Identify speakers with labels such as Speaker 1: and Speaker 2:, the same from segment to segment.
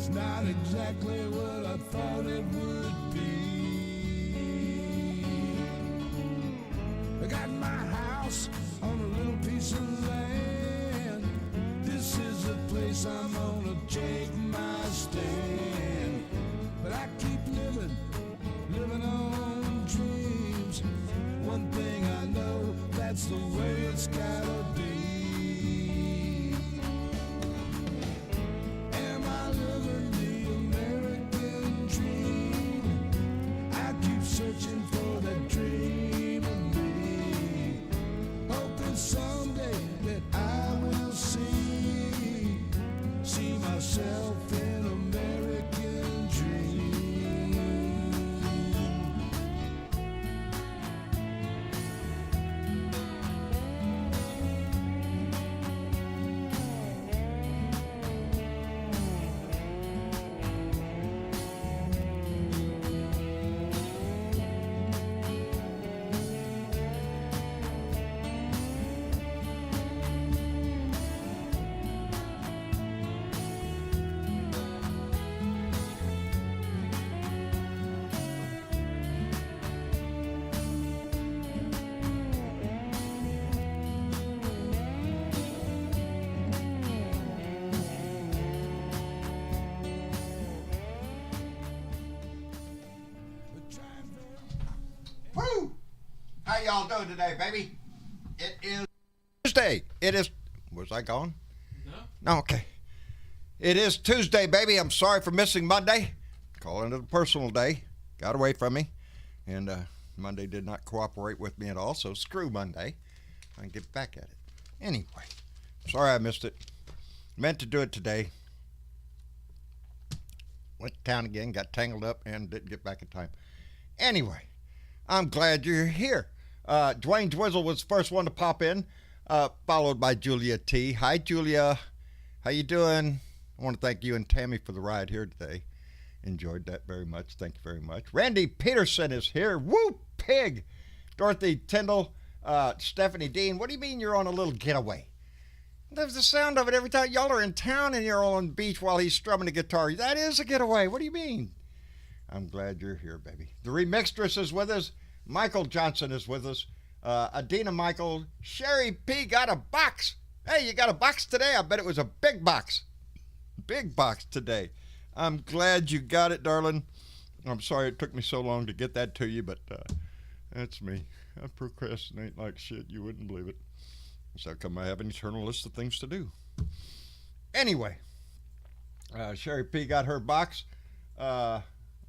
Speaker 1: It's not exactly what I thought it would be. I got my house on a little piece of land. This is the place I'm gonna take my stand. But I keep living on dreams. One thing I know, that's the way it's gotta be. Am I living the American dream? I keep searching for that dream of me, hoping someday that I will see myself in American dream.
Speaker 2: Woo! How y'all doing today, baby? It is Tuesday. It is... Was I gone? No, okay. It is Tuesday, baby. I'm sorry for missing Monday. Calling it a personal day. Got away from me. And Monday did not cooperate with me at all, so screw Monday. I can get back at it. Anyway, sorry I missed it. Meant to do it today. Went to town again, got tangled up, and didn't get back in time. Anyway, I'm glad you're here. Dwayne Dwizzle was the first one to pop in, followed by Julia T. Hi, Julia. How you doing? I want to thank you and Tammy for the ride here today. Enjoyed that very much. Thank you very much. Randy Peterson is here. Woo, pig. Dorothy Tyndall, Stephanie Dean. What do you mean you're on a little getaway? There's the sound of it every time y'all are in town and you're on the beach while he's strumming the guitar. That is a getaway. What do you mean? I'm glad you're here, baby. The Remixtress is with us. Michael Johnson is with us. Adina Michael. Sherry P got a box. Hey, you got a box today? I bet it was a big box. Big box today. I'm glad you got it, darling. I'm sorry it took me so long to get that to you, but that's me. I procrastinate like shit. You wouldn't believe it. So come I have an eternal list of things to do. Anyway, Sherry P got her box. Oh,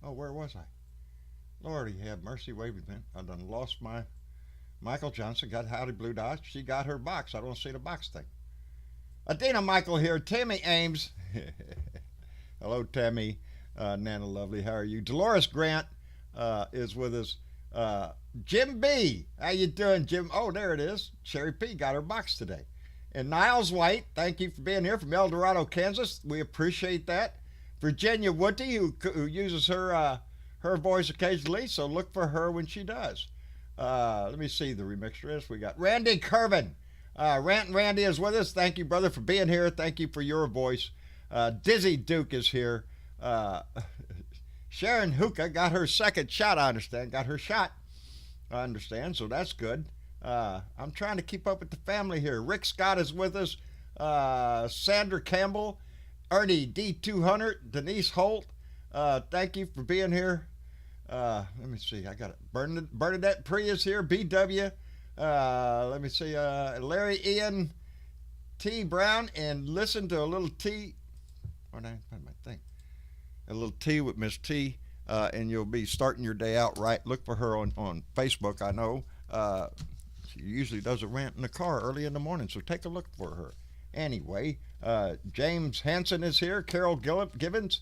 Speaker 2: where was I? Lord, you have mercy. Wait a minute. I done lost my... Michael Johnson got Howdy Blue Dot. She got her box. I don't see the box thing. Adina Michael here. Tammy Ames. Hello, Tammy. Nana Lovely. How are you? Dolores Grant is with us. Jim B. How you doing, Jim? Oh, there it is. Sherry P got her box today. And Niles White, thank you for being here from El Dorado, Kansas. We appreciate that. Virginia Woody, who uses her voice occasionally, so look for her when she does. Let me see the remixtress. We got Randy Curvin. Rantin' Randy is with us. Thank you, brother, for being here. Thank you for your voice. Dizzy Duke is here. Sharon Hookah got her second shot, I understand. Got her shot, I understand, so that's good. I'm trying to keep up with the family here. Rick Scott is with us. Sandra Campbell, Ernie D200, Denise Holt. Thank you for being here. Let me see. I got it. Bernadette Pre is here. BW. Let me see. Larry Ian T Brown, and listen to a little T. What did I think? A little T with Miss T, and you'll be starting your day out right. Look for her on Facebook. I know she usually does a rant in the car early in the morning, so take a look for her. Anyway, James Hansen is here. Carol Gillens,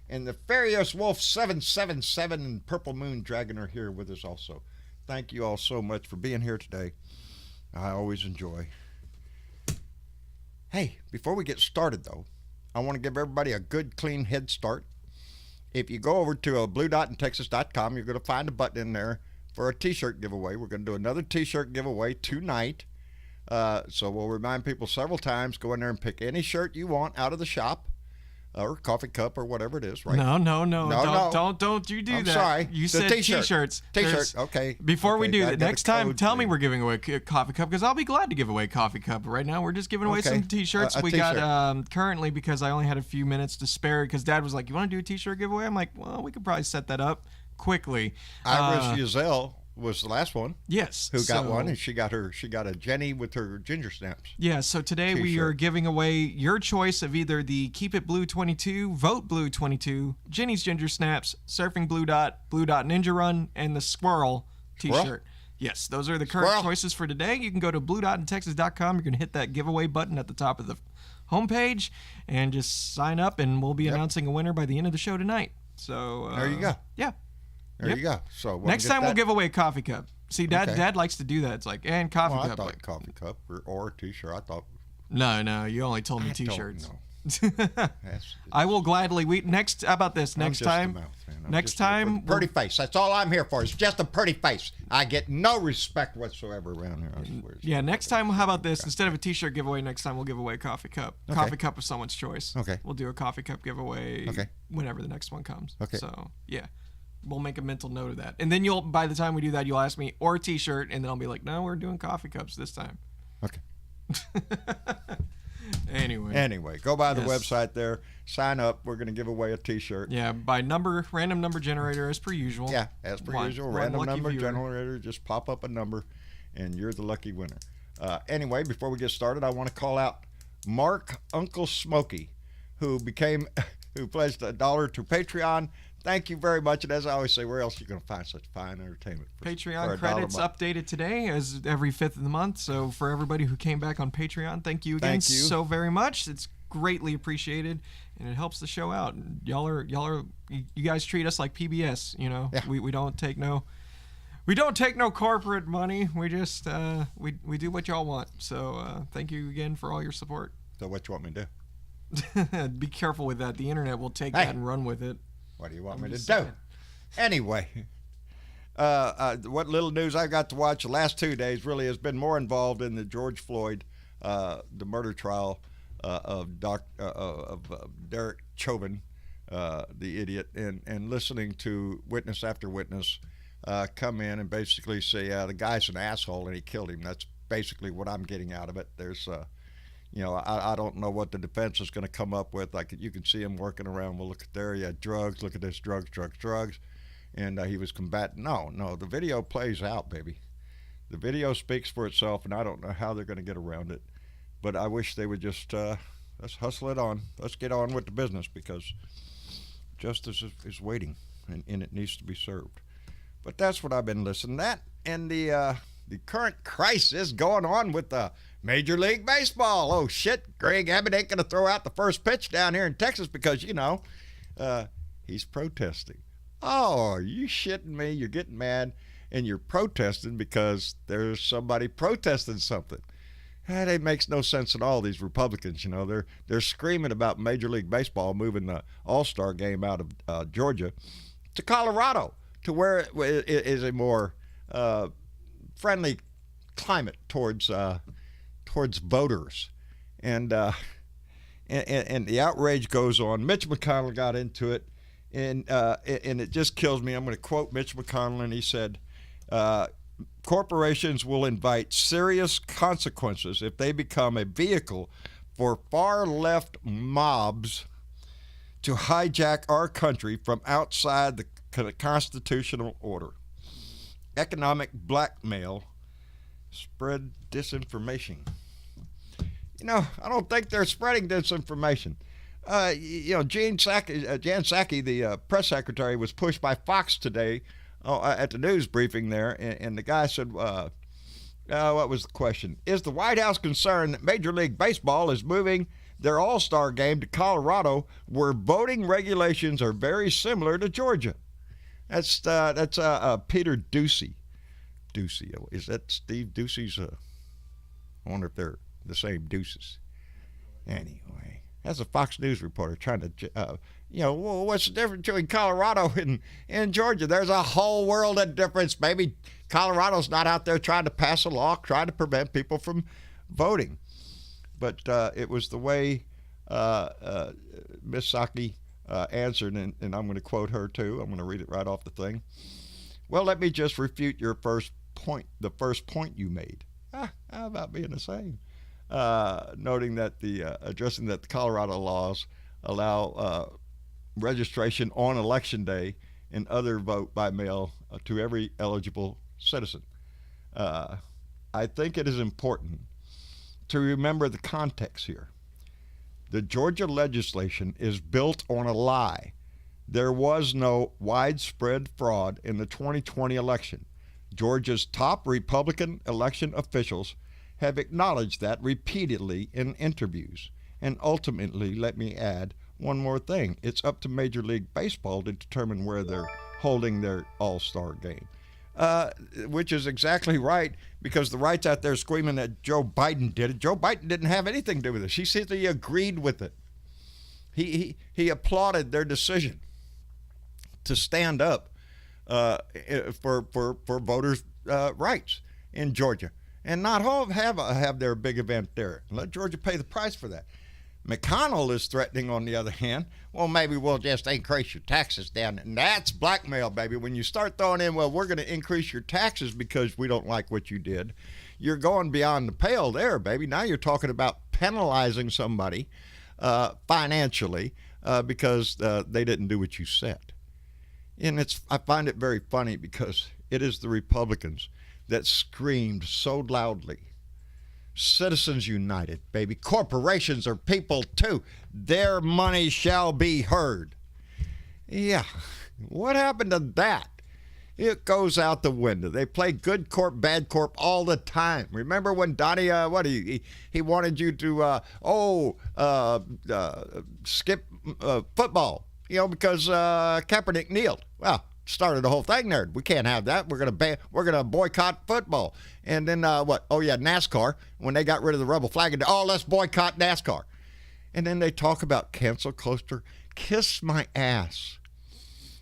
Speaker 2: and the Furious Wolf 777 and Purple Moon Dragon are here with us also. Thank you all so much for being here today. I always enjoy. Hey, before we get started though, I want to give everybody a good, clean head start. If you go over to bluedotintexas.com, you're going to find a button in there for a t-shirt giveaway. We're going to do another t-shirt giveaway tonight. So we'll remind people several times, go in there and pick any shirt you want out of the shop. Or coffee cup or whatever it is, right?
Speaker 3: No. Don't you do
Speaker 2: I'm
Speaker 3: that.
Speaker 2: sorry.
Speaker 3: You
Speaker 2: The
Speaker 3: said
Speaker 2: t-shirt.
Speaker 3: T-shirts.
Speaker 2: T-shirt, okay.
Speaker 3: Before we
Speaker 2: Okay,
Speaker 3: do
Speaker 2: I
Speaker 3: that,
Speaker 2: got a
Speaker 3: next time,
Speaker 2: code
Speaker 3: tell
Speaker 2: for
Speaker 3: me
Speaker 2: you.
Speaker 3: we're giving away a coffee cup because I'll be glad to give away a coffee cup. Right now, we're just giving away
Speaker 2: Okay.
Speaker 3: some T-shirts.
Speaker 2: A
Speaker 3: We
Speaker 2: t-shirt.
Speaker 3: got, currently, because I only had a few minutes to spare, because Dad was like, you want to do a T-shirt giveaway? I'm like, well, we could probably set that up quickly.
Speaker 2: Iris Yazelle was the last one
Speaker 3: Yes.
Speaker 2: who got
Speaker 3: so-
Speaker 2: one, and she got a Jenny with her ginger snaps.
Speaker 3: Yeah, so today we are
Speaker 2: T-shirt.
Speaker 3: giving away your choice of either the Keep It Blue 22, Vote Blue 22, Jenny's Ginger Snaps, Surfing Blue Dot Ninja Run, and the Squirrel T-shirt.
Speaker 2: Squirrel?
Speaker 3: Yes, those are the current
Speaker 2: Squirrel.
Speaker 3: choices for today. You can go to bluedotintexas.com. You're going to hit that giveaway button at the top of the homepage and just sign up, and we'll be announcing a winner by the end of the show tonight. So
Speaker 2: There you go.
Speaker 3: Yeah.
Speaker 2: There
Speaker 3: Yep.
Speaker 2: you go. So
Speaker 3: Next time we'll give away a coffee cup. See, Dad,
Speaker 2: Okay.
Speaker 3: Dad likes to do that. It's like, and coffee
Speaker 2: Well, I
Speaker 3: cup.
Speaker 2: thought
Speaker 3: Like,
Speaker 2: coffee cup or a T-shirt. I thought.
Speaker 3: no, you only told me
Speaker 2: I don't
Speaker 3: T-shirts.
Speaker 2: know. That's-
Speaker 3: I will gladly. How about this?
Speaker 2: I'm
Speaker 3: Next
Speaker 2: just a
Speaker 3: time.
Speaker 2: mouth, man. I'm
Speaker 3: Next
Speaker 2: just here for
Speaker 3: time.
Speaker 2: the pretty face. That's all I'm here for. It's just a pretty face. I get no respect whatsoever around here. I swear.
Speaker 3: Yeah, next time, how about this? Instead of a T-shirt giveaway, next time we'll give away a coffee cup.
Speaker 2: Okay.
Speaker 3: Coffee cup of someone's choice.
Speaker 2: Okay.
Speaker 3: We'll do a coffee cup giveaway
Speaker 2: Okay.
Speaker 3: whenever the next one comes.
Speaker 2: Okay.
Speaker 3: So, yeah. We'll make a mental note of that. And then by the time we do that, you'll ask me, or a T-shirt, and then I'll be like, no, we're doing coffee cups this time.
Speaker 2: Okay.
Speaker 3: Anyway.
Speaker 2: Go by the
Speaker 3: Yes.
Speaker 2: website there. Sign up. We're going to give away a T-shirt.
Speaker 3: Yeah, by random number generator as per usual.
Speaker 2: Yeah, as per usual,
Speaker 3: one
Speaker 2: random
Speaker 3: lucky
Speaker 2: number
Speaker 3: viewer.
Speaker 2: generator. Just pop up a number, and you're the lucky winner. Anyway, before we get started, I want to call out Mark Uncle Smokey, who pledged $1 to Patreon. Thank you very much. And as I always say, where else are you going to find such fine entertainment? For
Speaker 3: Patreon
Speaker 2: $1
Speaker 3: credits
Speaker 2: a month?
Speaker 3: updated today as every 5th of the month. So for everybody who came back on Patreon, thank you again
Speaker 2: Thank you.
Speaker 3: so very much. It's greatly appreciated, and it helps the show out. And you guys treat us like PBS. You know,
Speaker 2: Yeah.
Speaker 3: we don't take no corporate money. We just we do what y'all want. So thank you again for all your support.
Speaker 2: So what you want me to do?
Speaker 3: Be careful with that. The internet will take
Speaker 2: Hey.
Speaker 3: that and run with it.
Speaker 2: What do you want me to
Speaker 3: just
Speaker 2: do?
Speaker 3: saying.
Speaker 2: Anyway, what little news I got to watch the last 2 days really has been more involved in the George Floyd, the murder trial of Derek Chauvin, the idiot, and listening to witness after witness come in and basically say the guy's an asshole and he killed him. That's basically what I'm getting out of it. There's I don't know what the defense is going to come up with. Like, you can see him working around. Well, look at there, he had drugs. Look at this, drugs. And he was combating. No, the video plays out, baby. The video speaks for itself, and I don't know how they're going to get around it. But I wish they would just, let's hustle it on. Let's get on with the business, because justice is waiting, and it needs to be served. But that's what I've been listening to. And the current crisis going on with the Major League Baseball. Oh, shit, Greg Abbott ain't going to throw out the first pitch down here in Texas because, he's protesting. Oh, are you shitting me? You're getting mad, and you're protesting because there's somebody protesting something. It makes no sense at all, these Republicans. They're screaming about Major League Baseball moving the All-Star game out of Georgia to Colorado, to where it is a more friendly climate towards voters, and the outrage goes on. Mitch McConnell got into it, and it just kills me. I'm going to quote Mitch McConnell, and he said, "Corporations will invite serious consequences if they become a vehicle for far left mobs to hijack our country from outside the constitutional order. Economic blackmail, spread disinformation." I don't think they're spreading disinformation. Jan Psaki, the press secretary, was pushed by Fox today at the news briefing there, and the guy said, what was the question? Is the White House concerned that Major League Baseball is moving their All-Star game to Colorado, where voting regulations are very similar to Georgia? That's Peter Ducey. Is that Steve Ducey's? I wonder if they're the same deuces. Anyway, that's a Fox News reporter trying to, what's the difference between Colorado and Georgia? There's a whole world of difference, baby. Colorado's not out there trying to pass a law, trying to prevent people from voting. But it was the way Miss Psaki answered, and I'm going to quote her too. I'm going to read it right off the thing. Well, let me just refute your first point, the first point you made. How about being the same? Noting that addressing that the Colorado laws allow registration on election day and other vote by mail to every eligible citizen. I think it is important to remember the context here. The Georgia legislation is built on a lie. There was no widespread fraud in the 2020 election. Georgia's top Republican election officials have acknowledged that repeatedly in interviews. And ultimately, let me add one more thing. It's up to Major League Baseball to determine where they're holding their All-Star game. Which is exactly right, because the right's out there screaming that Joe Biden did it. Joe Biden didn't have anything to do with it. He simply agreed with it. He applauded their decision to stand up for voters' rights in Georgia and not have their big event there. Let Georgia pay the price for that. McConnell is threatening, on the other hand, well, maybe we'll just increase your taxes down. And that's blackmail, baby. When you start throwing in, well, we're going to increase your taxes because we don't like what you did, you're going beyond the pale there, baby. Now you're talking about penalizing somebody financially because they didn't do what you said. And I find it very funny because it is the Republicans that screamed so loudly, Citizens United, baby. Corporations are people too. Their money shall be heard. Yeah. What happened to that? It goes out the window. They play good corp, bad corp all the time. Remember when Donnie, he wanted you to, skip football, because Kaepernick kneeled. Well, started the whole thing there. We can't have that. We're gonna boycott football. And then what? Oh yeah, NASCAR. When they got rid of the rebel flag, let's boycott NASCAR. And then they talk about cancel culture. Kiss my ass.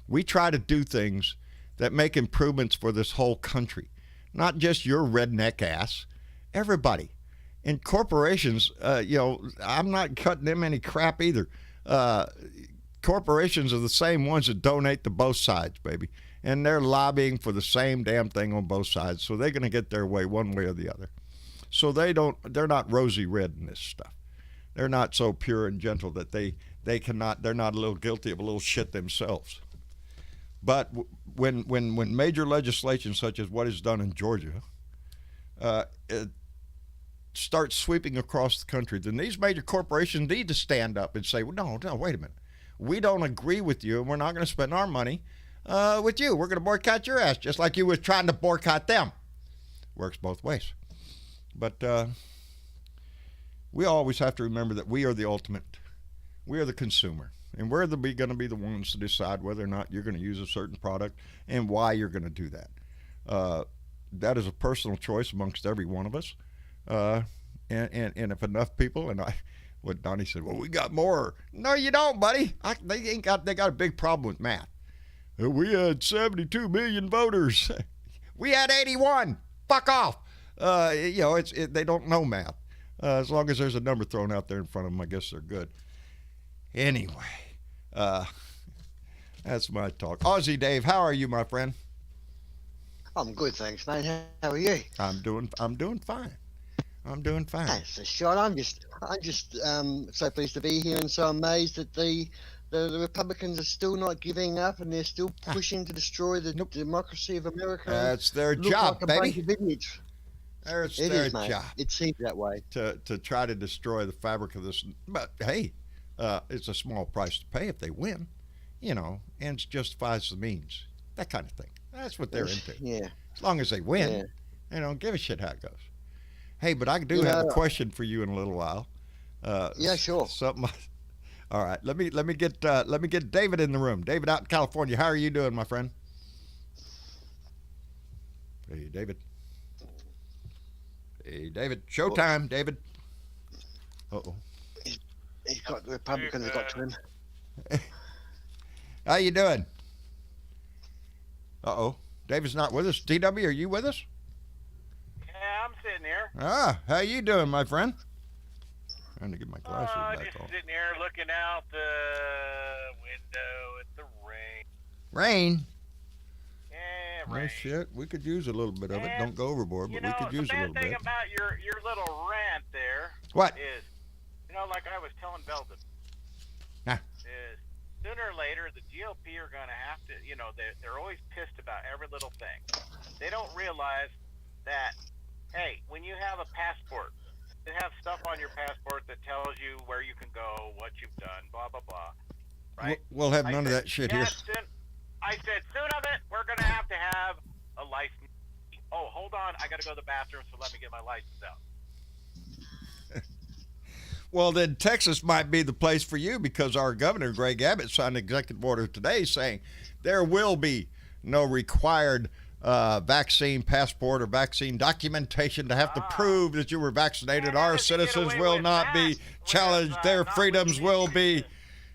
Speaker 2: We try to do things that make improvements for this whole country, not just your redneck ass. Everybody. And corporations, I'm not cutting them any crap either. Corporations are the same ones that donate to both sides, baby. And they're lobbying for the same damn thing on both sides. So they're going to get their way one way or the other. So they're not rosy red in this stuff. They're not so pure and gentle that they're not a little guilty of a little shit themselves. But when major legislation such as what is done in Georgia it starts sweeping across the country, then these major corporations need to stand up and say, well, no, wait a minute. We don't agree with you, and we're not going to spend our money with you. We're going to boycott your ass, just like you was trying to boycott them. Works both ways. But we always have to remember that we are the ultimate. We are the consumer. And we're going to be the ones to decide whether or not you're going to use a certain product and why you're going to do that. That is a personal choice amongst every one of us. And if enough people, what Donnie said, well, we got more. No, you don't, buddy. They got a big problem with math. We had 72 million voters. We had 81. Fuck off. They don't know math. As long as there's a number thrown out there in front of them, I guess they're good. Anyway, that's my talk. Aussie Dave, how are you, my friend?
Speaker 4: I'm good, thanks, mate. How are you?
Speaker 2: I'm doing fine. I'm doing fine.
Speaker 4: That's a shot. I'm just so pleased to be here, and so amazed that the Republicans are still not giving up, and they're still pushing to destroy the democracy of America.
Speaker 2: That's their job, baby.
Speaker 4: It's
Speaker 2: their job.
Speaker 4: It seems that way.
Speaker 2: To try to destroy the fabric of this. But hey, it's a small price to pay if they win, ends justifies the means. That kind of thing. That's what they're into.
Speaker 4: Yeah.
Speaker 2: As long as they win, they don't give a shit how it goes. Hey, but I do have a question for you in a little while.
Speaker 4: Yeah, sure.
Speaker 2: Something. All right, let me get David in the room. David out in California. How are you doing, my friend? Hey, David. Hey, David. Showtime, David. Uh-oh.
Speaker 4: He's got the Republicans got to him.
Speaker 2: How you doing? Uh-oh. David's not with us. DW, are you with us?
Speaker 5: Yeah, I'm still sitting here.
Speaker 2: How you doing, my friend? Trying to get my glasses back
Speaker 5: Just
Speaker 2: on.
Speaker 5: sitting here looking out the window at the rain.
Speaker 2: Rain?
Speaker 5: Yeah,
Speaker 2: Oh,
Speaker 5: rain.
Speaker 2: shit. We could use a little bit of it. Don't go overboard, but we could use a little
Speaker 5: the bad thing
Speaker 2: bit.
Speaker 5: about your little rant there
Speaker 2: What?
Speaker 5: is, like I was telling Belden,
Speaker 2: Nah.
Speaker 5: is sooner or later the GOP are going to have to, they're always pissed about every little thing. They don't realize that, hey, when you have a passport, they have stuff on your passport that tells you where you can go, what you've done, blah, blah, blah. Right?
Speaker 2: We'll have none of that shit here.
Speaker 5: I said, soon of it, we're going to have a license. Oh, hold on. I got to go to the bathroom, so let me get my license out.
Speaker 2: Well, then Texas might be the place for you because our governor, Greg Abbott, signed an executive order today saying there will be no required vaccine passport or vaccine documentation to have to prove that you were vaccinated. Our citizens will not be challenged. Their freedoms will be.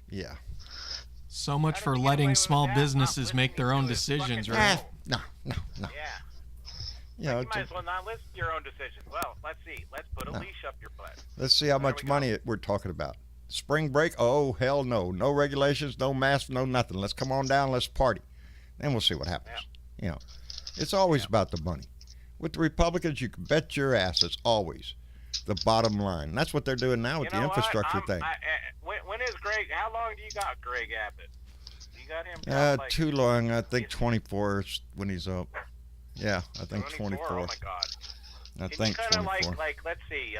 Speaker 2: Yeah.
Speaker 3: So much for letting small businesses make their own decisions, right?
Speaker 2: No.
Speaker 5: Yeah.
Speaker 2: You know,
Speaker 5: You might as well not listen to your own decisions. Well, let's see. Let's put a leash up your butt.
Speaker 2: let's see how much money we're talking about. Spring break? Oh, hell no. No regulations, no masks, no nothing. Let's come on down. Let's party. Then we'll see what happens. You know, it's always about the money. With the Republicans, you can bet your ass it's always the bottom line. That's what they're doing now with the infrastructure thing.
Speaker 5: When is Greg? How long do you got Greg Abbott? You got him?
Speaker 2: Too long. I think 24 is when he's up. Yeah, I think 24.
Speaker 5: Oh my God.
Speaker 2: I
Speaker 5: Can
Speaker 2: think
Speaker 5: you kind
Speaker 2: 24.
Speaker 5: of like let's see.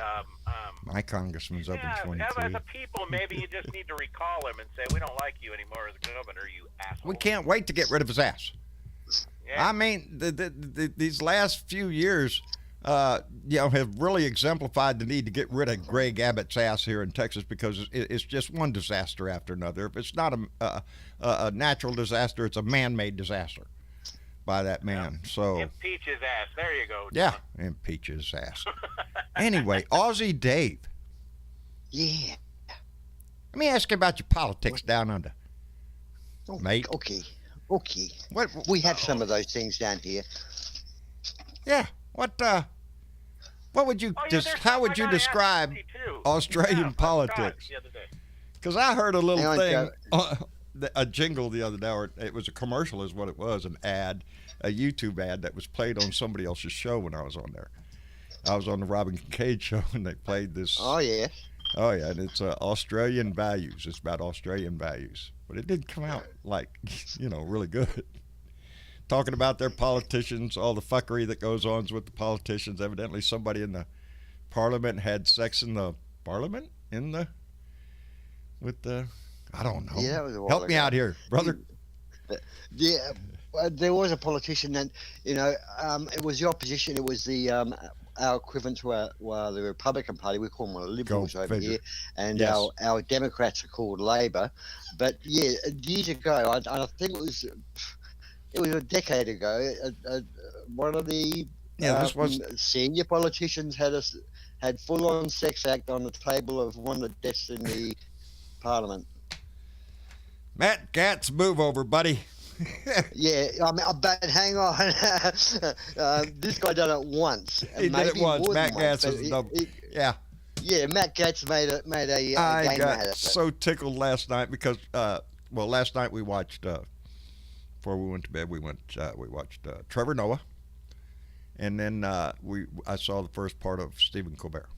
Speaker 2: My congressman's up in 23.
Speaker 5: As a people, maybe you just need to recall him and say we don't like you anymore as a governor, you asshole.
Speaker 2: We can't wait to get rid of his ass.
Speaker 5: Yeah.
Speaker 2: I mean, these last few years, have really exemplified the need to get rid of Greg Abbott's ass here in Texas because it's just one disaster after another. If it's not a natural disaster, it's a man-made disaster by that man. So
Speaker 5: impeach his ass. There you go. John.
Speaker 2: Yeah, impeach his ass. Anyway, Aussie Dave.
Speaker 4: Yeah.
Speaker 2: Let me ask you about your politics down under, mate.
Speaker 4: Okay.
Speaker 2: What?
Speaker 4: We have some of those things down here.
Speaker 2: Yeah. What would you how would you describe Australian politics? Because I heard a little thing, a jingle the other day, or it was a commercial is what it was, an ad, a YouTube ad that was played on somebody else's show when I was on there. I was on the Robin Kincaid show and they played this.
Speaker 4: Oh, yeah.
Speaker 2: Oh, yeah, and it's Australian values. It's about Australian values. But it did come out like, really good. Talking about their politicians, all the fuckery that goes on with the politicians. Evidently somebody in the parliament had sex in the parliament? I don't know.
Speaker 4: Yeah, that was a while
Speaker 2: Help me
Speaker 4: ago.
Speaker 2: out here, brother.
Speaker 4: Yeah, there was a politician, and it was the opposition. It was the our equivalent to the Republican Party. We call them Liberals over
Speaker 2: figure.
Speaker 4: here, and
Speaker 2: Yes.
Speaker 4: our Democrats are called Labor. But yeah, years ago, I think it was a decade ago. One of the
Speaker 2: this was
Speaker 4: senior politicians had full-on sex act on the table of one of the desks in the Parliament.
Speaker 2: Matt Gaetz, move over, buddy.
Speaker 4: Yeah, but hang on. This guy done it once.
Speaker 2: He did it
Speaker 4: maybe
Speaker 2: once.
Speaker 4: more
Speaker 2: Matt
Speaker 4: than
Speaker 2: Gaetz
Speaker 4: once,
Speaker 2: is
Speaker 4: but
Speaker 2: yeah.
Speaker 4: Yeah, Matt Gaetz made a
Speaker 2: I
Speaker 4: game
Speaker 2: got
Speaker 4: out of it.
Speaker 2: so tickled last night because, last night we watched, before we went to bed, we watched Trevor Noah, and then I saw the first part of Stephen Colbert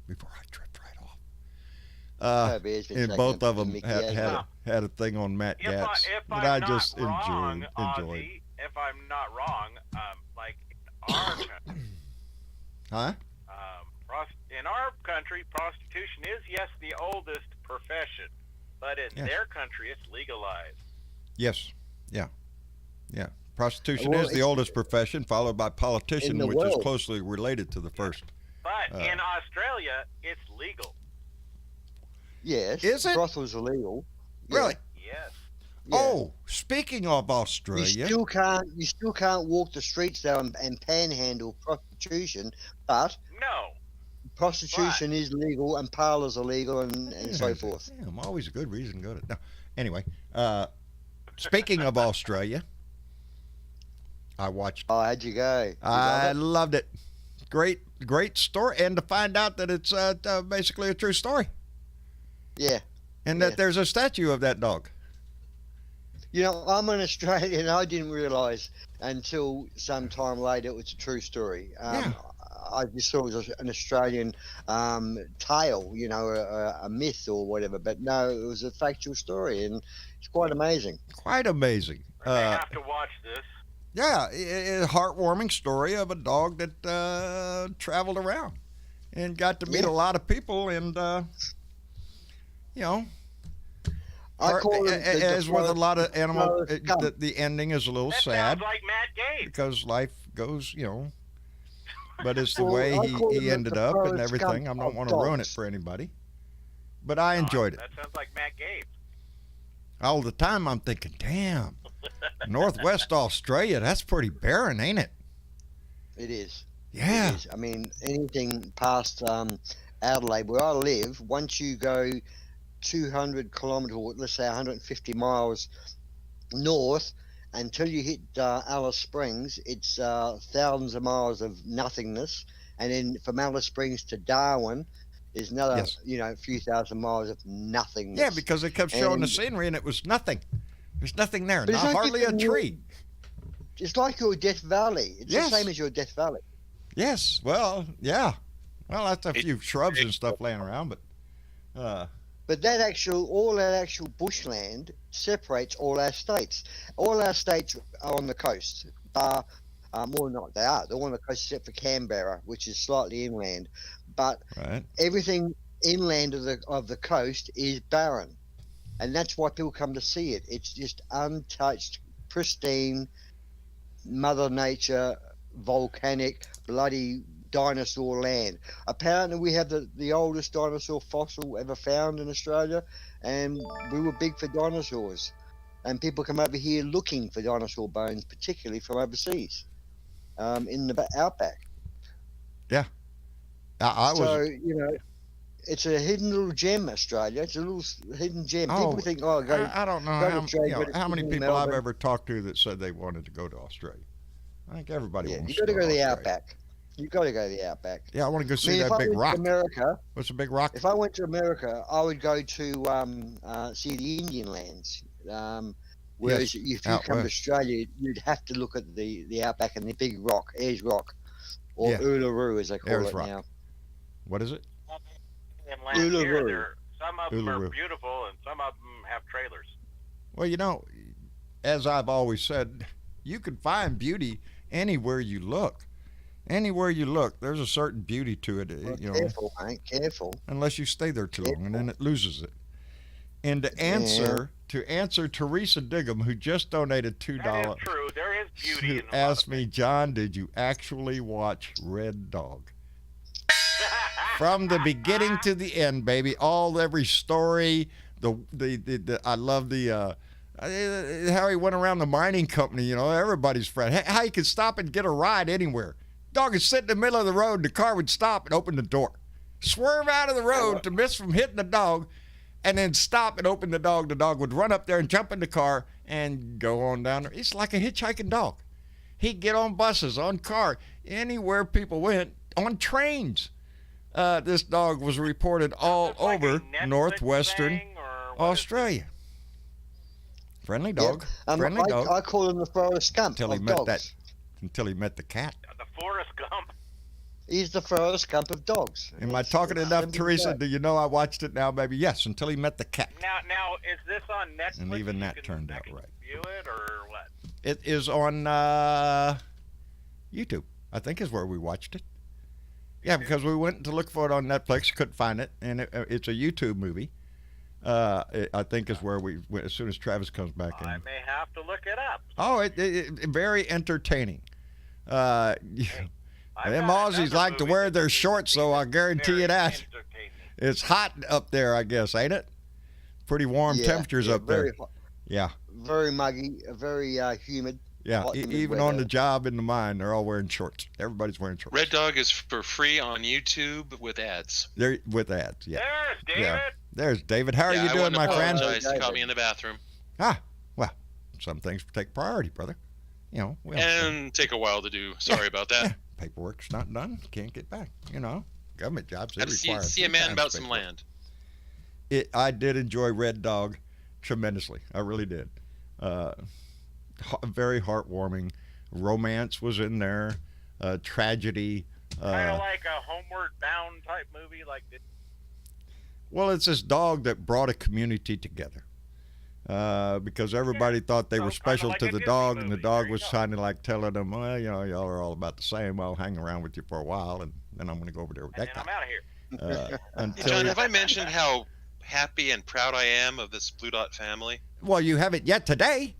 Speaker 2: before I tripped right off.
Speaker 4: Bear's been
Speaker 2: And
Speaker 4: taking
Speaker 2: both
Speaker 4: a
Speaker 2: of them
Speaker 4: Mickey
Speaker 2: had
Speaker 4: out.
Speaker 2: a thing on Matt Gaetz that I just enjoyed.
Speaker 5: Ozzy, if I'm not wrong, like our country,
Speaker 2: Huh?
Speaker 5: in our country, prostitution is yes the oldest profession, but in
Speaker 2: Yes.
Speaker 5: their country it's legalized.
Speaker 2: Yes. Yeah. Prostitution
Speaker 4: Well,
Speaker 2: is the oldest profession, followed by politician,
Speaker 4: in the
Speaker 2: which is
Speaker 4: world.
Speaker 2: closely related to the first.
Speaker 5: But in Australia, it's legal.
Speaker 4: Yes.
Speaker 2: Is it?
Speaker 4: Brothels are legal. Yeah,
Speaker 2: Really?
Speaker 5: Yes.
Speaker 4: yeah.
Speaker 2: Oh, speaking of
Speaker 4: You
Speaker 2: Australia,
Speaker 4: still can't walk the streets though and panhandle prostitution, but
Speaker 5: No.
Speaker 4: prostitution is legal and parlours are legal and so forth.
Speaker 2: Yeah, I'm always a good reason to go to. No, anyway, speaking of Australia, I watched.
Speaker 4: Oh, how'd you go? You
Speaker 2: I
Speaker 4: love it?
Speaker 2: loved it. Great great story, and to find out that it's basically a true story,
Speaker 4: Yeah.
Speaker 2: and that there's a statue of that dog.
Speaker 4: You know, I'm an Australian. I didn't realise until some time later it was a true story. I just thought it was an Australian tale, you know, a myth or whatever. But no, it was a factual story, and it's quite amazing.
Speaker 2: Quite amazing.
Speaker 5: I have to watch this.
Speaker 2: Yeah, a heartwarming story of a dog that traveled around and got to meet a lot of people, and you know.
Speaker 4: I call it
Speaker 2: as with a lot of animals, the ending is a little
Speaker 5: That
Speaker 2: sad
Speaker 5: sounds like Matt Gabe.
Speaker 2: because life goes, you know. But it's the
Speaker 4: Well,
Speaker 2: way
Speaker 4: I call
Speaker 2: he
Speaker 4: it
Speaker 2: ended
Speaker 4: the
Speaker 2: up and
Speaker 4: Forrest
Speaker 2: everything. I
Speaker 4: Gump
Speaker 2: don't
Speaker 4: of
Speaker 2: want to ruin it
Speaker 4: dogs.
Speaker 2: for anybody. But I enjoyed it.
Speaker 5: That sounds like Matt Gabe.
Speaker 2: All the time I'm thinking, damn, Northwest Australia, that's pretty barren, ain't it?
Speaker 4: It is.
Speaker 2: Yeah.
Speaker 4: It is. I mean, anything past Adelaide, where I live, once you go 200 kilometres, or let's say 150 miles north, until you hit Alice Springs, it's thousands of miles of nothingness. And then from Alice Springs to Darwin is another, you know, a few thousand miles of nothingness.
Speaker 2: Yeah, because they kept showing the
Speaker 4: And-
Speaker 2: scenery and it was nothing. There's nothing there,
Speaker 4: But it's
Speaker 2: not
Speaker 4: like
Speaker 2: hardly a
Speaker 4: if you-
Speaker 2: tree.
Speaker 4: It's like your Death Valley. It's
Speaker 2: Yes.
Speaker 4: the same as your Death Valley.
Speaker 2: Yes, well, yeah. Well, that's a few shrubs and stuff laying around, but
Speaker 4: But all that actual bushland separates all our states. All our states are on the coast. They're all on the coast except for Canberra, which is slightly inland. But
Speaker 2: right.
Speaker 4: everything inland of the coast is barren, and that's why people come to see it. It's just untouched, pristine, Mother Nature, volcanic, bloody dinosaur land. Apparently, we have the oldest dinosaur fossil ever found in Australia, and we were big for dinosaurs. And people come over here looking for dinosaur bones, particularly from overseas, in the outback.
Speaker 2: Yeah. I was.
Speaker 4: So, you know, it's a hidden little gem, Australia. It's a little hidden gem. People think, go.
Speaker 2: I don't know
Speaker 4: go to
Speaker 2: how,
Speaker 4: Australia,
Speaker 2: you
Speaker 4: go
Speaker 2: know,
Speaker 4: to
Speaker 2: how many
Speaker 4: Sydney,
Speaker 2: people I've
Speaker 4: Melbourne.
Speaker 2: ever talked to that said they wanted to go to Australia. I think everybody
Speaker 4: Yeah,
Speaker 2: wants
Speaker 4: you got to go to the
Speaker 2: Australia.
Speaker 4: outback. You got to go to the outback.
Speaker 2: Yeah, I want to go
Speaker 4: I
Speaker 2: see
Speaker 4: mean, if
Speaker 2: that
Speaker 4: I
Speaker 2: big
Speaker 4: went
Speaker 2: rock.
Speaker 4: to America,
Speaker 2: What's a big rock?
Speaker 4: if I went to America, I would go to see the Indian lands. Whereas if you
Speaker 2: out
Speaker 4: come to
Speaker 2: west.
Speaker 4: Australia, you'd have to look at the outback and the big rock, Ayers Rock, or
Speaker 2: Yeah.
Speaker 4: Uluru as they call
Speaker 2: Ayers
Speaker 4: it
Speaker 2: Rock.
Speaker 4: now.
Speaker 2: What is it?
Speaker 5: And last year,
Speaker 4: Uluru.
Speaker 5: some of them are
Speaker 2: Uluru.
Speaker 5: beautiful and some of them have trailers.
Speaker 2: Well, you know, as I've always said, you can find beauty anywhere you look. Anywhere you look, there's a certain beauty to it,
Speaker 4: Well,
Speaker 2: you know,
Speaker 4: careful, mate, careful.
Speaker 2: unless you stay there too long, and then it loses it. And to answer Teresa Diggum, who just donated
Speaker 5: That
Speaker 2: $2,
Speaker 5: is true. There is beauty
Speaker 2: who
Speaker 5: in a lot
Speaker 2: asked
Speaker 5: of
Speaker 2: me, John, did you actually watch Red Dog? From the beginning to the end, baby, every story. I love how he went around the mining company. You know, everybody's friend. How he could stop and get a ride anywhere. Dog would sit in the middle of the road, and the car would stop and open the door, swerve out of the road to miss from hitting the dog, and then stop and open the dog. The dog would run up there and jump in the car and go on down there. It's like a hitchhiking dog. He'd get on buses, on car, anywhere people went, on trains. This dog was reported all
Speaker 5: It's like a
Speaker 2: over
Speaker 5: Netflix
Speaker 2: northwestern
Speaker 5: thing, or what is
Speaker 2: Australia. Friendly dog.
Speaker 4: Yep.
Speaker 2: Friendly dog.
Speaker 4: I call him the Forrest Gump
Speaker 2: Until he
Speaker 4: of
Speaker 2: met
Speaker 4: dogs.
Speaker 2: until he met the cat.
Speaker 5: it? The Forrest Gump.
Speaker 4: He's the Forrest Gump of dogs.
Speaker 2: Am I
Speaker 4: It's-
Speaker 2: talking
Speaker 4: it's
Speaker 2: enough,
Speaker 4: simple as
Speaker 2: Teresa?
Speaker 4: that.
Speaker 2: Do you know I watched it now, baby? Yes, until he met the cat.
Speaker 5: Now, is this on Netflix?
Speaker 2: And even
Speaker 5: You
Speaker 2: that
Speaker 5: can
Speaker 2: turned out
Speaker 5: actually
Speaker 2: right.
Speaker 5: View it or what?
Speaker 2: It is on YouTube, I think is where we watched it. Yeah, because we went to look for it on Netflix, couldn't find it, and it's a YouTube movie. I think is where we went as soon as Travis comes back in.
Speaker 5: I may have to look it up.
Speaker 2: Oh, it very entertaining. Them
Speaker 5: I've got
Speaker 2: Aussies
Speaker 5: another
Speaker 2: like to
Speaker 5: movie
Speaker 2: wear
Speaker 5: that
Speaker 2: their
Speaker 5: seems to
Speaker 2: shorts,
Speaker 5: be
Speaker 2: so I guarantee
Speaker 5: very
Speaker 2: you that.
Speaker 5: entertaining.
Speaker 2: It's hot up there, I guess, ain't it? Pretty warm
Speaker 4: Yeah,
Speaker 2: temperatures
Speaker 4: yeah,
Speaker 2: up there.
Speaker 4: very hot,
Speaker 2: Yeah,
Speaker 4: very muggy, very humid.
Speaker 2: yeah.
Speaker 4: hot, humid
Speaker 2: Even on
Speaker 4: weather.
Speaker 2: the job in the mine, they're all wearing shorts. Everybody's wearing shorts.
Speaker 6: Red Dog is for free on YouTube with ads.
Speaker 2: They're with ads. Yeah.
Speaker 5: There's David.
Speaker 2: Yeah. There's David. How are
Speaker 6: Yeah,
Speaker 2: you
Speaker 6: I
Speaker 2: doing,
Speaker 6: wanted
Speaker 2: my
Speaker 6: to
Speaker 2: friend?
Speaker 6: apologize. He
Speaker 4: David.
Speaker 6: caught me in the bathroom.
Speaker 2: Well, some things take priority, brother. You know.
Speaker 6: And take a while to do. Sorry about that.
Speaker 2: paperwork's not done, can't get back. You know, government jobs, they
Speaker 6: Had to
Speaker 2: require
Speaker 6: see a
Speaker 2: 3
Speaker 6: man
Speaker 2: times
Speaker 6: about some
Speaker 2: paperwork.
Speaker 6: land.
Speaker 2: I did enjoy Red Dog tremendously. I really did. Very heartwarming. Romance was in there. Tragedy.
Speaker 5: Kind of like a Homeward Bound type movie, like this.
Speaker 2: Well, it's this dog that brought a community together. Because everybody thought they
Speaker 5: So
Speaker 2: were
Speaker 5: kinda
Speaker 2: special
Speaker 5: like
Speaker 2: to
Speaker 5: a
Speaker 2: the
Speaker 5: Disney
Speaker 2: dog, and the
Speaker 5: movie.
Speaker 2: dog
Speaker 5: There you
Speaker 2: was
Speaker 5: go.
Speaker 2: kind of like telling them, well, you know, y'all are all about the same. I'll hang around with you for a while, and then I'm going to go over there with
Speaker 5: And
Speaker 2: that
Speaker 5: then I'm
Speaker 2: guy.
Speaker 5: out of here.
Speaker 2: Until
Speaker 6: John, have I mentioned how happy and proud I am of this Blue Dot family?
Speaker 2: well, you haven't yet today.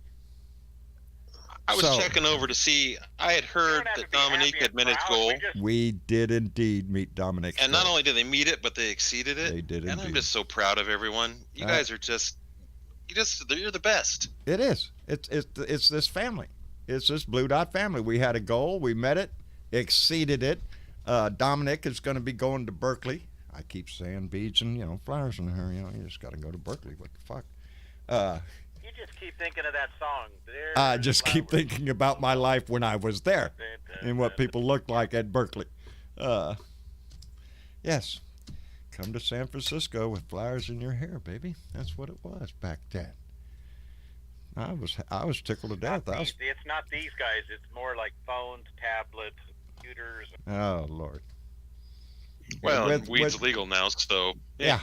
Speaker 6: I was
Speaker 2: So-
Speaker 6: checking over to see. I had
Speaker 5: You
Speaker 6: heard
Speaker 5: don't have
Speaker 6: that
Speaker 5: to be happy
Speaker 6: Dominique had
Speaker 5: and
Speaker 6: met its
Speaker 5: proud.
Speaker 6: goal,
Speaker 5: We just-
Speaker 2: We did indeed meet Dominic.
Speaker 6: and not only did they meet it, but they exceeded it.
Speaker 2: They did
Speaker 6: and I'm
Speaker 2: indeed.
Speaker 6: just so proud of everyone. You guys are you're the best.
Speaker 2: It is. It's this family. It's this Blue Dot family. We had a goal. We met it. Exceeded it. Dominic is going to be going to Berkeley. I keep saying beads and flowers in her. You just got to go to Berkeley. What the fuck?
Speaker 5: You just keep thinking of that song.
Speaker 2: I
Speaker 5: There's
Speaker 2: just keep
Speaker 5: flowers.
Speaker 2: thinking about my life when I was there and what people looked like at Berkeley. Yes. Come to San Francisco with flowers in your hair, baby. That's what it was back then. I was tickled to death.
Speaker 5: It's not these guys. It's more like phones, tablets, computers.
Speaker 2: Oh Lord.
Speaker 6: Well,
Speaker 2: With-
Speaker 6: weed's
Speaker 2: with-
Speaker 6: legal now, so
Speaker 2: Yeah.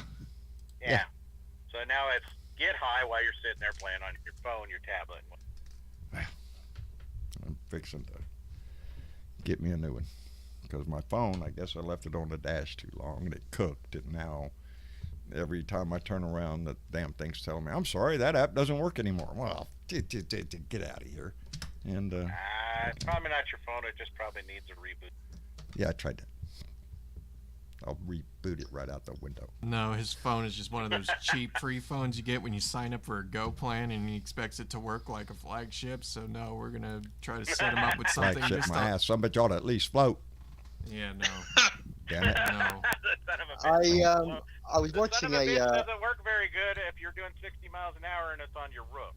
Speaker 5: Yeah. So now it's get high while you're sitting there playing on your phone, your tablet.
Speaker 2: I'm fixing to get me a new one because my phone, I guess I left it on the dash too long and it cooked. And now every time I turn around, the damn thing's telling me, "I'm sorry, that app doesn't work anymore." Well, get out of here. And
Speaker 5: It's probably not your phone. It just probably needs a reboot.
Speaker 2: yeah, I tried that. I'll reboot it right out the window.
Speaker 3: No, his phone is just one of those cheap free phones you get when you sign up for a Go plan, and he expects it to work like a flagship. So no, we're gonna try to set him up with something.
Speaker 2: Flagship
Speaker 3: just
Speaker 2: my ass. Somebody ought to at least float.
Speaker 3: Yeah, no,
Speaker 2: Damn it.
Speaker 3: no.
Speaker 5: The son of a bitch.
Speaker 4: I was
Speaker 5: The
Speaker 4: watching
Speaker 5: son of a bitch
Speaker 4: a.
Speaker 5: doesn't work very good if you're doing 60 miles an hour and it's on your roof.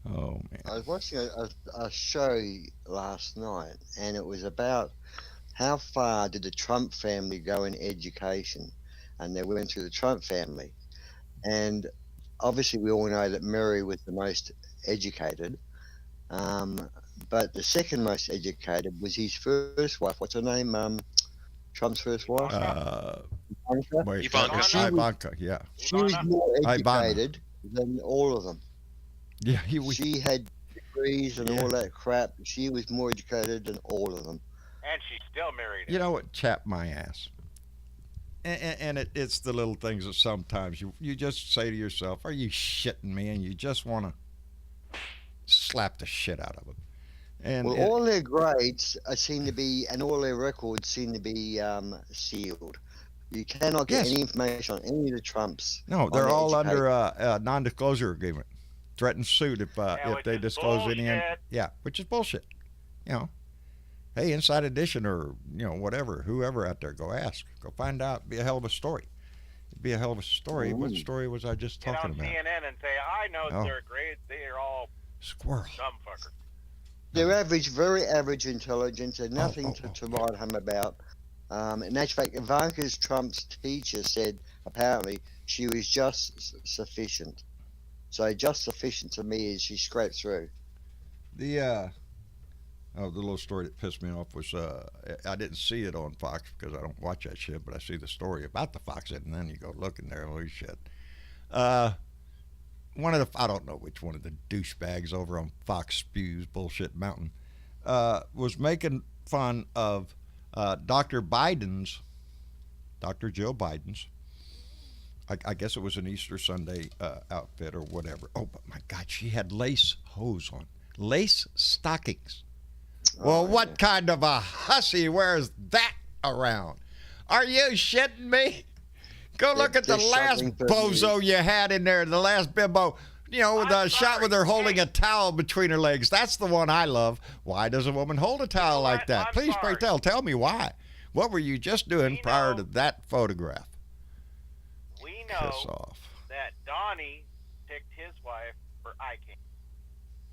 Speaker 2: Oh man.
Speaker 4: I was watching a show last night, and it was about how far did the Trump family go in education, and they went through the Trump family, and obviously we all know that Mary was the most educated, but the second most educated was his first wife. What's her name? Trump's first wife. Ivanka.
Speaker 2: Wait,
Speaker 6: Ivanka.
Speaker 2: Ivanka, yeah.
Speaker 4: She was more
Speaker 2: Ivana.
Speaker 4: educated than all of them.
Speaker 2: Yeah,
Speaker 4: She had degrees and all that crap. She was more educated than all of them.
Speaker 5: And she's still married.
Speaker 2: you know what chapped my ass? And it's the little things that sometimes you just say to yourself, "Are you shitting me?" And you just want to slap the shit out of them. And
Speaker 4: Well, all their grades seem to be, and all their records seem to be sealed. You cannot get
Speaker 2: Yes.
Speaker 4: any information on any of the Trumps.
Speaker 2: no,
Speaker 4: on
Speaker 2: they're
Speaker 4: their
Speaker 2: all under
Speaker 4: education.
Speaker 2: a non-disclosure agreement. Threatened suit if
Speaker 5: which
Speaker 2: they
Speaker 5: is
Speaker 2: disclose any.
Speaker 5: bullshit.
Speaker 2: Yeah, which is bullshit. Hey, Inside Edition or whatever, whoever out there, go ask, go find out. It'd be a hell of a story. It'd be a hell of a story. What
Speaker 4: Ooh.
Speaker 2: story was I just
Speaker 5: Get
Speaker 2: talking
Speaker 5: on
Speaker 2: about?
Speaker 5: CNN and say, I know
Speaker 2: Oh.
Speaker 5: their grades. They are all
Speaker 2: Squirrel.
Speaker 5: dumb fuckers.
Speaker 4: They're average, very average intelligence, and nothing
Speaker 2: oh.
Speaker 4: to write home about. In actual fact, Ivanka's Trump's teacher said apparently she was just sufficient. So just sufficient to me is she scraped through.
Speaker 2: The little story that pissed me off was I didn't see it on Fox because I don't watch that shit, but I see the story about the Fox, and then you go look in there, holy shit. One of the, I don't know which one of the douchebags over on Fox Spews Bullshit Mountain was making fun of Dr. Joe Biden's, I guess it was an Easter Sunday outfit or whatever. Oh, but my God, she had lace hose on, lace stockings. Well, what kind of a hussy wears that around? Are you shitting me? Go look at the
Speaker 4: they're
Speaker 2: last
Speaker 4: shoveling for
Speaker 2: bozo you had in there, the last bimbo, with a shot with her holding a towel between her legs. That's the one I love. Why does a woman hold a towel like
Speaker 5: what?
Speaker 2: that?
Speaker 5: I'm
Speaker 2: Please, pray
Speaker 5: sorry.
Speaker 2: tell me why. What were you just doing
Speaker 5: We
Speaker 2: prior
Speaker 5: know-
Speaker 2: to that photograph?
Speaker 5: We know
Speaker 2: Piss off.
Speaker 5: that Donnie picked his wife for eye candy.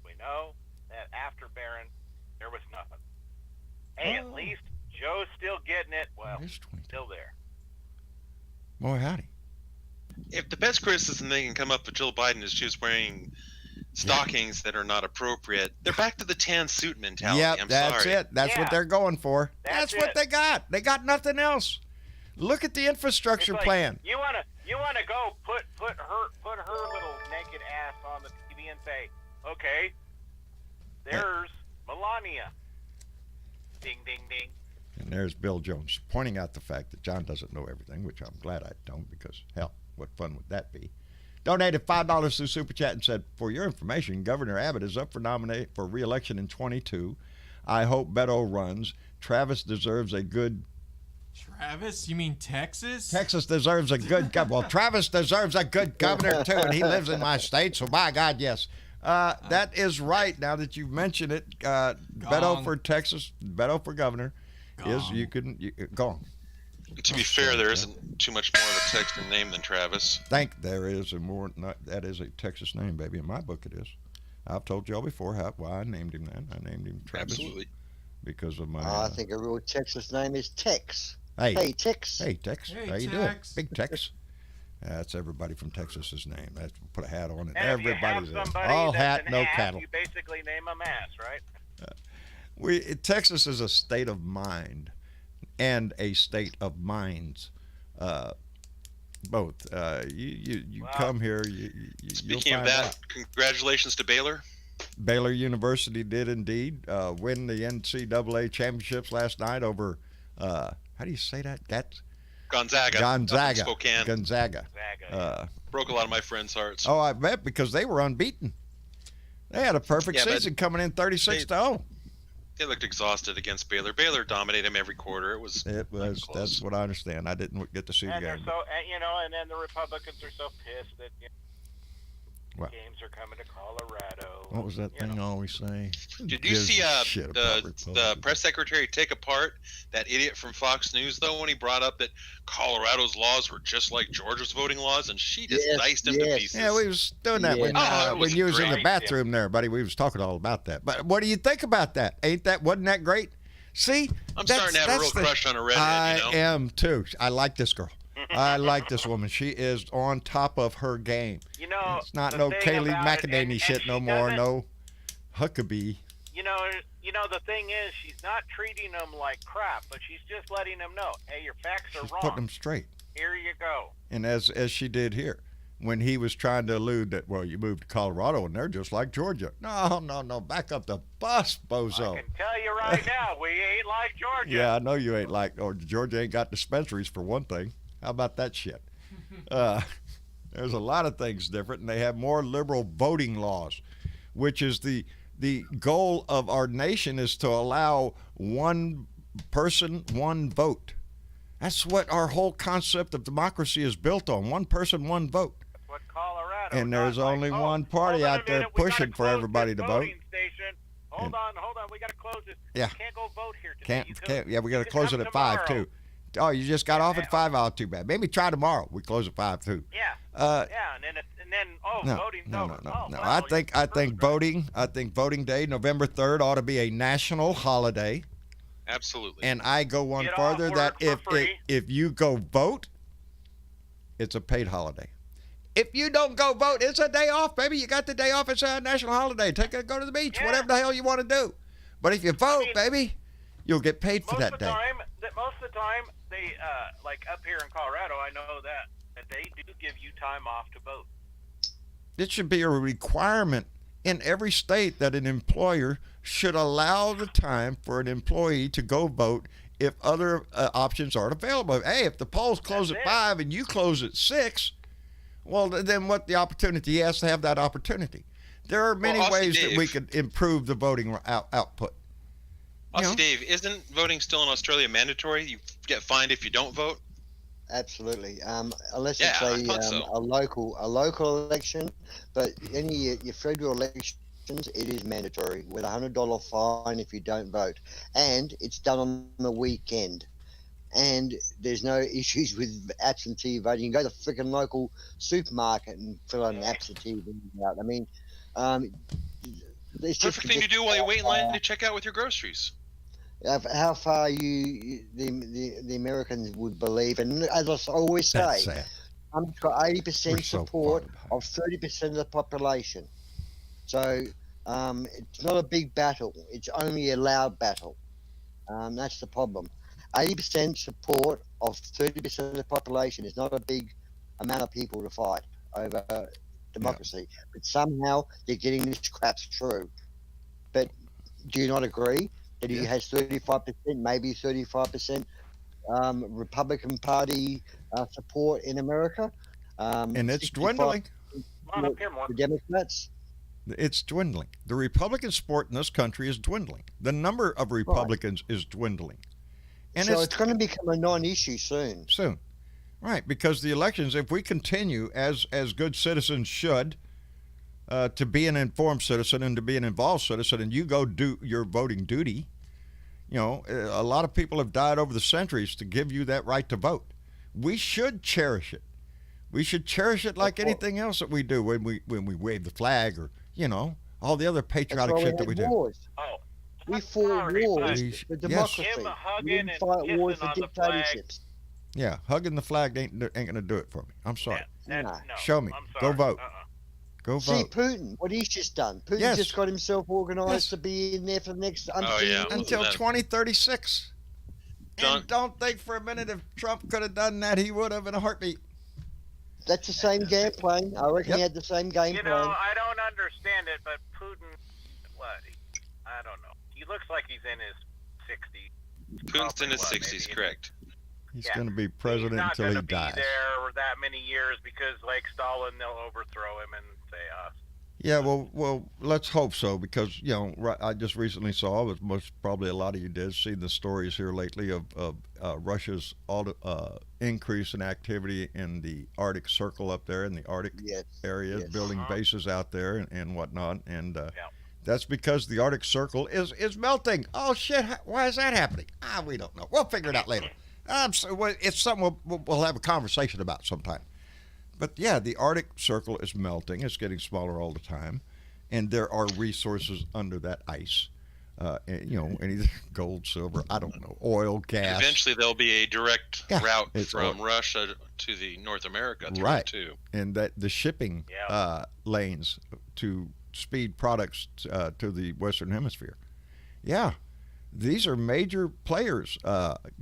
Speaker 5: We know that after Barron, there was nothing. Hey, at least Joe's still getting it. Well,
Speaker 2: It is 22.
Speaker 5: still there.
Speaker 2: Boy, howdy.
Speaker 6: If the best criticism they can come up with Jill Biden is she was wearing stockings that are not appropriate, they're back to the tan suit mentality.
Speaker 2: Yep,
Speaker 6: I'm
Speaker 2: that's
Speaker 6: sorry.
Speaker 2: it. That's what
Speaker 5: Yeah.
Speaker 2: they're going for.
Speaker 5: That's
Speaker 2: That's what
Speaker 5: it.
Speaker 2: they got. They got nothing else. Look at the infrastructure
Speaker 5: It's like,
Speaker 2: plan.
Speaker 5: You wanna go put her little naked ass on the TV and say, okay, there's Melania. Ding ding ding.
Speaker 2: And there's Bill Jones pointing out the fact that John doesn't know everything, which I'm glad I don't, because, hell, what fun would that be? Donated $5 through Super Chat and said, for your information, Governor Abbott is up for re-election in 22. I hope Beto runs. Travis deserves a good...
Speaker 3: Travis? You mean Texas?
Speaker 2: Texas deserves a good governor. Well, Travis deserves a good governor, too, and he lives in my state, so by God, yes. That is right, now that you've mentioned it. Beto for Texas, Beto for governor. Is go on.
Speaker 6: To be fair, there isn't too much more of a Texan name than Travis.
Speaker 2: There is, and more. That is a Texas name, baby. In my book, it is. I've told y'all before why I named him that. I named him Travis.
Speaker 6: Absolutely.
Speaker 2: Because of my.
Speaker 4: I think a real Texas name is Tex.
Speaker 2: Hey,
Speaker 4: Tex.
Speaker 2: Hey, Tex.
Speaker 3: Hey,
Speaker 2: How you
Speaker 3: Tex.
Speaker 2: doing? Big Tex. That's everybody from Texas's name. That's put a hat on it.
Speaker 5: And
Speaker 2: Everybody's
Speaker 5: if you have somebody
Speaker 2: all
Speaker 5: that's
Speaker 2: hat,
Speaker 5: an
Speaker 2: no
Speaker 5: ass,
Speaker 2: cattle.
Speaker 5: you basically name them ass, right?
Speaker 2: Texas is a state of mind and a state of minds. Both. You
Speaker 5: Wow.
Speaker 2: come here. You'll
Speaker 6: Speaking of
Speaker 2: find
Speaker 6: that,
Speaker 2: out.
Speaker 6: congratulations to Baylor.
Speaker 2: Baylor University did indeed win the NCAA championships last night over. How do you say that?
Speaker 6: Gonzaga. up in Spokane.
Speaker 2: Gonzaga.
Speaker 5: Zaga.
Speaker 6: Broke a lot of my friends' hearts.
Speaker 2: Oh, I bet, because they were unbeaten. They had a perfect
Speaker 6: Yeah, but
Speaker 2: season coming in 36-0.
Speaker 6: They looked exhausted against Baylor. Baylor dominated them every quarter. It was.
Speaker 2: That's
Speaker 6: close.
Speaker 2: what I understand. I didn't get to see the
Speaker 5: And they're
Speaker 2: game.
Speaker 5: so, and then the Republicans are so pissed that
Speaker 2: What?
Speaker 5: games are coming to Colorado.
Speaker 2: What was that
Speaker 5: you
Speaker 2: thing
Speaker 5: know.
Speaker 2: I always say? Who
Speaker 6: Did you
Speaker 2: gives
Speaker 6: see
Speaker 2: a shit about
Speaker 6: the
Speaker 2: Republicans?
Speaker 6: press secretary take apart that idiot from Fox News, though, when he brought up that Colorado's laws were just like Georgia's voting laws, and she just
Speaker 4: Yes,
Speaker 6: diced him to
Speaker 4: yes.
Speaker 6: pieces.
Speaker 2: Yeah, we was doing that
Speaker 4: Yeah.
Speaker 2: when,
Speaker 6: Oh, it was
Speaker 2: when you was in the
Speaker 6: great.
Speaker 2: bathroom there, buddy. We was talking all about that. But what do you think about that? Wasn't that great? See?
Speaker 6: I'm starting to have a real crush on a redhead,
Speaker 2: I
Speaker 6: you know?
Speaker 2: am too. I like this girl. I like this woman. She is on top of her game.
Speaker 5: You know,
Speaker 2: It's not
Speaker 5: the
Speaker 2: no
Speaker 5: thing
Speaker 2: Kaylee
Speaker 5: about it,
Speaker 2: McEnany
Speaker 5: and
Speaker 2: shit
Speaker 5: she
Speaker 2: no more.
Speaker 5: doesn't-
Speaker 2: No Huckabee.
Speaker 5: You know, the thing is, she's not treating them like crap, but she's just letting them know, hey, your facts are
Speaker 2: She's
Speaker 5: wrong.
Speaker 2: putting them straight.
Speaker 5: Here you go.
Speaker 2: And as she did here, when he was trying to allude that, well, you moved to Colorado and they're just like Georgia. No, back up the bus, bozo.
Speaker 5: I can tell you right now, we ain't like Georgia.
Speaker 2: Yeah, I know you ain't like, or Georgia ain't got dispensaries for one thing. How about that shit? There's a lot of things different, and they have more liberal voting laws, which is the goal of our nation is to allow one person, one vote. That's what our whole concept of democracy is built on. One person, one vote.
Speaker 5: That's what Colorado
Speaker 2: And there's
Speaker 5: does.
Speaker 2: only
Speaker 5: Like,
Speaker 2: one party
Speaker 5: hold on
Speaker 2: out
Speaker 5: a
Speaker 2: there
Speaker 5: minute, we gotta
Speaker 2: pushing for
Speaker 5: close
Speaker 2: everybody
Speaker 5: this
Speaker 2: to vote.
Speaker 5: voting Station. Hold on, we got to close this.
Speaker 2: Yeah.
Speaker 5: You can't go vote here today. You
Speaker 2: Can't. Yeah, we got
Speaker 5: you
Speaker 2: to
Speaker 5: can
Speaker 2: close
Speaker 5: come
Speaker 2: it at 5
Speaker 5: tomorrow.
Speaker 2: too. Oh, you just got off at
Speaker 5: Yeah.
Speaker 2: 5. Oh, too bad. Maybe try tomorrow. We close at 5 too.
Speaker 5: Yeah.
Speaker 2: Uh,
Speaker 5: Yeah, and then
Speaker 2: No,
Speaker 5: voting's
Speaker 2: no,
Speaker 5: over.
Speaker 2: no.
Speaker 5: Oh,
Speaker 2: No,
Speaker 5: wow,
Speaker 2: I think
Speaker 5: you're
Speaker 2: I think voting day, November 3rd, ought to be a national holiday.
Speaker 6: Absolutely.
Speaker 2: And I go one
Speaker 5: Get off
Speaker 2: farther that
Speaker 5: work for free.
Speaker 2: if you go vote, it's a paid holiday. If you don't go vote, it's a day off, baby. You got the day off. It's a national holiday. Go to the beach,
Speaker 5: Yeah.
Speaker 2: whatever the hell you want to do. But if you vote,
Speaker 5: mean,
Speaker 2: baby, you'll get paid for
Speaker 5: most
Speaker 2: that
Speaker 5: of the
Speaker 2: day.
Speaker 5: most of the time, they like up here in Colorado, I know that they do give you time off to vote.
Speaker 2: It should be a requirement in every state that an employer should allow the time for an employee to go vote if other options aren't available. Hey, if the polls close
Speaker 5: That's
Speaker 2: at
Speaker 5: it.
Speaker 2: 5 and you close at 6, well, then what the opportunity? He has to have that opportunity. There are many
Speaker 6: Aussie
Speaker 2: ways that we
Speaker 6: Dave.
Speaker 2: could improve the voting output. You know?
Speaker 6: Aussie Dave, isn't voting still in Australia mandatory? You get fined if you don't vote?
Speaker 4: Absolutely. Unless
Speaker 6: Yeah, I
Speaker 4: it's
Speaker 6: thought so.
Speaker 4: a local election, but any your federal elections, it is mandatory with a $100 fine if you don't vote, and it's done on the weekend. And there's no issues with absentee voting. You can go to the freaking local supermarket and fill out an absentee voting out. I mean, it's just
Speaker 6: Perfect thing to do while you wait in line to check out with your groceries.
Speaker 4: of how far the Americans would believe. And as I always
Speaker 2: That's
Speaker 4: say,
Speaker 2: sad.
Speaker 4: Trump's got 80%
Speaker 2: We're so
Speaker 4: support
Speaker 2: far
Speaker 4: of 30% of the population. So it's not a big battle. It's only a loud battle. That's the problem. 80% support of 30% of the population is not a big amount of people to fight over democracy. But somehow they're getting this crap through. But do you not agree that he has 35%, maybe 35% Republican Party support in America?
Speaker 2: And it's
Speaker 4: 65
Speaker 2: dwindling.
Speaker 5: Come on up here, more.
Speaker 4: The Democrats.
Speaker 2: It's dwindling. The Republican support in this country is dwindling. The number of Republicans is dwindling. And
Speaker 4: So it's going to become a non-issue soon.
Speaker 2: soon. Right, because the elections, if we continue as good citizens should, to be an informed citizen and to be an involved citizen, and you go do your voting duty, you know, a lot of people have died over the centuries to give you that right to vote. We should cherish it. We should cherish it like anything else that we do when we wave the flag, or, you know, all the other patriotic shit that we do.
Speaker 4: Wars.
Speaker 5: Oh,
Speaker 4: We fought wars for democracy.
Speaker 5: Him hugging
Speaker 4: We didn't
Speaker 5: and
Speaker 4: fight
Speaker 5: kissing
Speaker 4: wars for
Speaker 5: on the flag.
Speaker 4: dictatorships.
Speaker 2: Yeah, hugging the flag ain't going to do it for me. I'm sorry.
Speaker 5: No.
Speaker 2: Show me.
Speaker 5: I'm
Speaker 2: Go
Speaker 5: sorry.
Speaker 2: vote. Go
Speaker 4: See,
Speaker 2: vote.
Speaker 4: Putin, what he's just done. Putin
Speaker 2: Yes.
Speaker 4: just got himself organised
Speaker 2: Yes.
Speaker 4: to be in there for the next
Speaker 6: Oh, yeah.
Speaker 2: Until
Speaker 6: that-
Speaker 2: 2036.
Speaker 6: John-
Speaker 2: And don't think for a minute if Trump could have done that, he would have in a heartbeat.
Speaker 4: That's the same game plan. I reckon
Speaker 2: Yep.
Speaker 4: he had the same game
Speaker 5: You
Speaker 4: plan.
Speaker 5: know, I don't understand it, but Putin, I don't know. He looks like he's in his 60s.
Speaker 6: Putin's in his
Speaker 5: Probably,
Speaker 6: 60s,
Speaker 5: maybe.
Speaker 6: correct.
Speaker 2: He's
Speaker 5: Yeah.
Speaker 2: going to be
Speaker 5: He's
Speaker 2: president
Speaker 5: not
Speaker 2: until
Speaker 5: going
Speaker 2: he
Speaker 5: to be
Speaker 2: dies.
Speaker 5: there that many years because, like Stalin, they'll overthrow him and say,
Speaker 2: Yeah, well, let's hope so, because, you know, I just recently saw, as most probably a lot of you did, see the stories here lately of Russia's increase in activity in the Arctic Circle up there, in the Arctic
Speaker 4: Yes.
Speaker 2: areas,
Speaker 4: Yes.
Speaker 2: building bases out there and whatnot, and that's because the Arctic Circle is melting. Oh, shit, why is that happening? We don't know. We'll figure it out later. It's something we'll have a conversation about sometime. But yeah, the Arctic Circle is melting. It's getting smaller all the time, and there are resources under that ice. You know, any gold, silver, I don't know, oil, gas.
Speaker 6: Eventually, there'll be a direct
Speaker 2: Yeah,
Speaker 6: route
Speaker 2: it's
Speaker 6: from
Speaker 2: oil.
Speaker 6: Russia to the North America through
Speaker 2: Right.
Speaker 6: too.
Speaker 2: And that the shipping
Speaker 5: Yeah.
Speaker 2: lanes to speed products to the Western Hemisphere. Yeah, these are major players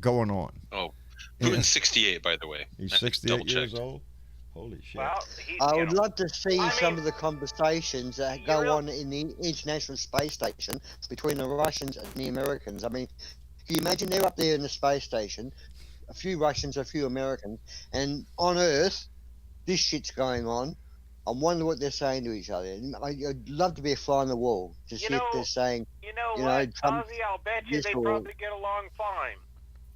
Speaker 2: going on.
Speaker 6: Oh,
Speaker 2: Yeah.
Speaker 6: Putin's 68, by the way.
Speaker 2: He's
Speaker 6: I
Speaker 2: 68 years
Speaker 6: double-checked.
Speaker 2: old. Holy shit.
Speaker 5: well, he's,
Speaker 4: I
Speaker 5: you
Speaker 4: would
Speaker 5: know,
Speaker 4: love to see
Speaker 5: I
Speaker 4: some
Speaker 5: mean,
Speaker 4: of the conversations that
Speaker 5: you
Speaker 4: go
Speaker 5: real-
Speaker 4: on in the International Space Station between the Russians and the Americans. I mean, can you imagine they're up there in the space station, a few Russians, a few Americans, and on Earth, this shit's going on. I wonder what they're saying to each other. And I'd love to be a fly on the wall to see if they're saying,
Speaker 5: you know
Speaker 4: you know,
Speaker 5: what,
Speaker 4: Trump-
Speaker 5: Ozzy, I'll bet you
Speaker 4: this
Speaker 5: they
Speaker 4: will-
Speaker 5: probably get along fine.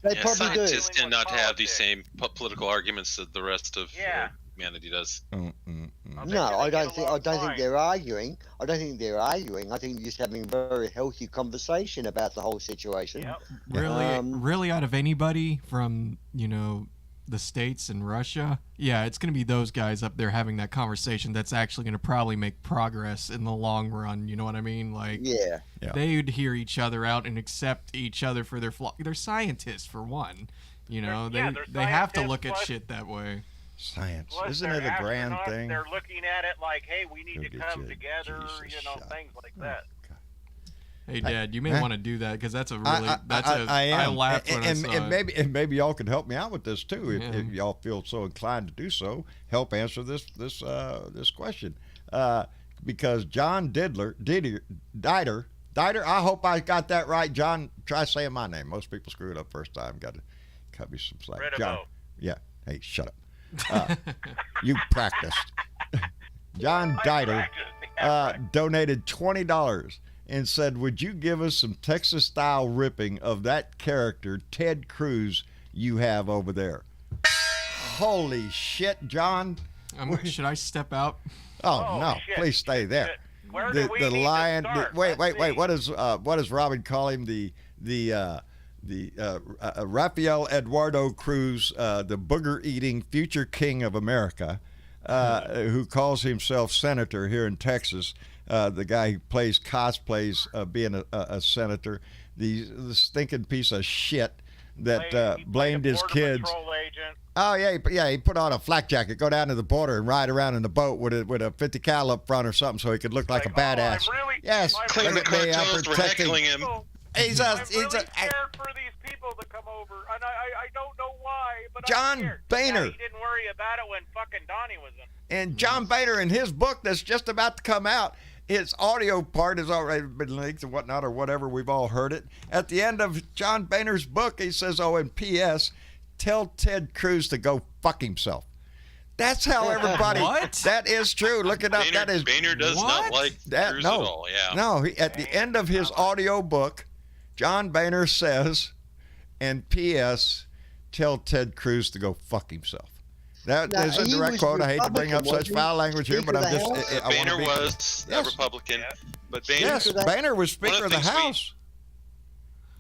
Speaker 4: they
Speaker 6: Yeah,
Speaker 4: probably do.
Speaker 6: scientists tend not to have the
Speaker 5: Politics.
Speaker 6: same political arguments that the rest of
Speaker 5: Yeah.
Speaker 6: humanity does.
Speaker 5: I'll bet
Speaker 4: No,
Speaker 5: you they
Speaker 4: I
Speaker 5: get
Speaker 4: don't think. I
Speaker 5: along
Speaker 4: don't think
Speaker 5: fine.
Speaker 4: they're arguing. I don't think they're arguing. I think they're just having a very healthy conversation about the whole situation.
Speaker 5: Yep.
Speaker 3: Really out of anybody from, you know, the States and Russia, yeah, it's going to be those guys up there having that conversation that's actually going to probably make progress in the long run. You know what I mean? Like,
Speaker 4: Yeah.
Speaker 2: Yeah.
Speaker 3: they'd hear each other out and accept each other for their flaw. They're scientists, for one. You know,
Speaker 5: They're
Speaker 3: they have to
Speaker 5: scientists,
Speaker 3: look at
Speaker 5: plus-
Speaker 3: shit that way.
Speaker 2: Science.
Speaker 5: Plus,
Speaker 2: Isn't
Speaker 5: they're
Speaker 2: it a grand
Speaker 5: astronauts,
Speaker 2: thing?
Speaker 5: They're looking at it like, hey, we need
Speaker 2: Go
Speaker 5: to
Speaker 2: get
Speaker 5: come
Speaker 2: your
Speaker 5: together,
Speaker 2: Jesus
Speaker 5: you know,
Speaker 2: shot.
Speaker 5: things like that.
Speaker 3: Hey, Dad, you may
Speaker 2: Huh?
Speaker 3: want to do that because that's a really
Speaker 2: I am.
Speaker 3: I laughed when I
Speaker 2: and,
Speaker 3: saw
Speaker 2: and
Speaker 3: it.
Speaker 2: maybe y'all can help me out with this too, if,
Speaker 3: Yeah.
Speaker 2: if y'all feel so inclined to do so. Help answer this question, because John Didler, I hope I got that right. John, try saying my name. Most people screw it up first time. Got to cut me some slack. John,
Speaker 5: Redabo.
Speaker 2: yeah. Hey, shut up. You practiced. John Dieter donated $20 and said, would you give us some Texas-style ripping of that character, Ted Cruz, you have over there? Holy shit, John.
Speaker 3: Should I step out?
Speaker 2: Oh, no,
Speaker 5: shit,
Speaker 2: please stay there.
Speaker 5: shit. Where do we need to
Speaker 2: lion.
Speaker 5: start?
Speaker 2: Wait.
Speaker 5: Let's see.
Speaker 2: What does Robin call him? The Rafael Eduardo Cruz, the booger-eating future king of America, who calls himself senator here in Texas. The guy who cosplays being a senator. the stinking piece of shit that
Speaker 5: He played a
Speaker 2: blamed his
Speaker 5: Border
Speaker 2: kids.
Speaker 5: Patrol agent.
Speaker 2: Oh yeah, he put on a flak jacket, go down to the border, and ride around in the boat with a 50 cal up front or something, so he could look like a badass. Yes,
Speaker 6: Claim the
Speaker 2: look at me, I'm
Speaker 6: cartels were
Speaker 2: protecting-
Speaker 6: heckling him.
Speaker 2: He's
Speaker 5: I'm really scared for these people to come over, and I don't know why, but
Speaker 2: John
Speaker 5: I'm scared.
Speaker 2: Boehner.
Speaker 5: Yeah, he didn't worry about it when fucking Donnie was in.
Speaker 2: And John Boehner, in his book that's just about to come out, his audio part has already been leaked and whatnot, or whatever. We've all heard it. At the end of John Boehner's book, he says, "Oh, and P.S. Tell Ted Cruz to go fuck himself." That's how everybody.
Speaker 3: What?
Speaker 2: That is true. Look it up.
Speaker 6: Boehner,
Speaker 2: That is
Speaker 6: Boehner does not
Speaker 3: What?
Speaker 6: like
Speaker 2: that.
Speaker 6: Cruz
Speaker 2: No,
Speaker 6: at all. Yeah.
Speaker 2: no. At the end of his audio book, John Boehner says, "And P.S. Tell Ted Cruz to go fuck himself." That
Speaker 4: Now,
Speaker 2: is a
Speaker 4: he
Speaker 2: direct
Speaker 4: was
Speaker 2: quote. I hate to bring up
Speaker 4: Republican,
Speaker 2: such
Speaker 4: wasn't
Speaker 2: foul
Speaker 4: he?
Speaker 2: language here, but
Speaker 4: Speaker
Speaker 2: I'm
Speaker 4: of the
Speaker 2: just.
Speaker 4: House?
Speaker 2: I wanna
Speaker 6: Boehner
Speaker 2: be-
Speaker 6: was a
Speaker 2: Yes.
Speaker 6: Republican,
Speaker 5: Yeah.
Speaker 6: but Boehner,
Speaker 2: Yes,
Speaker 4: Speaker of the-
Speaker 2: Boehner was
Speaker 6: One of
Speaker 2: Speaker
Speaker 6: the
Speaker 2: of the
Speaker 6: things we-
Speaker 2: House.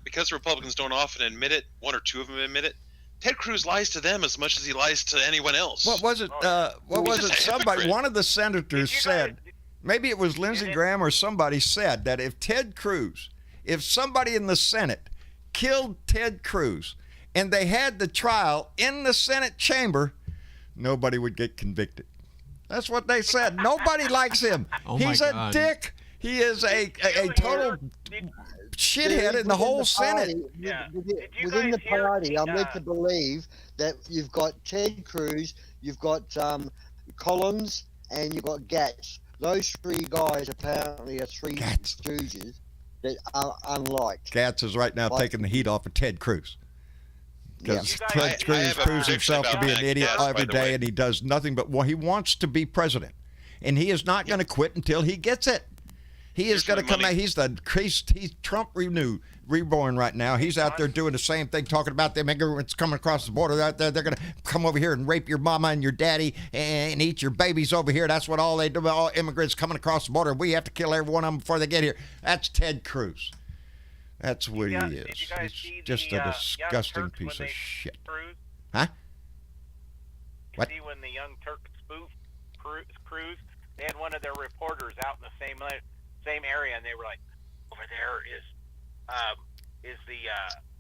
Speaker 6: because Republicans don't often admit it, one or two of them admit it. Ted Cruz lies to them as much as he lies to anyone else.
Speaker 2: What was it? What was
Speaker 6: He's
Speaker 2: it?
Speaker 6: a
Speaker 2: Somebody,
Speaker 6: hypocrite.
Speaker 2: one of the senators
Speaker 5: Did you
Speaker 2: said,
Speaker 5: guys-
Speaker 2: maybe it was Lindsey Graham or somebody said that if Ted Cruz, if somebody in the Senate killed Ted Cruz and they had the trial in the Senate chamber, nobody would get convicted. That's what they said. Nobody likes him.
Speaker 3: Oh my
Speaker 2: He's a
Speaker 3: God.
Speaker 2: dick. He is a
Speaker 5: Did you
Speaker 2: total
Speaker 5: Did-
Speaker 2: shithead in the whole Senate.
Speaker 5: Yeah.
Speaker 4: Within,
Speaker 5: Did you
Speaker 4: within the
Speaker 5: guys hear
Speaker 4: party,
Speaker 5: the,
Speaker 4: I'm led to believe that you've got Ted Cruz, you've got Collins, and you've got Gatz. Those three guys apparently are three
Speaker 2: Gatz.
Speaker 4: stooges that are unliked.
Speaker 2: Katz is right now
Speaker 4: What?
Speaker 2: taking the heat off of Ted Cruz. Because
Speaker 5: You guys-
Speaker 2: Ted
Speaker 6: I
Speaker 2: Cruz
Speaker 6: have a
Speaker 2: proves
Speaker 6: prediction
Speaker 2: himself to
Speaker 6: about
Speaker 2: be an
Speaker 6: Matt
Speaker 2: idiot
Speaker 6: Gaetz, by
Speaker 2: every
Speaker 6: the
Speaker 2: day,
Speaker 6: way.
Speaker 2: and he does nothing but, well, he wants to be president. And he is not going to quit until he gets it. He is
Speaker 6: Here's
Speaker 2: going to
Speaker 6: my
Speaker 2: come out.
Speaker 6: money.
Speaker 2: He's Trump reborn right now. He's out there doing the same thing, talking about them immigrants coming across the border out there. They're going to come over here and rape your mama and your daddy and eat your babies over here. That's what all they do. All immigrants coming across the border. We have to kill every one of them before they get here. That's Ted Cruz. That's what
Speaker 5: Yeah,
Speaker 2: he
Speaker 5: did
Speaker 2: is.
Speaker 5: you guys
Speaker 2: He's
Speaker 5: see
Speaker 2: just
Speaker 5: the,
Speaker 2: a
Speaker 5: young
Speaker 2: disgusting
Speaker 5: Turks
Speaker 2: piece
Speaker 5: when
Speaker 2: of
Speaker 5: they
Speaker 2: shit.
Speaker 5: Cruz?
Speaker 2: Huh?
Speaker 5: You
Speaker 2: What?
Speaker 5: see when the Young Turk spoof Cruz, they had one of their reporters out in the same area, and they were like, "Over there is the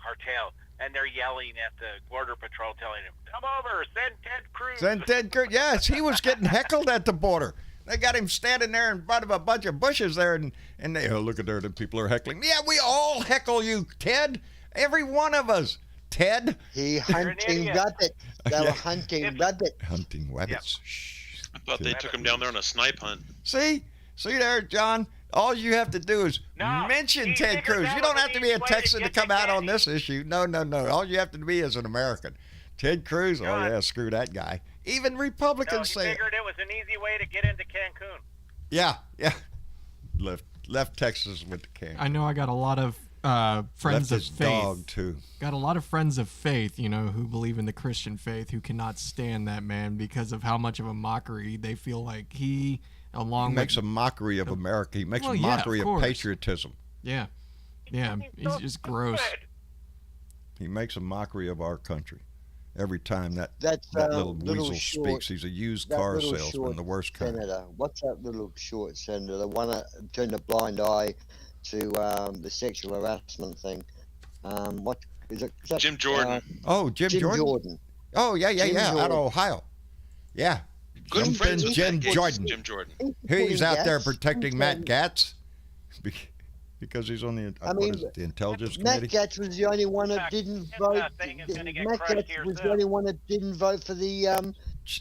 Speaker 5: cartel," and they're yelling at the border patrol, telling him, "Come over, send Ted Cruz."
Speaker 2: Then Ted Cruz, yes, he was getting heckled at the border. They got him standing there in front of a bunch of bushes there, and they, oh, look at there, the people are heckling. Yeah, we all heckle you, Ted. Every one of us, Ted.
Speaker 4: He
Speaker 5: an
Speaker 4: hunting
Speaker 5: idiot.
Speaker 4: rabbit. They
Speaker 2: Yeah.
Speaker 4: were hunting rabbit.
Speaker 2: Hunting rabbits. Shh.
Speaker 6: I thought they took him down there on a snipe hunt.
Speaker 2: See there, John. All you have to do is
Speaker 5: No,
Speaker 2: mention
Speaker 5: he
Speaker 2: Ted
Speaker 5: figured
Speaker 2: Cruz.
Speaker 5: that
Speaker 2: You don't
Speaker 5: was
Speaker 2: have
Speaker 5: an
Speaker 2: to be a
Speaker 5: easy way to
Speaker 2: Texan to
Speaker 5: get
Speaker 2: come
Speaker 5: the
Speaker 2: out on
Speaker 5: candy.
Speaker 2: this issue. No. All you have to be is an American. Ted Cruz, oh
Speaker 5: John.
Speaker 2: yeah, screw that guy. Even
Speaker 5: No,
Speaker 2: Republicans
Speaker 5: he
Speaker 2: say it.
Speaker 5: figured it was an easy way to get into Cancun.
Speaker 2: Yeah. Left Texas with the can.
Speaker 3: I know I got a lot of friends
Speaker 2: Left
Speaker 3: of
Speaker 2: his
Speaker 3: faith.
Speaker 2: dog too.
Speaker 3: Got a lot of friends of faith, who believe in the Christian faith, who cannot stand that man because of how much of a mockery they feel like he,
Speaker 2: He
Speaker 3: along
Speaker 2: makes a
Speaker 3: with,
Speaker 2: mockery of America. He makes
Speaker 3: Well,
Speaker 2: a
Speaker 3: yeah,
Speaker 2: mockery
Speaker 3: of
Speaker 2: of
Speaker 3: course.
Speaker 2: patriotism.
Speaker 3: yeah, he's just gross.
Speaker 2: He makes a mockery of our country. Every time that
Speaker 4: That's
Speaker 2: little
Speaker 4: little
Speaker 2: weasel
Speaker 4: short.
Speaker 2: speaks, he's a used
Speaker 4: That
Speaker 2: car
Speaker 4: little
Speaker 2: salesman,
Speaker 4: short
Speaker 2: the worst kind.
Speaker 4: Senator. What's that little short senator? The one that turned a blind eye to the sexual harassment thing. What is it? Is that,
Speaker 6: Jim Jordan.
Speaker 2: Oh, Jim Jordan. Oh, yeah,
Speaker 4: Jim
Speaker 2: out of
Speaker 4: Jordan.
Speaker 2: Ohio. Yeah.
Speaker 6: Good
Speaker 2: Jim
Speaker 6: friends with
Speaker 2: Jim
Speaker 6: Matt Gaetz,
Speaker 2: Jordan.
Speaker 6: Jim Jordan.
Speaker 2: He's out there
Speaker 4: Gatz.
Speaker 2: protecting Matt Gatz because he's on the,
Speaker 4: I mean,
Speaker 2: what is it, the Intelligence
Speaker 4: Matt
Speaker 2: Committee.
Speaker 4: Gatz was the only one that
Speaker 5: Fact,
Speaker 4: didn't
Speaker 5: his,
Speaker 4: vote.
Speaker 5: thing is gonna get
Speaker 4: Matt
Speaker 5: crushed
Speaker 4: Gatz
Speaker 5: here
Speaker 4: was the
Speaker 5: soon.
Speaker 4: only one that didn't vote for the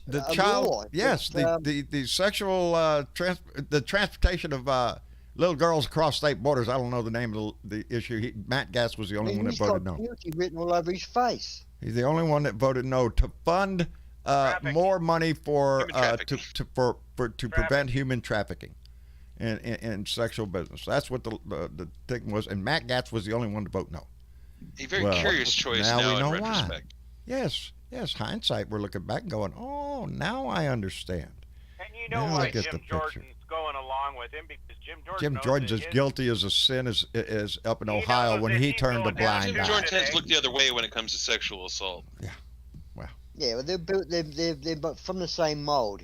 Speaker 2: The
Speaker 4: a
Speaker 2: child,
Speaker 4: law
Speaker 2: yes,
Speaker 4: that,
Speaker 2: the sexual the transportation of little girls across state borders. I don't know the name of the issue. Matt Gaetz was the only one that
Speaker 4: he's
Speaker 2: voted
Speaker 4: got
Speaker 2: no.
Speaker 4: guilty written all over his face.
Speaker 2: He's the only one that voted no to fund
Speaker 5: Trafficking.
Speaker 2: more money for
Speaker 6: Human trafficking.
Speaker 2: to prevent human trafficking and sexual business. That's what the thing was. And Matt Gaetz was the only one to vote no.
Speaker 6: A very
Speaker 2: Well,
Speaker 6: curious choice
Speaker 2: now
Speaker 6: now,
Speaker 2: we know
Speaker 6: in
Speaker 2: why.
Speaker 6: retrospect.
Speaker 2: Yes. Hindsight, we're looking back and going, oh, now I understand.
Speaker 5: And you know
Speaker 2: Now I
Speaker 5: why
Speaker 2: get
Speaker 5: Jim
Speaker 2: the picture.
Speaker 5: Jordan's going along with him, because Jim Jordan
Speaker 2: Jim
Speaker 5: knows
Speaker 2: Jordan's
Speaker 5: that
Speaker 2: as
Speaker 5: his-
Speaker 2: guilty as a sin as up in
Speaker 5: He
Speaker 2: Ohio
Speaker 5: knows
Speaker 2: when
Speaker 5: that
Speaker 2: he
Speaker 5: he's
Speaker 2: turned a
Speaker 5: going down
Speaker 2: blind
Speaker 6: Jim
Speaker 5: to
Speaker 2: eye.
Speaker 6: Jordan tends
Speaker 5: today.
Speaker 6: to look the other way when it comes to sexual assault.
Speaker 4: Yeah, well, they're from the same mold.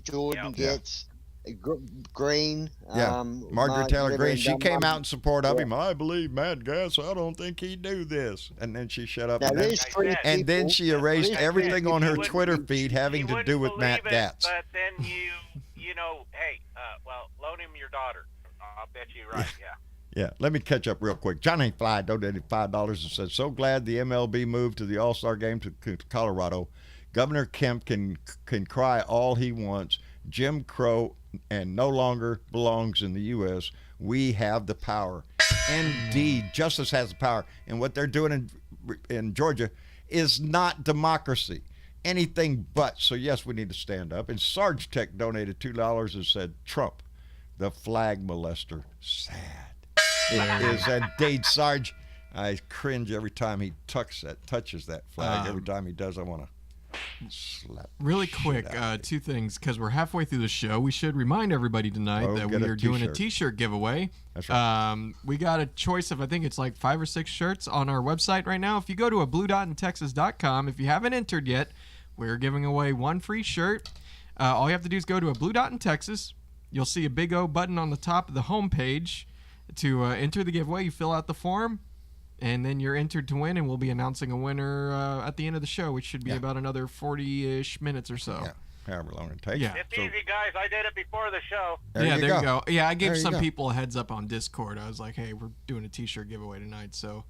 Speaker 4: Jordan
Speaker 5: Yeah.
Speaker 4: gets Green.
Speaker 2: Yeah, Margaret Taylor
Speaker 4: River
Speaker 2: Greene.
Speaker 4: and
Speaker 2: She came
Speaker 4: Dunbar.
Speaker 2: out in support of
Speaker 4: Yeah.
Speaker 2: him. I believe Matt Gaetz. I don't think he'd do this. And then she shut up.
Speaker 4: Now,
Speaker 2: And then,
Speaker 4: there's three people.
Speaker 2: and then she erased
Speaker 4: There's
Speaker 2: everything
Speaker 4: three
Speaker 2: on her
Speaker 4: people.
Speaker 2: Twitter feed having
Speaker 5: You
Speaker 2: to
Speaker 5: wouldn't
Speaker 2: do with Matt
Speaker 5: believe it,
Speaker 2: Gaetz.
Speaker 5: But then you know, hey, well, loan him your daughter. I'll bet you right. Yeah.
Speaker 2: Yeah, let me catch up real quick. Johnny Fly donated $5 and said, so glad the MLB moved to the All-Star game to Colorado. Governor Kemp can cry all he wants. Jim Crow and no longer belongs in the U.S. We have the power. Indeed, justice has the power. And what they're doing in Georgia is not democracy. Anything but. So, yes, we need to stand up. And Sarge Tech donated $2 and said, Trump, the flag molester. Sad. It is indeed, Sarge. I cringe every time he touches that flag. Every time he does, I want to slap.
Speaker 3: Really
Speaker 2: the shit
Speaker 3: quick,
Speaker 2: out of him.
Speaker 3: two things, because we're halfway through the show. We should remind everybody tonight that we
Speaker 2: get a
Speaker 3: are doing a
Speaker 2: t-shirt.
Speaker 3: T-shirt giveaway.
Speaker 2: That's right.
Speaker 3: We got a choice of, I think it's like 5 or 6 shirts on our website right now. If you go to abluedotintexas.com, if you haven't entered yet, we're giving away 1 free shirt. All you have to do is go to a Blue Dot in Texas. You'll see a big O button on the top of the home page. To enter the giveaway, you fill out the form, and then you're entered to win, and we'll be announcing a winner at the end of the show, which should be about another 40-ish minutes or so.
Speaker 2: Yeah, however long it takes.
Speaker 3: Yeah.
Speaker 5: It's
Speaker 2: So-
Speaker 5: easy, guys. I did it before the show.
Speaker 2: There
Speaker 3: yeah,
Speaker 2: you
Speaker 3: there
Speaker 2: go.
Speaker 3: you go. Yeah, I gave
Speaker 2: There you
Speaker 3: some
Speaker 2: go.
Speaker 3: people a heads up on Discord. I was like, hey, we're doing a T-shirt giveaway tonight. So,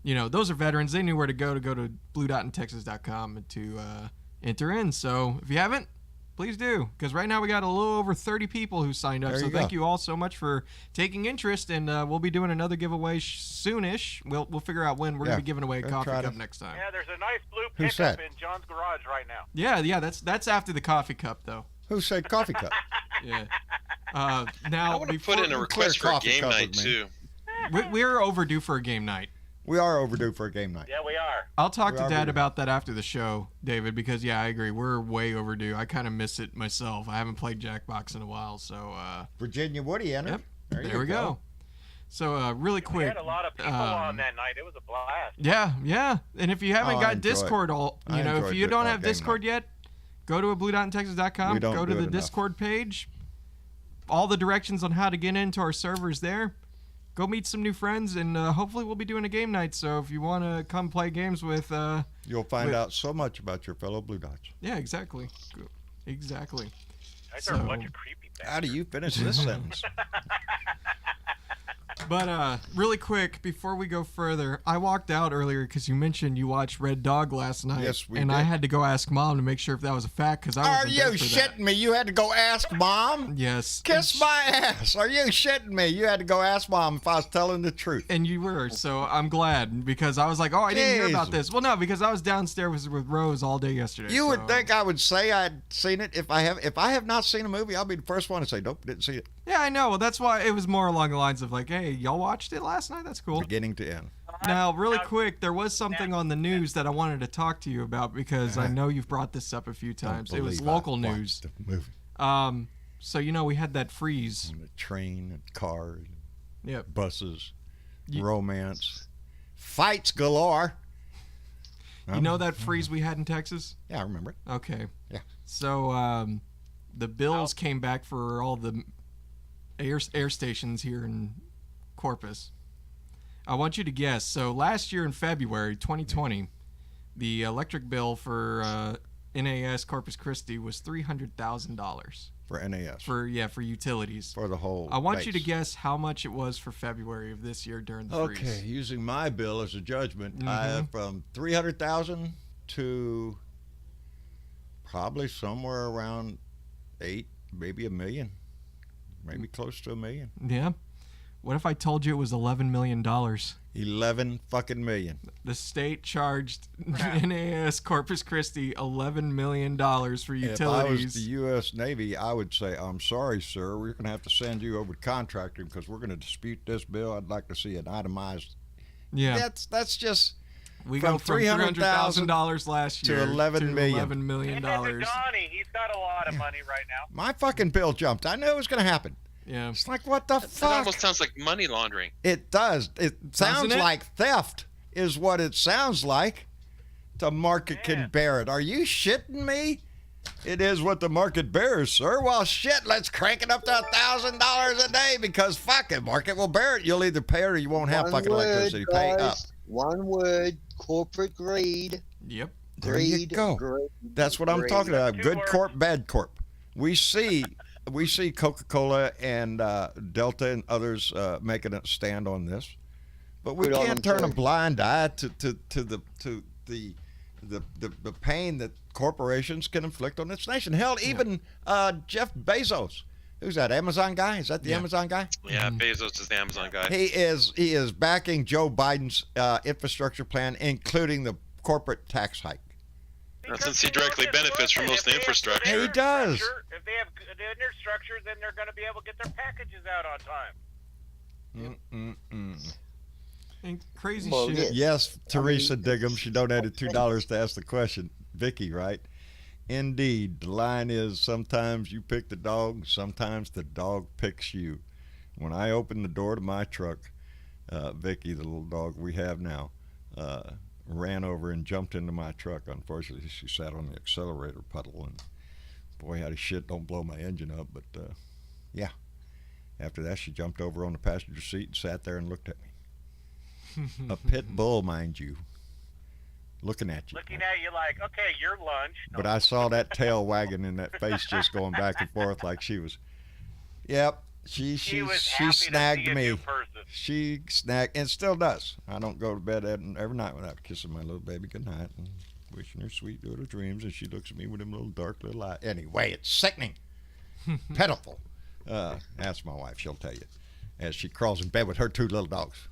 Speaker 3: those are veterans. They knew where to go to bluedotintexas.com to enter in. So if you haven't, please do. Because right now we got a little over 30 people who signed up.
Speaker 2: There
Speaker 3: So
Speaker 2: you
Speaker 3: thank
Speaker 2: go.
Speaker 3: you all so much for taking interest. And we'll be doing another giveaway soonish. We'll figure out when. We're going to be giving away a
Speaker 2: We'll
Speaker 3: coffee
Speaker 2: try
Speaker 3: cup
Speaker 2: to-
Speaker 3: next time.
Speaker 5: Yeah, there's a nice blue
Speaker 2: Who
Speaker 5: pickup
Speaker 2: said?
Speaker 5: in John's garage right now.
Speaker 3: Yeah, that's after the coffee cup, though.
Speaker 2: Who said coffee cup?
Speaker 3: Yeah.
Speaker 6: I
Speaker 3: Now,
Speaker 6: want to
Speaker 3: before
Speaker 6: put in a request for a
Speaker 2: coffee
Speaker 6: game
Speaker 2: cup
Speaker 6: night
Speaker 2: with me.
Speaker 6: too.
Speaker 3: we're overdue for a game night.
Speaker 2: We are overdue for a game night.
Speaker 5: Yeah, we are.
Speaker 3: I'll talk
Speaker 2: We
Speaker 3: to
Speaker 2: are
Speaker 3: Dad
Speaker 2: overdue.
Speaker 3: about that after the show, David, because, I agree. We're way overdue. I kind of miss it myself. I haven't played Jackbox in a while, so
Speaker 2: Virginia Woody entered.
Speaker 3: yep,
Speaker 2: There,
Speaker 3: there we go. So, really
Speaker 5: We
Speaker 3: quick.
Speaker 5: had a lot of people on that night. It was a blast.
Speaker 3: Yeah. And if you haven't
Speaker 2: Oh, I
Speaker 3: got
Speaker 2: enjoy it.
Speaker 3: Discord,
Speaker 2: I
Speaker 3: if
Speaker 2: enjoyed
Speaker 3: you
Speaker 2: it,
Speaker 3: don't
Speaker 2: that
Speaker 3: have
Speaker 2: game
Speaker 3: Discord yet, go to abluedotintexas.com,
Speaker 2: We don't
Speaker 3: go to
Speaker 2: do
Speaker 3: the
Speaker 2: it enough.
Speaker 3: Discord page. All the directions on how to get into our servers there. Go meet some new friends, and hopefully we'll be doing a game night. So if you want to come play games with,
Speaker 2: You'll find
Speaker 3: With-
Speaker 2: out so much about your fellow Blue Dots.
Speaker 3: yeah, exactly. Exactly.
Speaker 5: Guys are a
Speaker 3: So-
Speaker 5: bunch of creepy bastards.
Speaker 2: How do you finish this sentence?
Speaker 3: But really quick, before we go further, I walked out earlier because you mentioned you watched Red Dog last night.
Speaker 2: Yes, we
Speaker 3: and I
Speaker 2: did.
Speaker 3: had to go ask Mom to make sure if that was a fact because I
Speaker 2: Are
Speaker 3: was
Speaker 2: you shitting me? You had to go ask Mom?
Speaker 3: Yes.
Speaker 2: Kiss my ass. Are you shitting me? You had to go ask Mom if I was telling the truth.
Speaker 3: And you were, so I'm glad because I was like, oh, I didn't hear about
Speaker 2: Jesus.
Speaker 3: this. Well, no, because I was downstairs with Rose all day yesterday.
Speaker 2: You would
Speaker 3: so-
Speaker 2: think I would say I'd seen it. If I have not seen a movie, I'll be the first one to say, nope, didn't see it.
Speaker 3: Yeah, I know. Well, that's why it was more along the lines of like, hey, y'all watched it last night? That's cool.
Speaker 2: Beginning to end.
Speaker 3: Now, really quick, there was something on the news that I wanted to talk to you about because I know you've brought this up a few times. It was
Speaker 2: Believe I
Speaker 3: local
Speaker 2: watched
Speaker 3: news.
Speaker 2: The movie.
Speaker 3: So we had that freeze.
Speaker 2: On the train and cars,
Speaker 3: Yep.
Speaker 2: buses,
Speaker 3: You-
Speaker 2: romance, fights galore.
Speaker 3: You know that freeze we had in Texas?
Speaker 2: Yeah, I remember it.
Speaker 3: Okay.
Speaker 2: Yeah.
Speaker 3: So the bills came back for all the air stations here in Corpus. I want you to guess. So last year in February 2020, the electric bill for NAS Corpus Christi was $300,000
Speaker 2: For NAS.
Speaker 3: for utilities.
Speaker 2: For the whole
Speaker 3: I want you to
Speaker 2: base.
Speaker 3: guess how much it was for February of this year during the
Speaker 2: Okay,
Speaker 3: freeze.
Speaker 2: using my bill as a judgment,
Speaker 3: Mhm.
Speaker 2: from 300,000 to probably somewhere around 8, maybe a million, maybe close to a million.
Speaker 3: Yeah. What if I told you it was $11 million?
Speaker 2: 11 fucking million.
Speaker 3: The state charged NAS Corpus Christi $11 million for utilities.
Speaker 2: If I was the U.S. Navy, I would say, I'm sorry, sir, we're going to have to send you over to contracting because we're going to dispute this bill. I'd like to see an itemized.
Speaker 3: yeah,
Speaker 2: That's just
Speaker 3: we
Speaker 2: from
Speaker 3: go from $300,000 last
Speaker 2: to
Speaker 3: year
Speaker 2: 11 million.
Speaker 3: $11 million.
Speaker 5: And then to Donnie, he's got a lot of money right now.
Speaker 2: my fucking bill jumped. I knew it was going to happen.
Speaker 3: Yeah.
Speaker 2: It's like, what the
Speaker 6: That
Speaker 2: fuck?
Speaker 6: almost sounds like money laundering.
Speaker 2: It does. It sounds
Speaker 3: it?
Speaker 2: like theft is what it sounds like. The market
Speaker 5: Yeah.
Speaker 2: can bear it. Are you shitting me? It is what the market bears, sir. Well, shit, let's crank it up to $1,000 a day because fuck it, market will bear it. You'll either pay it or you won't have fucking electricity. Pay up.
Speaker 4: One word, corporate greed.
Speaker 3: Yep.
Speaker 2: There you go. That's what I'm talking about. Good corp, bad corp. We see Coca-Cola and Delta and others making a stand on this, but we can't turn a blind eye to the pain that corporations can inflict on this nation. Hell, even Jeff Bezos, who's that Amazon guy? Is that the Amazon guy?
Speaker 6: Yeah, Bezos is the Amazon guy.
Speaker 2: He is backing Joe Biden's infrastructure plan, including the corporate tax hike.
Speaker 6: Since he directly benefits from most of the infrastructure.
Speaker 2: He does.
Speaker 5: If they have good infrastructure, then they're going to be able to get their packages out on time.
Speaker 3: And crazy
Speaker 4: Well,
Speaker 3: shit.
Speaker 2: Yes, Teresa Diggum. She donated $2 to ask the question. Vicky, right? Indeed. The line is sometimes you pick the dog, sometimes the dog picks you. When I opened the door to my truck, Vicky, the little dog we have now, ran over and jumped into my truck. Unfortunately, she sat on the accelerator pedal, and boy, how the shit don't blow my engine up. But yeah, after that, she jumped over on the passenger seat and sat there and looked at me. A pit bull, mind you, looking at you.
Speaker 5: Looking at you like, okay, your lunch.
Speaker 2: But I saw that tail wagging and that face just going back and forth like she was. Yep, she snagged me. She snagged and still does. I don't go to bed every night without kissing my little baby goodnight and wishing her sweet little dreams. And she looks at me with them little dark little eyes. Anyway, it's sickening, pitiful. Ask my wife; she'll tell you. As she crawls in bed with her two little dogs.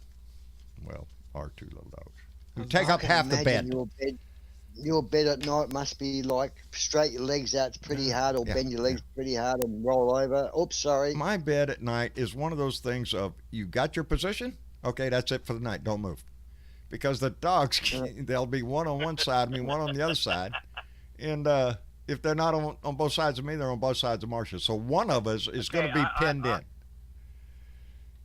Speaker 2: Well, our two little dogs who take up half the bed.
Speaker 4: Your bed at night must be like straight your legs out pretty hard, or bend your legs pretty hard and roll over. Oops, sorry.
Speaker 2: My bed at night is one of those things of you got your position, okay, that's it for the night. Don't move, because the dogs they'll be one on one side of me, one on the other side, and if they're not on both sides of me, they're on both sides of Marcia. So one of us is going to be pinned in.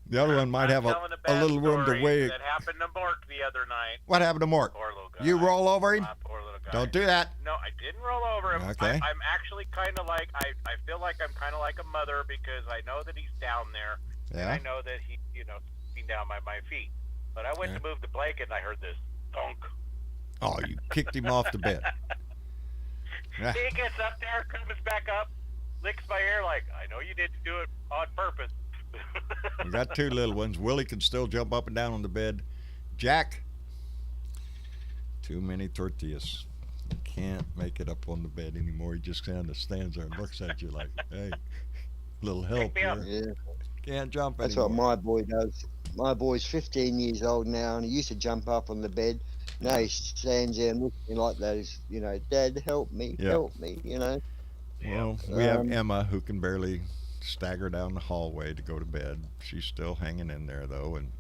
Speaker 2: The other one might have a little room to wait.
Speaker 5: That happened to Mark the other night.
Speaker 2: What happened to Mark?
Speaker 5: Poor little guy.
Speaker 2: You roll over him?
Speaker 5: Poor little guy.
Speaker 2: Don't do that.
Speaker 5: No, I didn't roll over him.
Speaker 2: Okay.
Speaker 5: I'm actually kind of like, I feel like I'm kind of like a mother because I know that he's down there.
Speaker 2: Yeah.
Speaker 5: And I know that he's, sitting down by my feet. But I went to move the blanket and I heard this thunk.
Speaker 2: Oh, you kicked him off the bed. Yeah.
Speaker 5: He gets up there, comes back up, licks my hair like, I know you didn't do it on purpose.
Speaker 2: We got two little ones. Willie can still jump up and down on the bed. Jack, too many tortillas. Can't make it up on the bed anymore. He just kind of stands there and looks at you like, hey, little help here.
Speaker 4: Yeah.
Speaker 2: Can't jump
Speaker 4: That's
Speaker 2: anymore.
Speaker 4: what my boy does. My boy's 15 years old now, and he used to jump up on the bed. Now he stands there and looks at me like that. He's, Dad, help me, help me,
Speaker 2: Well, we have Emma, who can barely stagger down the hallway to go to bed. She's still hanging in there, though, and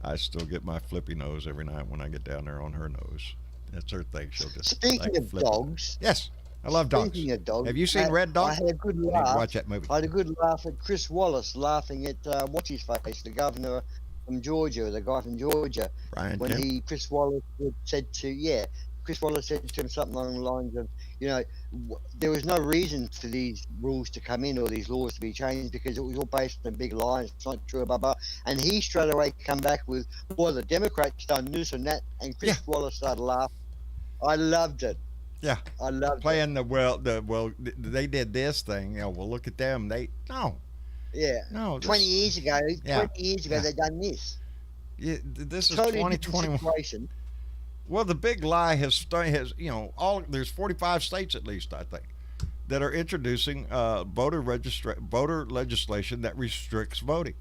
Speaker 2: I still get my flippy nose every night when I get down there on her nose. That's her thing. She'll just
Speaker 4: Speaking of dogs.
Speaker 2: Yes, I love dogs.
Speaker 4: Speaking of dogs.
Speaker 2: Have you seen Red Dog?
Speaker 4: I had a good
Speaker 2: You need to
Speaker 4: laugh.
Speaker 2: watch that movie.
Speaker 4: I had a good laugh at Chris Wallace laughing at what's-his-face, the governor from Georgia, the guy from Georgia,
Speaker 2: Brian
Speaker 4: when
Speaker 2: Kemp.
Speaker 4: Chris Wallace said to him something along the lines of, there was no reason for these rules to come in or these laws to be changed because it was all based on big lies. It's not true, blah, blah. And he straight away come back with, well, the Democrats done this and that, and Chris Wallace started laughing. I loved it.
Speaker 2: Yeah,
Speaker 4: I loved
Speaker 2: playing they did this thing. Well, look at them. No.
Speaker 4: 20 years ago, they done this.
Speaker 2: This is
Speaker 4: Totally
Speaker 2: 2021.
Speaker 4: situation.
Speaker 2: Well, the big lie has there's 45 states at least, I think, that are introducing voter legislation that restricts voting.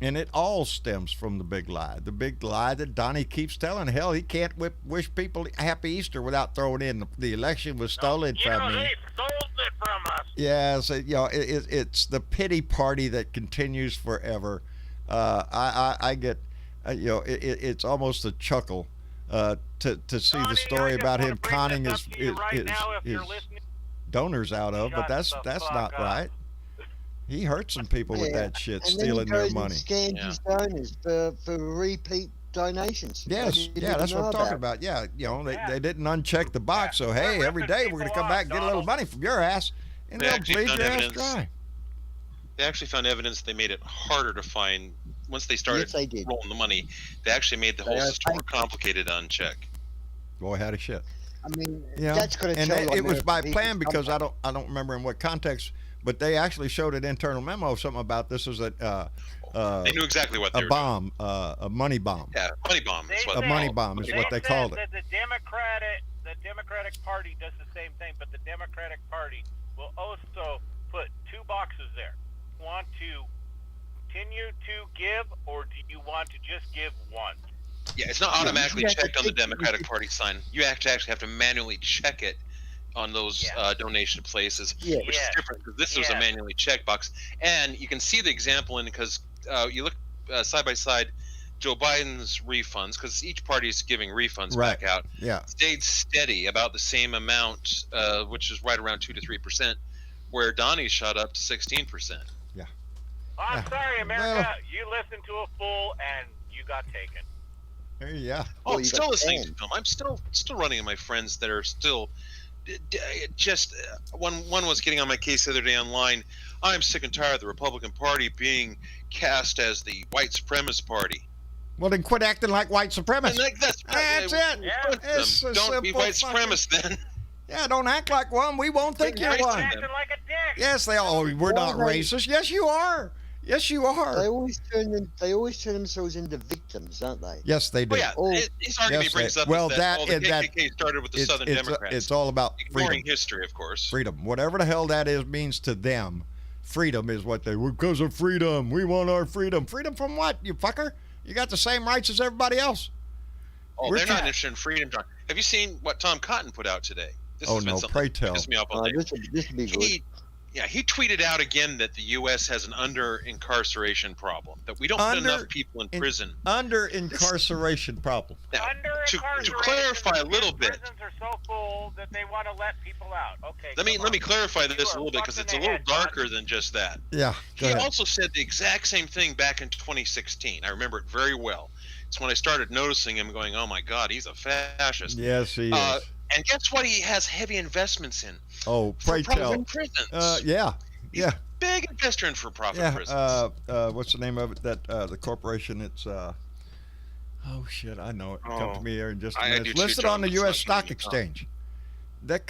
Speaker 2: And it all stems from the big lie. The big lie that Donnie keeps telling. Hell, he can't wish people Happy Easter without throwing in the election was stolen from me.
Speaker 5: They stole it from us.
Speaker 2: Yeah, so, it's the pity party that continues forever. I get, it's almost a chuckle to see the story about him conning his donors out of, but that's not right. He hurt some people with that shit,
Speaker 4: And
Speaker 2: stealing
Speaker 4: then he
Speaker 2: their
Speaker 4: goes
Speaker 2: money.
Speaker 4: and scams his donors for repeat donations. I
Speaker 2: Yes,
Speaker 4: didn't
Speaker 2: yeah, that's
Speaker 4: know
Speaker 2: what I'm talking
Speaker 4: about.
Speaker 2: about. Yeah, they,
Speaker 5: Yeah.
Speaker 2: they didn't uncheck the box, so hey,
Speaker 5: We're
Speaker 2: every
Speaker 5: ripping
Speaker 2: day we're going to
Speaker 5: people
Speaker 2: come back
Speaker 5: off,
Speaker 2: and get a little
Speaker 5: Donald.
Speaker 2: money from your ass, and
Speaker 6: They
Speaker 2: they'll
Speaker 6: actually
Speaker 2: bleed
Speaker 6: found
Speaker 2: your ass
Speaker 6: evidence.
Speaker 2: dry.
Speaker 6: They actually found evidence. They made it harder to find once they started
Speaker 4: Yes, they did.
Speaker 6: rolling the money. They actually made the whole
Speaker 4: They are
Speaker 6: system more
Speaker 4: fake.
Speaker 6: complicated to uncheck.
Speaker 2: Boy, how to shit.
Speaker 4: I mean,
Speaker 2: Yeah,
Speaker 4: that's going to
Speaker 2: and
Speaker 4: tell
Speaker 2: it was
Speaker 4: American
Speaker 2: by
Speaker 4: people
Speaker 2: plan because
Speaker 4: something.
Speaker 2: I don't remember in what context, but they actually showed an internal memo something about this was
Speaker 6: They knew exactly what they
Speaker 2: a
Speaker 6: were
Speaker 2: bomb, a money bomb.
Speaker 6: doing. Yeah, money bomb is what
Speaker 2: A
Speaker 6: they
Speaker 2: money
Speaker 6: call it.
Speaker 2: bomb is
Speaker 5: They
Speaker 2: what they
Speaker 5: said
Speaker 2: called it.
Speaker 5: that the Democratic Party does the same thing, but the Democratic Party will also put 2 boxes there. Want to continue to give, or do you want to just give once?
Speaker 6: Yeah, it's not automatically
Speaker 4: you have to
Speaker 6: checked on the
Speaker 4: pick-
Speaker 6: Democratic Party sign. You actually have to manually check it on those
Speaker 5: Yeah.
Speaker 6: donation places,
Speaker 4: Yeah.
Speaker 6: which is
Speaker 5: Yeah.
Speaker 6: different because this was a
Speaker 5: Yeah.
Speaker 6: manually checked box. And you can see the example in because you look side by side, Joe Biden's refunds, because each party is giving refunds
Speaker 2: Right.
Speaker 6: back out,
Speaker 2: Yeah,
Speaker 6: stayed steady about the same amount, which is right around 2 to 3%, where Donnie's shot up to 16%.
Speaker 5: I'm
Speaker 2: Yeah.
Speaker 5: sorry, America.
Speaker 2: Well-
Speaker 5: You listened to a fool and you got taken.
Speaker 2: yeah.
Speaker 6: Oh,
Speaker 4: Well,
Speaker 6: I'm
Speaker 4: you
Speaker 6: still
Speaker 4: got
Speaker 6: listening to
Speaker 4: banned.
Speaker 6: film. I'm still running into my friends that are still just one was getting on my case the other day online. I'm sick and tired of the Republican Party being cast as the white supremacist party.
Speaker 2: Well, then quit acting like white
Speaker 6: And
Speaker 2: supremacists.
Speaker 6: that's
Speaker 2: That's it.
Speaker 5: Yeah.
Speaker 6: Fuck them.
Speaker 2: It's a
Speaker 6: Don't be
Speaker 2: simple
Speaker 6: white
Speaker 2: fucking-
Speaker 6: supremacist then.
Speaker 2: Yeah, don't act like one. We won't think
Speaker 6: You're
Speaker 2: you're
Speaker 6: racist.
Speaker 2: one.
Speaker 5: Acting like a dick.
Speaker 2: Yes, they all. We're not
Speaker 4: Well, they-
Speaker 2: racist. Yes, you are. Yes, you
Speaker 4: They
Speaker 2: are.
Speaker 4: always turn themselves into victims, don't they?
Speaker 2: Yes, they do.
Speaker 6: Well, yeah,
Speaker 4: Oh,
Speaker 6: his argument
Speaker 2: yes,
Speaker 6: brings
Speaker 2: they-
Speaker 6: up
Speaker 2: well,
Speaker 6: is
Speaker 2: that-
Speaker 6: that the
Speaker 2: and that-
Speaker 6: KKK started with the Southern Democrats.
Speaker 2: It's all about
Speaker 6: ignoring
Speaker 2: freedom.
Speaker 6: history, of course.
Speaker 2: Freedom. Whatever the hell that is means to them. Freedom is what they. Because of freedom, we want our freedom. Freedom from what? You fucker. You got the same rights as everybody else.
Speaker 6: Oh,
Speaker 2: We're
Speaker 6: they're not
Speaker 2: trying-
Speaker 6: interested in freedom, John. Have you seen what Tom Cotton put out today? This
Speaker 2: Oh,
Speaker 6: has been
Speaker 2: no,
Speaker 6: something
Speaker 2: pray
Speaker 6: that
Speaker 2: tell.
Speaker 6: pissed me off all day.
Speaker 4: this would be good.
Speaker 6: He tweeted out again that the U.S. has an under-incarceration problem, that we don't put enough people in prison.
Speaker 2: Under incarceration problem.
Speaker 6: Now,
Speaker 5: Under
Speaker 6: to
Speaker 5: incarceration,
Speaker 6: clarify a
Speaker 5: the
Speaker 6: little bit,
Speaker 5: prisons are so full that they want to let people out. Okay.
Speaker 6: let me
Speaker 5: come on.
Speaker 6: clarify
Speaker 5: You
Speaker 6: this
Speaker 5: are
Speaker 6: a little bit because
Speaker 5: fucked
Speaker 6: it's a
Speaker 5: in the
Speaker 6: little
Speaker 5: head, John.
Speaker 6: darker than just that.
Speaker 2: Yeah. Go
Speaker 6: He
Speaker 2: ahead.
Speaker 6: also said the exact same thing back in 2016. I remember it very well. It's when I started noticing him going, "Oh my God, he's a fascist."
Speaker 2: Yes, he is.
Speaker 6: And guess what? He has heavy investments in
Speaker 2: Oh, pray tell.
Speaker 6: for-profit prisons.
Speaker 2: Yeah. Yeah.
Speaker 6: Big investor in for-profit
Speaker 2: Yeah.
Speaker 6: prisons.
Speaker 2: What's the name of it? That the corporation. It's. Oh shit! I know it. It'll come to
Speaker 6: Oh,
Speaker 2: me here in just a
Speaker 6: I
Speaker 2: minute.
Speaker 6: do
Speaker 2: It's
Speaker 6: too,
Speaker 2: listed
Speaker 6: John,
Speaker 2: on the
Speaker 6: but it's
Speaker 2: U.S.
Speaker 6: not
Speaker 2: Stock
Speaker 6: giving me
Speaker 2: Exchange. That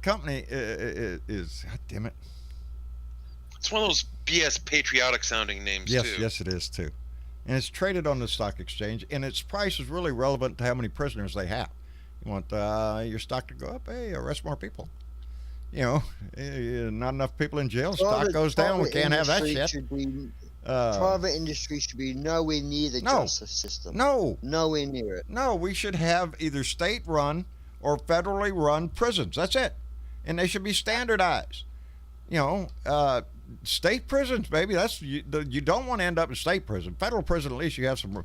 Speaker 2: company is. God damn it.
Speaker 6: It's one of those BS patriotic-sounding names
Speaker 2: Yes,
Speaker 6: too.
Speaker 2: yes, it is too, and it's traded on the stock exchange, and its price is really relevant to how many prisoners they have. You want your stock to go up? Hey, arrest more people. You know, not enough people in jail. Stock goes down. We can't have that shit.
Speaker 4: Private industry should be nowhere near the
Speaker 2: No.
Speaker 4: justice system.
Speaker 2: No,
Speaker 4: Nowhere near it.
Speaker 2: no, we should have either state-run or federally run prisons. That's it, and they should be standardized. You know, state prisons, baby. That's you don't want to end up in state prison. Federal prison, at least you have some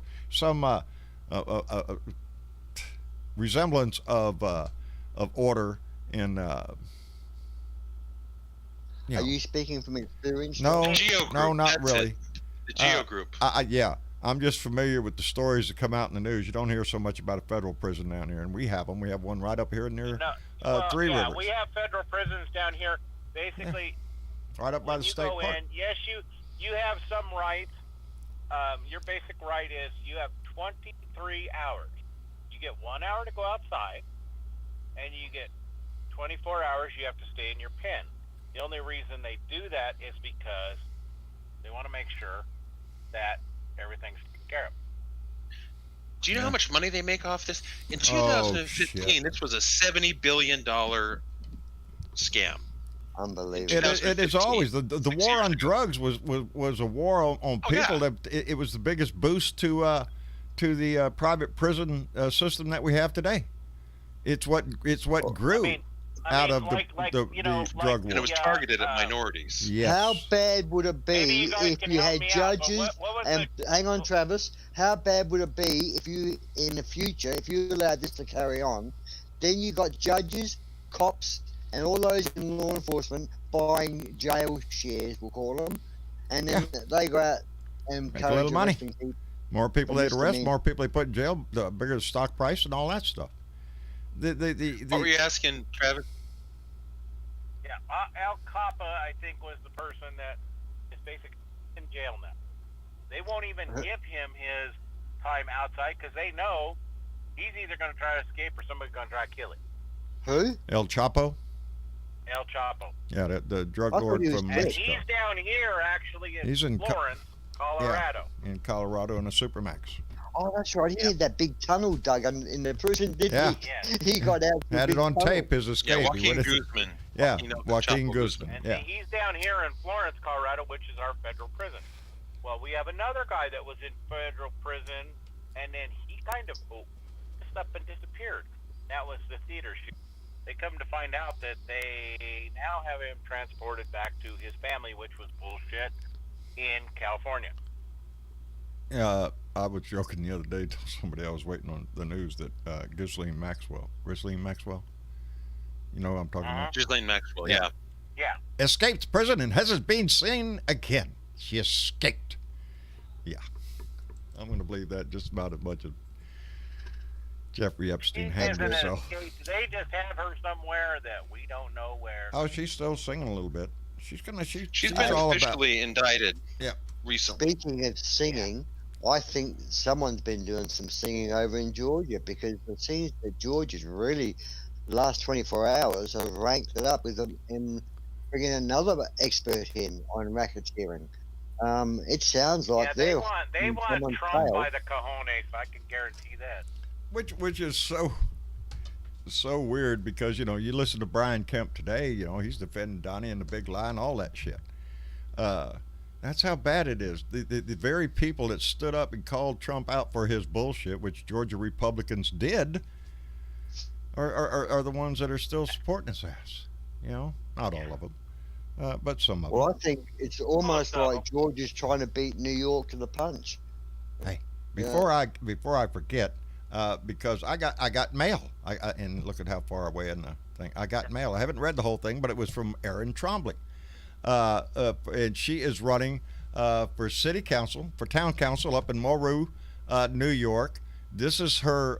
Speaker 2: resemblance of order and. You know.
Speaker 4: Are you speaking from experience?
Speaker 2: No,
Speaker 6: The Geo Group,
Speaker 2: no, not
Speaker 6: that's
Speaker 2: really.
Speaker 6: it. The Geo Group.
Speaker 2: Yeah, I'm just familiar with the stories that come out in the news. You don't hear so much about a federal prison down here, and we have them. We have one right up here near
Speaker 5: No, well,
Speaker 2: Three
Speaker 5: yeah,
Speaker 2: Rivers,
Speaker 5: we have federal prisons down here. Basically,
Speaker 2: right up by
Speaker 5: when
Speaker 2: the
Speaker 5: you
Speaker 2: state
Speaker 5: go
Speaker 2: park.
Speaker 5: in, yes, you have some rights. Your basic right is you have 23 hours. You get 1 hour to go outside, and you get 24 hours you have to stay in your pen. The only reason they do that is because they want to make sure that everything's taken care of.
Speaker 6: Do you know how much money they make off this? In
Speaker 2: Oh,
Speaker 6: 2015,
Speaker 2: shit.
Speaker 6: this was a $70 billion scam.
Speaker 4: Unbelievable.
Speaker 2: It is always the
Speaker 6: 6
Speaker 2: war
Speaker 6: years
Speaker 2: on
Speaker 6: ago.
Speaker 2: drugs was a war on
Speaker 6: Oh,
Speaker 2: people.
Speaker 6: yeah.
Speaker 2: That it was the biggest boost to the private prison system that we have today. It's what grew out of the drug
Speaker 6: And it was
Speaker 2: war.
Speaker 6: targeted at minorities.
Speaker 2: Yes.
Speaker 4: How bad would it
Speaker 5: Maybe
Speaker 4: be
Speaker 5: you guys
Speaker 4: if
Speaker 5: can
Speaker 4: you
Speaker 5: help
Speaker 4: had
Speaker 5: me out, but
Speaker 4: judges?
Speaker 5: what was
Speaker 4: And hang on, Travis. How bad would it be if you, in the future, if you allowed this to carry on, then you got judges, cops, and all those in law enforcement buying jail shares, we'll call them, and then they go out and
Speaker 2: Make a little money.
Speaker 4: arresting people.
Speaker 2: More people
Speaker 4: The
Speaker 2: they'd arrest,
Speaker 4: misdemeanor.
Speaker 2: more people they put in jail, the bigger the stock price and all that stuff.
Speaker 6: What were you asking, Travis?
Speaker 5: Yeah, Al Capa, I think, was the person that is basically in jail now. They won't even give him his time outside because they know he's either going to try to escape or somebody's going to try to kill him.
Speaker 4: Who?
Speaker 2: El Chapo,
Speaker 5: El Chapo.
Speaker 2: yeah, the drug
Speaker 4: I thought
Speaker 2: lord
Speaker 4: he was
Speaker 2: from
Speaker 4: dead.
Speaker 5: And he's
Speaker 2: Mexico,
Speaker 5: down here, actually, in
Speaker 2: He's in
Speaker 5: Florence, Colorado.
Speaker 2: in Colorado in a Supermax.
Speaker 4: Oh, that's right. He had that big tunnel dug in the prison, didn't
Speaker 2: Yeah.
Speaker 5: Yeah.
Speaker 4: he? He got out.
Speaker 2: Had it on tape, his
Speaker 6: Yeah,
Speaker 2: escape. He
Speaker 6: Joaquin
Speaker 2: went-
Speaker 6: Guzman.
Speaker 2: Yeah,
Speaker 6: El
Speaker 2: Joaquin
Speaker 6: Chapo
Speaker 2: Guzman.
Speaker 5: And
Speaker 2: Yeah.
Speaker 5: see, he's down here in Florence, Colorado, which is our federal prison. Well, we have another guy that was in federal prison, and then he kind of messed up and disappeared. That was the theater shoot. They come to find out that they now have him transported back to his family, which was bullshit, in California.
Speaker 2: I was joking the other day to somebody I was waiting on the news that Ghislaine Maxwell, you know what I'm talking about?
Speaker 6: Ghislaine Maxwell,
Speaker 2: Yeah.
Speaker 6: yeah.
Speaker 5: Yeah.
Speaker 2: Escaped prison and hasn't been seen again. She escaped. Yeah. I'm going to believe that just about as much as Jeffrey Epstein had
Speaker 5: Isn't
Speaker 2: me.
Speaker 5: it
Speaker 2: So.
Speaker 5: escape? They just have her somewhere that we don't know where.
Speaker 2: Oh, she's still singing a little bit. She's
Speaker 6: She's been
Speaker 2: all about.
Speaker 6: officially indicted.
Speaker 2: Yeah.
Speaker 6: Recently.
Speaker 4: Speaking of singing, I think someone's been doing some singing over in Georgia because it seems that Georgia's really, the last 24 hours, have ranked it up with them in bringing another expert in on racketeering. It sounds like
Speaker 5: Yeah, they
Speaker 4: they're
Speaker 5: want
Speaker 4: someone's
Speaker 5: Trump
Speaker 4: tail.
Speaker 5: by the cojones. I can guarantee that.
Speaker 2: Which is so weird because you listen to Brian Kemp today. He's defending Donnie and the big lie and all that shit. That's how bad it is. The very people that stood up and called Trump out for his bullshit, which Georgia Republicans did, are the ones that are still supporting his ass. Not all of them, but some of them.
Speaker 4: Well, I think it's almost
Speaker 5: Most of
Speaker 4: like Georgia's trying to beat New York to the punch.
Speaker 2: Before I forget, because I got mail. And look at how far away in the thing. I got mail. I haven't read the whole thing, but it was from Erin Trombley. And she is running for city council, for town council up in Morue, New York. This is her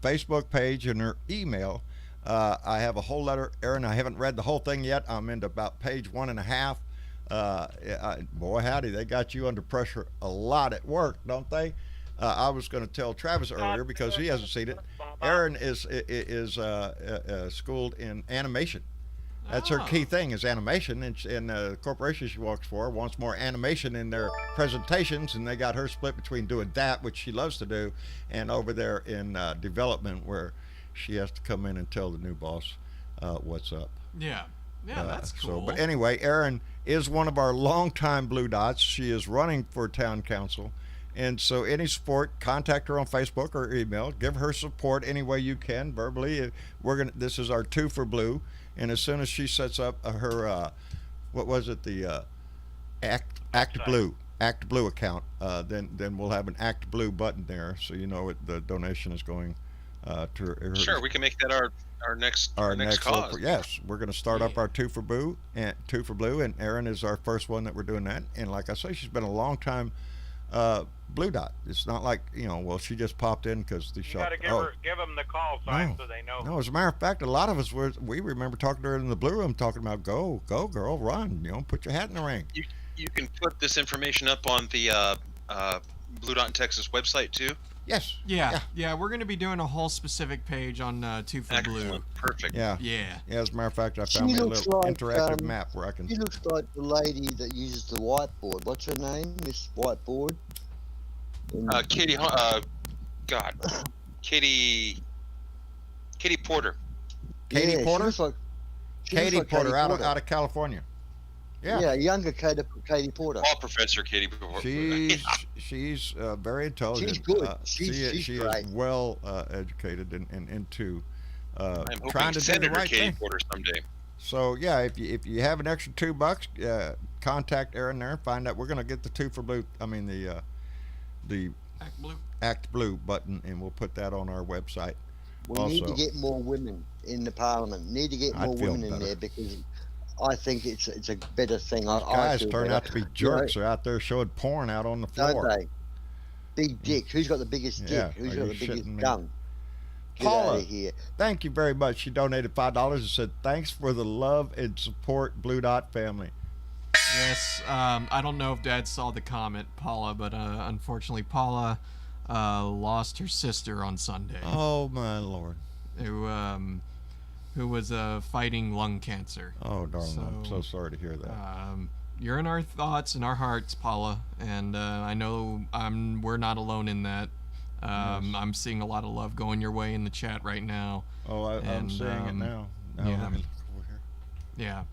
Speaker 2: Facebook page and her email. I have a whole letter, Erin. I haven't read the whole thing yet. I'm into about page 1.5. Boy, howdy, they got you under pressure a lot at work, don't they? I was going to tell Travis earlier because he hasn't seen it. Erin is schooled in animation. That's her key thing is animation, and the corporation she works for wants more animation in their presentations, and they got her split between doing that, which she loves to do, and over there in development where she has to come in and tell the new boss what's up.
Speaker 3: Yeah, that's cool.
Speaker 2: But anyway, Erin is one of our longtime Blue Dots. She is running for town council. And so any support, contact her on Facebook or email. Give her support any way you can verbally. This is our 2 for Blue. And as soon as she sets up her, what was it, the Act Blue account, then we'll have an Act Blue button there, so the donation is going to her.
Speaker 6: Sure, we can make that our next cause.
Speaker 2: Local, yes, we're going to start up our 2 for Blue, and Erin is our first one that we're doing that. And like I say, she's been a long time Blue Dot. It's not like she just popped in because the shop.
Speaker 5: You got to give them the call sign so they know.
Speaker 2: No, as a matter of fact, a lot of us we remember talking to her in the Blue Room, talking about go girl, run, put your hat in the ring.
Speaker 6: You can put this information up on the Blue Dot in Texas website too.
Speaker 2: Yes.
Speaker 3: Yeah. We're going to be doing a whole specific page on 2 for Blue.
Speaker 6: Excellent. Perfect.
Speaker 2: Yeah. As a matter of fact, I found me a little interactive map where I can.
Speaker 4: She looks like the lady that uses the whiteboard. What's her name? Miss Whiteboard.
Speaker 6: Katie. Katie Porter.
Speaker 2: Katie Porter.
Speaker 4: Katie
Speaker 2: Porter out of California.
Speaker 4: Yeah, younger Katie Porter.
Speaker 6: Law professor Katie Porter.
Speaker 2: She's very intelligent.
Speaker 4: She's good.
Speaker 2: She
Speaker 4: great.
Speaker 2: is well educated and into
Speaker 6: I'm
Speaker 2: trying
Speaker 6: hoping
Speaker 2: to do the
Speaker 6: Senator
Speaker 2: right
Speaker 6: Katie
Speaker 2: thing.
Speaker 6: Porter someday.
Speaker 2: So yeah, if you have an extra $2, contact Erin there and find out. We're gonna get the 2 for Blue. I mean the Act Blue button, and we'll put that on our website.
Speaker 4: We need to get more women in the parliament. Need to get more women in there because I think it's a better thing.
Speaker 2: Guys turn out to be jerks. They're out there showing porn out on the floor.
Speaker 4: Don't they? big dick. Who's got the biggest dick?
Speaker 2: Yeah,
Speaker 4: Who's
Speaker 2: are
Speaker 4: got
Speaker 2: you
Speaker 4: the biggest
Speaker 2: shitting me?
Speaker 4: gun? Get
Speaker 2: Paula.
Speaker 4: out of here.
Speaker 2: Thank you very much. She donated $5 and said, "Thanks for the love and support, Blue Dot family."
Speaker 3: Yes, I don't know if Dad saw the comment, Paula, but unfortunately, Paula lost her sister on Sunday,
Speaker 2: Oh my Lord.
Speaker 3: who was fighting lung cancer.
Speaker 2: Oh darling, I'm so sorry to hear that.
Speaker 3: You're in our thoughts and our hearts, Paula, and I know we're not alone in that. I'm seeing a lot of love going your way in the chat right now.
Speaker 2: Oh, I'm
Speaker 3: and,
Speaker 2: seeing it now. Now
Speaker 3: yeah.
Speaker 2: let me look over here.
Speaker 3: Yeah.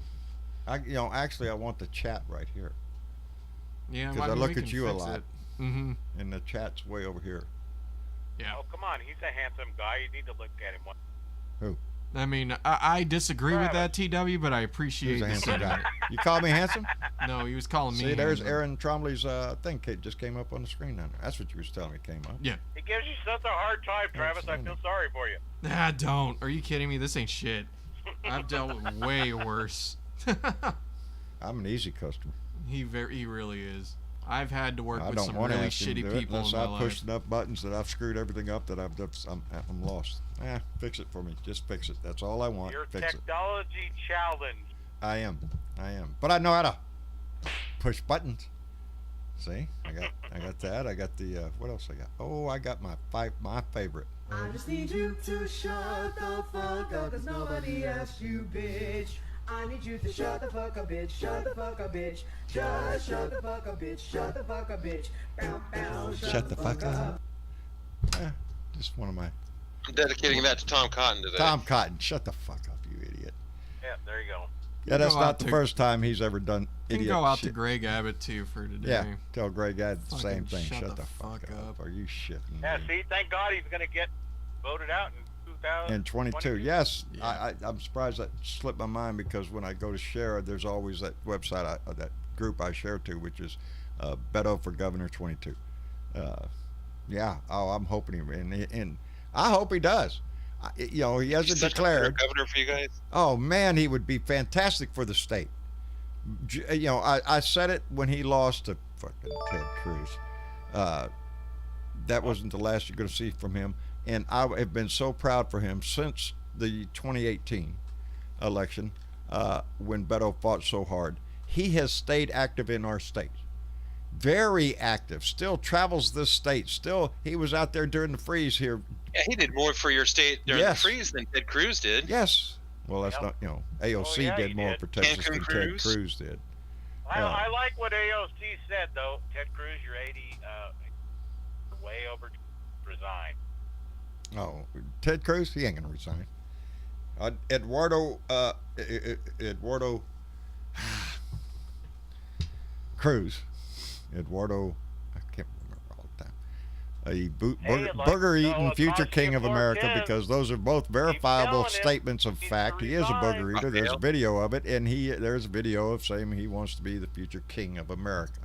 Speaker 2: Actually, I want the chat right here
Speaker 3: Yeah.
Speaker 2: because I look at you a lot,
Speaker 3: Mm-hmm.
Speaker 2: and the chat's way over here.
Speaker 3: Yeah.
Speaker 5: Oh, come on. He's a handsome guy. You need to look at him.
Speaker 2: Who?
Speaker 3: I mean, I disagree with that, TW, but I appreciate
Speaker 2: Who's a
Speaker 3: the
Speaker 2: handsome guy?
Speaker 3: sentiment.
Speaker 2: You call me handsome?
Speaker 3: No, he was calling me.
Speaker 2: See, there's
Speaker 3: handsome.
Speaker 2: Aaron Trombley's thing just came up on the screen down there. That's what you was telling me came up.
Speaker 3: Yeah.
Speaker 5: He gives you such a hard time, Travis. I feel sorry for you.
Speaker 3: Nah, don't. Are you kidding me? This ain't shit. I've dealt with way worse.
Speaker 2: I'm an easy customer.
Speaker 3: He really is. I've had to work
Speaker 2: I
Speaker 3: with
Speaker 2: don't
Speaker 3: some
Speaker 2: want to
Speaker 3: really
Speaker 2: ask him to
Speaker 3: shitty
Speaker 2: do it
Speaker 3: people in
Speaker 2: unless
Speaker 3: my
Speaker 2: I
Speaker 3: life.
Speaker 2: pushed enough buttons that I've screwed everything up that I'm lost. Fix it for me. Just fix it. That's all I want.
Speaker 5: Your
Speaker 2: Fix it.
Speaker 5: technology challenge.
Speaker 2: I am. But I know how to push buttons. See, I got that. I got the what else I got? Oh, I got my favorite.
Speaker 7: I just need you to shut the fuck up, cause nobody asked you, bitch. I need you to shut the fuck up, bitch. Shut the fuck up, bitch. Just shut the fuck up, bitch. Shut the fuck up, bitch. Bow, bow,
Speaker 2: Shut the fuck up. Just one of my
Speaker 6: I'm dedicating that to Tom Cotton today.
Speaker 2: Tom Cotton. Shut the fuck up, you idiot.
Speaker 5: Yeah, there you go.
Speaker 2: Yeah, that's
Speaker 3: Go
Speaker 2: not
Speaker 3: out
Speaker 2: the
Speaker 3: to-
Speaker 2: first time he's ever done
Speaker 3: You can
Speaker 2: idiot
Speaker 3: go out
Speaker 2: shit.
Speaker 3: to Greg Abbott too for today.
Speaker 2: Yeah, tell Greg the same
Speaker 3: Fucking
Speaker 2: thing.
Speaker 3: shut
Speaker 2: the
Speaker 3: the
Speaker 2: fuck
Speaker 3: fuck
Speaker 2: up.
Speaker 3: up.
Speaker 2: Are you shitting
Speaker 5: Yeah,
Speaker 2: me?
Speaker 5: see, thank God he's going to get voted out in 2022.
Speaker 2: In 22, yes.
Speaker 3: Yeah.
Speaker 2: I'm surprised that slipped my mind because when I go to share, there's always that website, that group I share to, which is Beto for Governor 22. Yeah. Oh, I'm hoping and I hope he does. He hasn't
Speaker 6: He's such a
Speaker 2: declared.
Speaker 6: better governor for you guys.
Speaker 2: Oh man, he would be fantastic for the state. I said it when he lost to fucking Ted Cruz. That wasn't the last you're going to see from him, and I have been so proud for him since the 2018 election when Beto fought so hard. He has stayed active in our state, very active. Still travels this state. Still, he was out there during the freeze here.
Speaker 6: Yeah, he did more for your state during
Speaker 2: Yes.
Speaker 6: the freeze than Ted Cruz did.
Speaker 2: Yes. Well, that's
Speaker 5: Yep.
Speaker 2: not, AOC
Speaker 5: Oh, yeah,
Speaker 2: did
Speaker 5: he
Speaker 2: more
Speaker 5: did.
Speaker 2: for Texas than
Speaker 6: Cancun
Speaker 2: Ted
Speaker 6: Cruz.
Speaker 2: Cruz did.
Speaker 5: I like what AOC said, though. Ted Cruz, you're 80, way over to resign.
Speaker 2: Oh, Ted Cruz, he ain't gonna resign. Eduardo Cruz, Eduardo, I can't remember all the time.
Speaker 5: I'd like
Speaker 2: Booger
Speaker 5: to
Speaker 2: eating
Speaker 5: know
Speaker 2: future
Speaker 5: Akashi
Speaker 2: king of America,
Speaker 5: Cortez.
Speaker 2: because those are both verifiable
Speaker 5: telling him
Speaker 2: statements of
Speaker 5: he's
Speaker 2: fact.
Speaker 5: to
Speaker 2: He is a
Speaker 5: resign.
Speaker 2: booger eater. There's a
Speaker 6: Raphael.
Speaker 2: video of it, and there's a video of saying he wants to be the future king of America.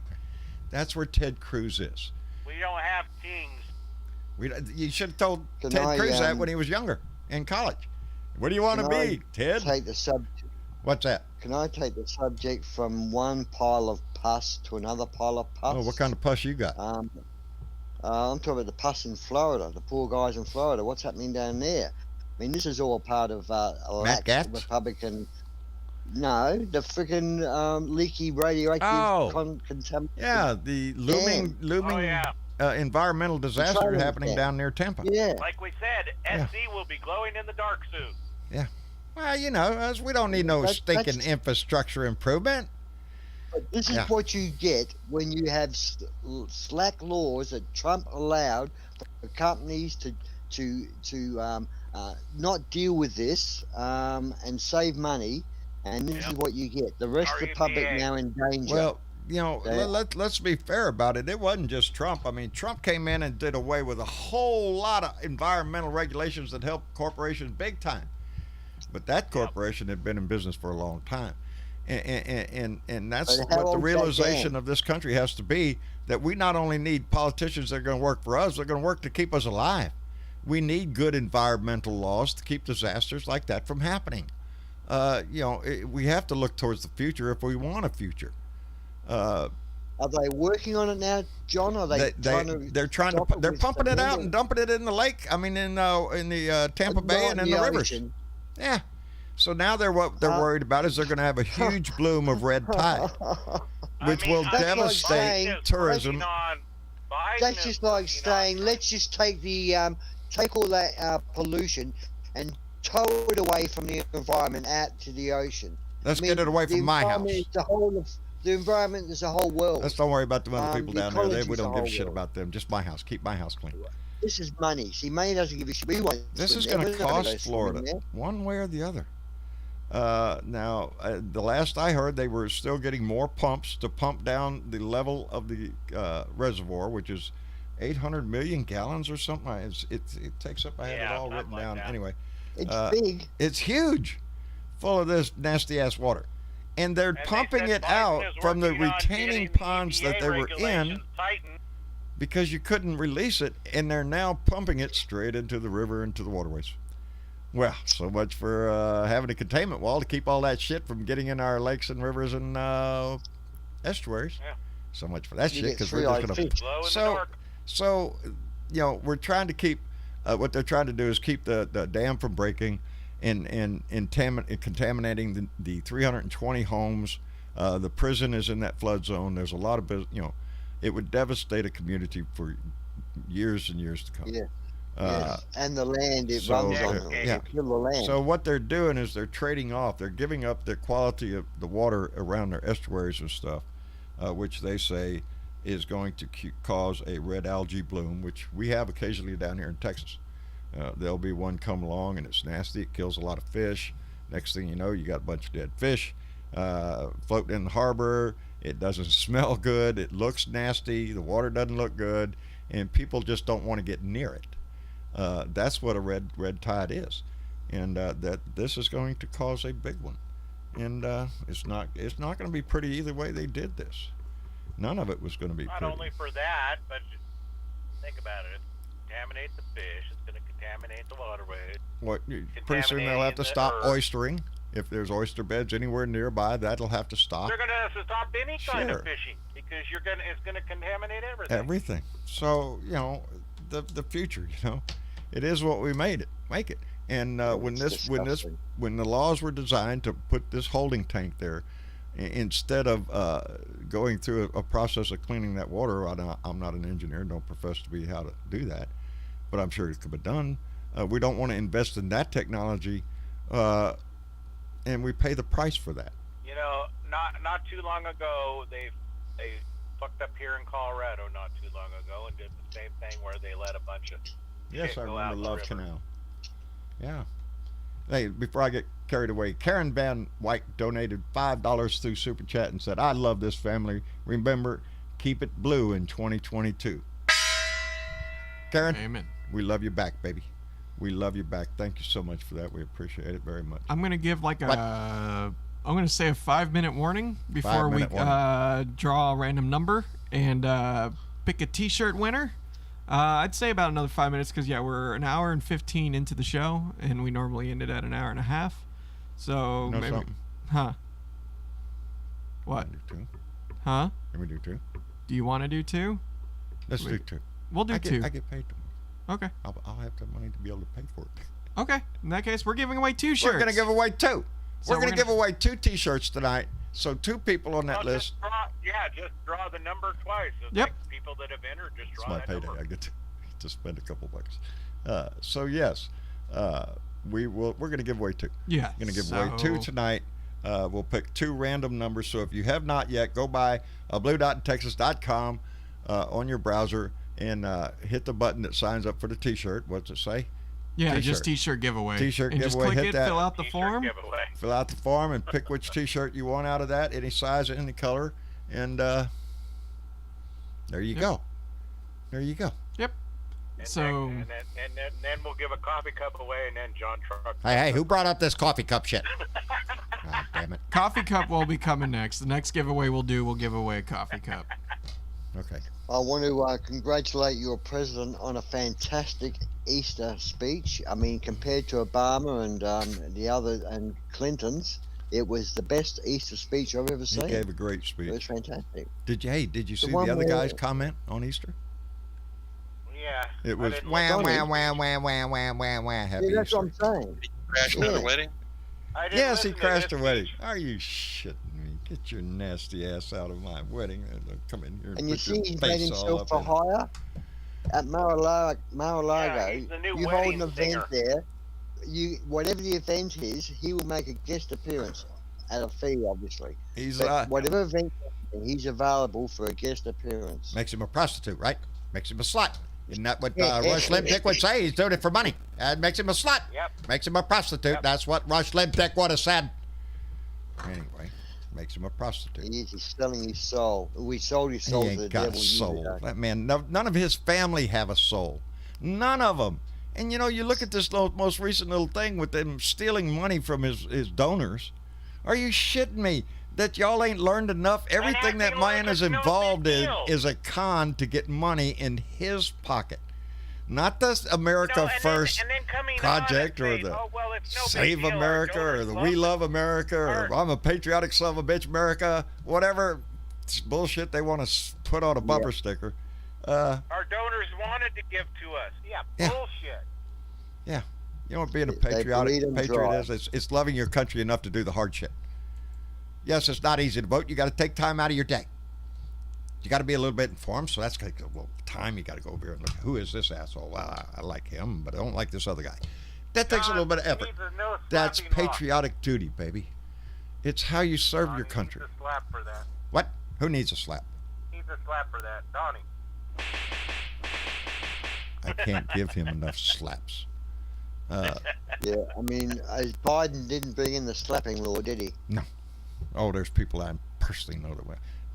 Speaker 2: That's where Ted Cruz is.
Speaker 5: We don't have kings.
Speaker 2: You should have told
Speaker 4: Can
Speaker 2: Ted
Speaker 4: I,
Speaker 2: Cruz that when he was younger in college. What do you want to
Speaker 4: Can I
Speaker 2: be, Ted?
Speaker 4: Take the subject.
Speaker 2: What's that?
Speaker 4: Can I take the subject from one pile of pus to another pile of pus?
Speaker 2: Oh, what kind of pus you got?
Speaker 4: I'm talking about the pus in Florida, the poor guys in Florida. What's happening down there? I mean, this is all part of a lax
Speaker 2: Gatz?
Speaker 4: Republican. No, the freaking leaky radioactive
Speaker 2: Oh.
Speaker 4: contamination.
Speaker 2: Yeah, the looming
Speaker 5: Oh, yeah.
Speaker 2: environmental disaster
Speaker 4: Control
Speaker 2: happening
Speaker 4: that.
Speaker 2: down near Tampa.
Speaker 4: Yeah.
Speaker 5: Like we said,
Speaker 2: Yeah.
Speaker 5: SC will be glowing in the dark soon.
Speaker 2: Well, we don't need no
Speaker 4: That's-
Speaker 2: stinking infrastructure improvement.
Speaker 4: But this is
Speaker 2: Yeah.
Speaker 4: what you get when you have slack laws that Trump allowed for companies to not deal with this and save money, and this is what you get. The rest of the public
Speaker 5: REPA.
Speaker 4: now in danger.
Speaker 2: Well,
Speaker 4: Yeah.
Speaker 2: let's be fair about it. It wasn't just Trump. I mean, Trump came in and did away with a whole lot of environmental regulations that helped corporations big time. But that corporation had been in business for a long time. And that's
Speaker 4: But how
Speaker 2: what the
Speaker 4: old's that
Speaker 2: realization
Speaker 4: Dan?
Speaker 2: of this country has to be, that we not only need politicians that are going to work for us, they're going to work to keep us alive. We need good environmental laws to keep disasters like that from happening. We have to look towards the future if we want a future.
Speaker 4: Are they working on it now, John? Are they, trying to?
Speaker 2: They're trying to
Speaker 4: stop it
Speaker 2: they're
Speaker 4: with
Speaker 2: pumping
Speaker 4: the
Speaker 2: it out
Speaker 4: water?
Speaker 2: and dumping it in the lake. I mean, in the Tampa Bay
Speaker 4: Not
Speaker 2: and in the rivers.
Speaker 4: ocean.
Speaker 2: Yeah. So now what they're worried about is they're going to have a huge bloom of red tide, which will
Speaker 4: That's like
Speaker 2: devastate
Speaker 4: saying-
Speaker 2: tourism.
Speaker 4: That's just like saying, let's just take take all that pollution and tow it away from the environment out to the ocean.
Speaker 2: Let's
Speaker 4: I mean,
Speaker 2: get it away
Speaker 4: the
Speaker 2: from my house.
Speaker 4: environment is the environment is the whole world.
Speaker 2: Let's don't worry about the other people
Speaker 4: the
Speaker 2: down there.
Speaker 4: ecology's
Speaker 2: We don't
Speaker 4: the
Speaker 2: give a
Speaker 4: whole
Speaker 2: shit
Speaker 4: world.
Speaker 2: about them. Just my house. Keep my house clean.
Speaker 4: This is money. See, money doesn't give a shit. We want
Speaker 2: This is
Speaker 4: swim
Speaker 2: going
Speaker 4: there.
Speaker 2: to
Speaker 4: We're not gonna
Speaker 2: cost
Speaker 4: go swimming
Speaker 2: Florida
Speaker 4: there.
Speaker 2: one way or the other. Now, the last I heard, they were still getting more pumps to pump down the level of the reservoir, which is 800 million gallons or something. It takes up. I have it all written
Speaker 5: like
Speaker 2: down.
Speaker 5: that.
Speaker 2: Anyway,
Speaker 4: It's big.
Speaker 2: it's huge, full of this nasty ass water, and they're
Speaker 5: And they
Speaker 2: pumping
Speaker 5: said
Speaker 2: it
Speaker 5: Biden
Speaker 2: out
Speaker 5: is
Speaker 2: from the
Speaker 5: working on
Speaker 2: retaining
Speaker 5: getting the
Speaker 2: ponds that
Speaker 5: EPA
Speaker 2: they were in
Speaker 5: regulations tightened.
Speaker 2: because you couldn't release it, and they're now pumping it straight into the river, into the waterways. Well, so much for having a containment wall to keep all that shit from getting in our lakes and rivers and estuaries.
Speaker 5: Yeah.
Speaker 2: So much for that
Speaker 4: You
Speaker 2: shit,
Speaker 4: get
Speaker 2: because we're just
Speaker 4: three-eyed
Speaker 2: going
Speaker 4: fish.
Speaker 2: to.
Speaker 5: Glow in the
Speaker 2: So,
Speaker 5: dark.
Speaker 2: so, we're trying to keep. What they're trying to do is keep the dam from breaking, and contaminating the 320 homes. The prison is in that flood zone. There's a lot of it would devastate a community for years and years to come.
Speaker 4: Yeah.
Speaker 2: Uh,
Speaker 4: Yes. And the land it
Speaker 2: so,
Speaker 4: runs on.
Speaker 5: yeah.
Speaker 4: It will kill the land.
Speaker 2: So what they're doing is they're trading off. They're giving up the quality of the water around their estuaries and stuff, which they say is going to cause a red algae bloom, which we have occasionally down here in Texas. There'll be one come along and it's nasty. It kills a lot of fish. Next thing you know, you got a bunch of dead fish floating in the harbor. It doesn't smell good. It looks nasty. The water doesn't look good, and people just don't want to get near it. That's what a red tide is, and that this is going to cause a big one, and it's not going to be pretty either way they did this. None of it was going to be
Speaker 5: Not
Speaker 2: pretty.
Speaker 5: only for that, but just think about it. It's contaminate the fish. It's going to contaminate the waterways.
Speaker 2: Pretty soon they'll have to
Speaker 5: contaminating the
Speaker 2: stop
Speaker 5: earth.
Speaker 2: oystering. If there's oyster beds anywhere nearby, that'll have to stop.
Speaker 5: They're going to have to stop any kind
Speaker 2: Sure.
Speaker 5: of fishing because it's going to contaminate everything.
Speaker 2: Everything. So the future. It is what we make it. And when
Speaker 4: It's disgusting.
Speaker 2: when the laws were designed to put this holding tank there, instead of going through a process of cleaning that water, I'm not an engineer, don't profess to be how to do that, but I'm sure it could be done. We don't want to invest in that technology, and we pay the price for that.
Speaker 5: Not too long ago, they fucked up here in Colorado not too long ago and did the same thing where they let a bunch of
Speaker 2: Yes,
Speaker 5: shit
Speaker 2: I
Speaker 5: go out
Speaker 2: remember
Speaker 5: in the
Speaker 2: Love
Speaker 5: river.
Speaker 2: Canal. Yeah. Hey, before I get carried away, Karen Van White donated $5 through Super Chat and said, "I love this family. Remember, keep it blue in 2022." Karen,
Speaker 3: Amen.
Speaker 2: we love you back, baby. We love you back. Thank you so much for that. We appreciate it very much.
Speaker 3: I'm gonna give like
Speaker 2: What?
Speaker 3: I'm gonna say a 5-minute warning before we
Speaker 2: 5-minute
Speaker 3: draw a random number and pick a T-shirt winner. I'd say about another 5 minutes because we're an hour and 15 into the show and we normally end it at an hour and a half. So
Speaker 2: Know
Speaker 3: maybe,
Speaker 2: something?
Speaker 3: huh? What?
Speaker 2: Can we do two?
Speaker 3: Huh?
Speaker 2: Can we do two?
Speaker 3: Do you want to do two?
Speaker 2: Let's do
Speaker 3: Wait.
Speaker 2: two.
Speaker 3: We'll do two.
Speaker 2: I get paid tomorrow.
Speaker 3: Okay.
Speaker 2: I'll have the money to be able to pay for it.
Speaker 3: Okay. In that case, we're giving away 2 shirts.
Speaker 2: We're going to give away two.
Speaker 3: So
Speaker 2: we're going
Speaker 3: we're
Speaker 2: to
Speaker 3: gonna-
Speaker 2: give away 2 T-shirts tonight. So 2 people on that
Speaker 5: Well,
Speaker 2: list.
Speaker 5: just draw the number twice. It's
Speaker 3: Yep.
Speaker 5: like people that have entered, just
Speaker 2: It's
Speaker 5: draw
Speaker 2: my
Speaker 5: that
Speaker 2: payday.
Speaker 5: number.
Speaker 2: I get to spend a couple bucks. So yes, we're going to give away 2.
Speaker 3: Yeah.
Speaker 2: We're going to give away 2 tonight. We'll pick 2 random numbers. So if you have not yet, go by bluedotintexas.com on your browser and hit the button that signs up for the T-shirt. What's it say?
Speaker 3: Yeah,
Speaker 2: T-shirt.
Speaker 3: just T-shirt giveaway.
Speaker 2: T-shirt
Speaker 3: and
Speaker 2: giveaway,
Speaker 3: Just click
Speaker 2: hit
Speaker 3: it,
Speaker 2: that.
Speaker 3: fill out the
Speaker 5: T-shirt
Speaker 3: form.
Speaker 5: giveaway.
Speaker 2: Fill out the form and pick which T-shirt you want out of that, any size, any color, and there you
Speaker 3: Yep.
Speaker 2: go. There you go.
Speaker 3: Yep.
Speaker 5: And
Speaker 3: So
Speaker 5: then we'll give a coffee cup away, and then John Truck.
Speaker 2: Hey, who brought up this coffee cup shit? God damn it.
Speaker 3: coffee cup will be coming next. The next giveaway we'll give away a coffee cup.
Speaker 2: Okay.
Speaker 4: I want to congratulate your president on a fantastic Easter speech. I mean, compared to Obama and the other and Clinton's, It was the best Easter speech I've ever
Speaker 2: He
Speaker 4: seen.
Speaker 2: gave a great
Speaker 4: It
Speaker 2: speech.
Speaker 4: was fantastic.
Speaker 2: Did you see
Speaker 4: one
Speaker 2: the other
Speaker 4: where-
Speaker 2: guy's comment on Easter?
Speaker 5: Yeah.
Speaker 2: It
Speaker 5: I
Speaker 2: was
Speaker 5: didn't
Speaker 2: wah
Speaker 5: listen.
Speaker 2: wah wah wah wah wah wah wah. Happy
Speaker 4: Yeah, that's
Speaker 2: Easter.
Speaker 4: what I'm saying.
Speaker 6: Crashing at
Speaker 4: Yeah.
Speaker 6: a wedding.
Speaker 5: I didn't
Speaker 2: Yes, he
Speaker 5: listen to
Speaker 2: crashed
Speaker 5: his
Speaker 2: a wedding.
Speaker 5: speech.
Speaker 2: Are you shitting me? Get your nasty ass out of my wedding and come in here and,
Speaker 4: And you
Speaker 2: put your
Speaker 4: see, he's made
Speaker 2: face all
Speaker 4: himself
Speaker 2: up
Speaker 4: for
Speaker 2: in it.
Speaker 4: hire at Mar-a-Lago.
Speaker 5: Yeah, he's the new
Speaker 4: You hold an
Speaker 5: wedding
Speaker 4: event
Speaker 5: singer.
Speaker 4: there. Whatever the event is, he will make a guest appearance at a fee, obviously.
Speaker 2: He's
Speaker 4: But whatever event, he's available for a guest appearance.
Speaker 2: makes him a prostitute, right? Makes him a slut. Isn't that what Rush Limbaugh would say? He's doing it for money. That makes him a slut.
Speaker 5: Yep.
Speaker 2: Makes him a prostitute.
Speaker 5: Yep.
Speaker 2: That's what Rush Limbaugh would have said. Anyway, makes him a prostitute.
Speaker 4: He's selling his soul. We sold his soul
Speaker 2: He
Speaker 4: to the
Speaker 2: ain't got a
Speaker 4: devil. years
Speaker 2: soul.
Speaker 4: ago.
Speaker 2: That man, none of his family have a soul. None of them. And you know, you look at this most recent little thing with them stealing money from his donors. Are you shitting me? That y'all ain't learned enough? Everything that
Speaker 5: acting like
Speaker 2: man is
Speaker 5: it's no
Speaker 2: involved
Speaker 5: big
Speaker 2: in
Speaker 5: deal.
Speaker 2: is a con to get money in his pocket. Not the America
Speaker 5: No, and
Speaker 2: First
Speaker 5: then coming
Speaker 2: project
Speaker 5: on
Speaker 2: or
Speaker 5: and saying,
Speaker 2: the
Speaker 5: oh, well, it's no big
Speaker 2: Save
Speaker 5: deal. Our
Speaker 2: America or
Speaker 5: donors
Speaker 2: the
Speaker 5: love
Speaker 2: We
Speaker 5: it.
Speaker 2: Love America or
Speaker 5: Our-
Speaker 2: I'm a patriotic son of a bitch America, whatever it's bullshit they want to put on a bumper sticker.
Speaker 5: Our donors wanted to give to us. Yeah,
Speaker 2: Yeah.
Speaker 5: bullshit.
Speaker 2: You know, being a
Speaker 4: They
Speaker 2: patriotic
Speaker 4: bleed 'em
Speaker 2: patriot
Speaker 4: dry.
Speaker 2: is it's loving your country enough to do the hard shit. Yes, it's not easy to vote. You got to take time out of your day. You got to be a little bit informed, so that's like a little time. You got to go over here and look. Who is this asshole? Well, I like him, but I don't like this other guy. That takes a little bit of
Speaker 5: John,
Speaker 2: effort.
Speaker 5: he needs a no
Speaker 2: That's
Speaker 5: slapping law.
Speaker 2: patriotic duty, baby. It's how you serve
Speaker 5: Donnie
Speaker 2: your country.
Speaker 5: needs a slap for that.
Speaker 2: What? Who needs a slap?
Speaker 5: Needs a slap for that. Donnie.
Speaker 2: I can't give him enough slaps.
Speaker 4: Yeah, I mean, Biden didn't bring in the slapping law, did he?
Speaker 2: Oh, there's people I personally know that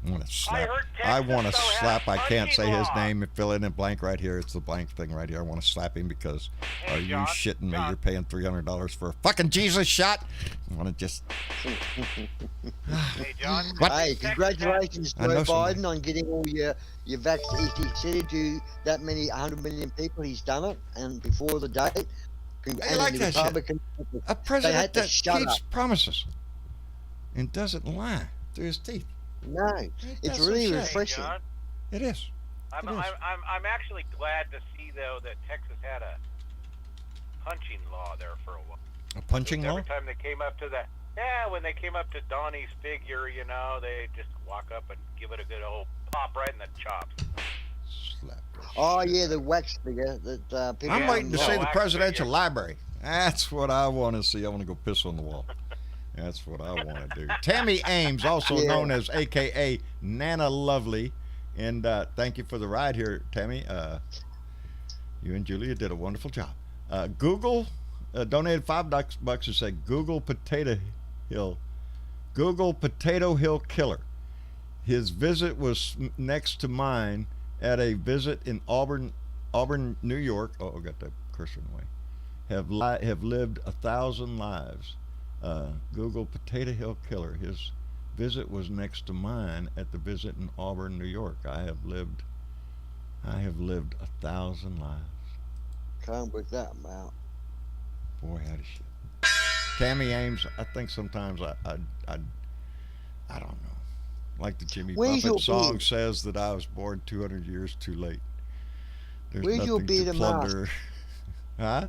Speaker 2: want to slap.
Speaker 5: heard
Speaker 2: I
Speaker 5: Texas,
Speaker 2: want to
Speaker 5: though, has
Speaker 2: slap. I can't
Speaker 5: punching
Speaker 2: say his
Speaker 5: law.
Speaker 2: name. Fill in a blank right here. It's the blank thing right here. I want to slap him because
Speaker 5: Hey,
Speaker 2: are you
Speaker 5: John,
Speaker 2: shitting me?
Speaker 5: John.
Speaker 2: You're paying $300 for a fucking Jesus shot. I want to just.
Speaker 5: Hey, John.
Speaker 2: What?
Speaker 4: Hey,
Speaker 5: Texas
Speaker 4: congratulations,
Speaker 2: I know
Speaker 4: Joe
Speaker 2: somebody.
Speaker 4: Biden, on getting all your vaccines. He said he'd do that many 100 million people. He's done it, and before the date. And
Speaker 2: like
Speaker 4: the
Speaker 2: that shit.
Speaker 4: Republicans,
Speaker 2: A president
Speaker 4: had to
Speaker 2: that
Speaker 4: shut
Speaker 2: keeps
Speaker 4: up.
Speaker 2: promises and doesn't lie through his teeth.
Speaker 4: No,
Speaker 2: Ain't
Speaker 4: it's
Speaker 2: that
Speaker 4: really
Speaker 2: some shit?
Speaker 5: Hey,
Speaker 4: refreshing.
Speaker 5: John.
Speaker 2: It is.
Speaker 5: I'm,
Speaker 2: It is.
Speaker 5: I'm actually glad to see, though, that Texas had a punching law there for a while.
Speaker 2: A punching law.
Speaker 5: Every time they came up to that, yeah, when they came up to Donnie's figure, you know, they just walk up and give it a good old pop right in the chops.
Speaker 2: Slap that
Speaker 4: Oh
Speaker 2: shit.
Speaker 4: yeah, the wax figure that people.
Speaker 2: I'm
Speaker 5: Yeah,
Speaker 2: waiting to
Speaker 5: no,
Speaker 2: see the
Speaker 5: I
Speaker 2: presidential
Speaker 5: figured.
Speaker 2: library. That's what I want to see. I want to go piss on the wall. That's what I want to do. Tammy Ames, also
Speaker 4: Yeah.
Speaker 2: known as AKA Nana Lovely, and thank you for the ride here, Tammy. You and Julia did a wonderful job. Google donated $5 and said Google Potato Hill Killer. His visit was next to mine at a visit in Auburn, New York. Oh, I got that cursor in the way. Have lived 1,000 lives. Google Potato Hill Killer. His visit was next to mine at the visit in Auburn, New York. I have lived 1,000 lives.
Speaker 4: Can't work that out.
Speaker 2: Boy, howdy shit. Tammy Ames. I think sometimes I don't know. Like the Jimmy
Speaker 4: Where's your
Speaker 2: Buffett song
Speaker 4: beard?
Speaker 2: says that I was born 200 years too late. There's
Speaker 4: Where's your
Speaker 2: nothing
Speaker 4: beard
Speaker 2: to
Speaker 4: and mask?
Speaker 2: plunder. Huh?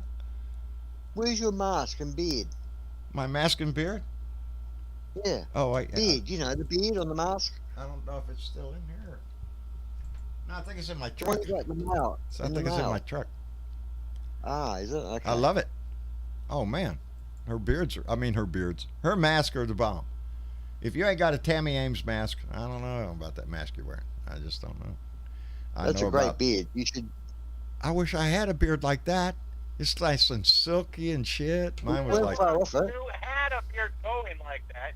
Speaker 4: Where's your mask and beard?
Speaker 2: My mask and beard?
Speaker 4: Yeah,
Speaker 2: Oh,
Speaker 4: beard. You know the beard on the mask.
Speaker 2: I don't know if it's still in here. No, I think it's in my
Speaker 4: The one
Speaker 2: truck.
Speaker 4: you got in the mail.
Speaker 2: So I
Speaker 4: in
Speaker 2: think
Speaker 4: the
Speaker 2: it's in
Speaker 4: mail.
Speaker 2: my truck.
Speaker 4: Ah, is it? Okay.
Speaker 2: I love it. Oh man, her beards her mask are the bomb. If you ain't got a Tammy Ames mask, I don't know about that mask you're wearing. I just don't know.
Speaker 4: That's
Speaker 2: know
Speaker 4: a great
Speaker 2: about-
Speaker 4: beard. You should.
Speaker 2: I wish I had a beard like that. It's nice and silky and shit. Mine was
Speaker 4: Well,
Speaker 2: like,
Speaker 4: far off it.
Speaker 5: You had a beard going like that.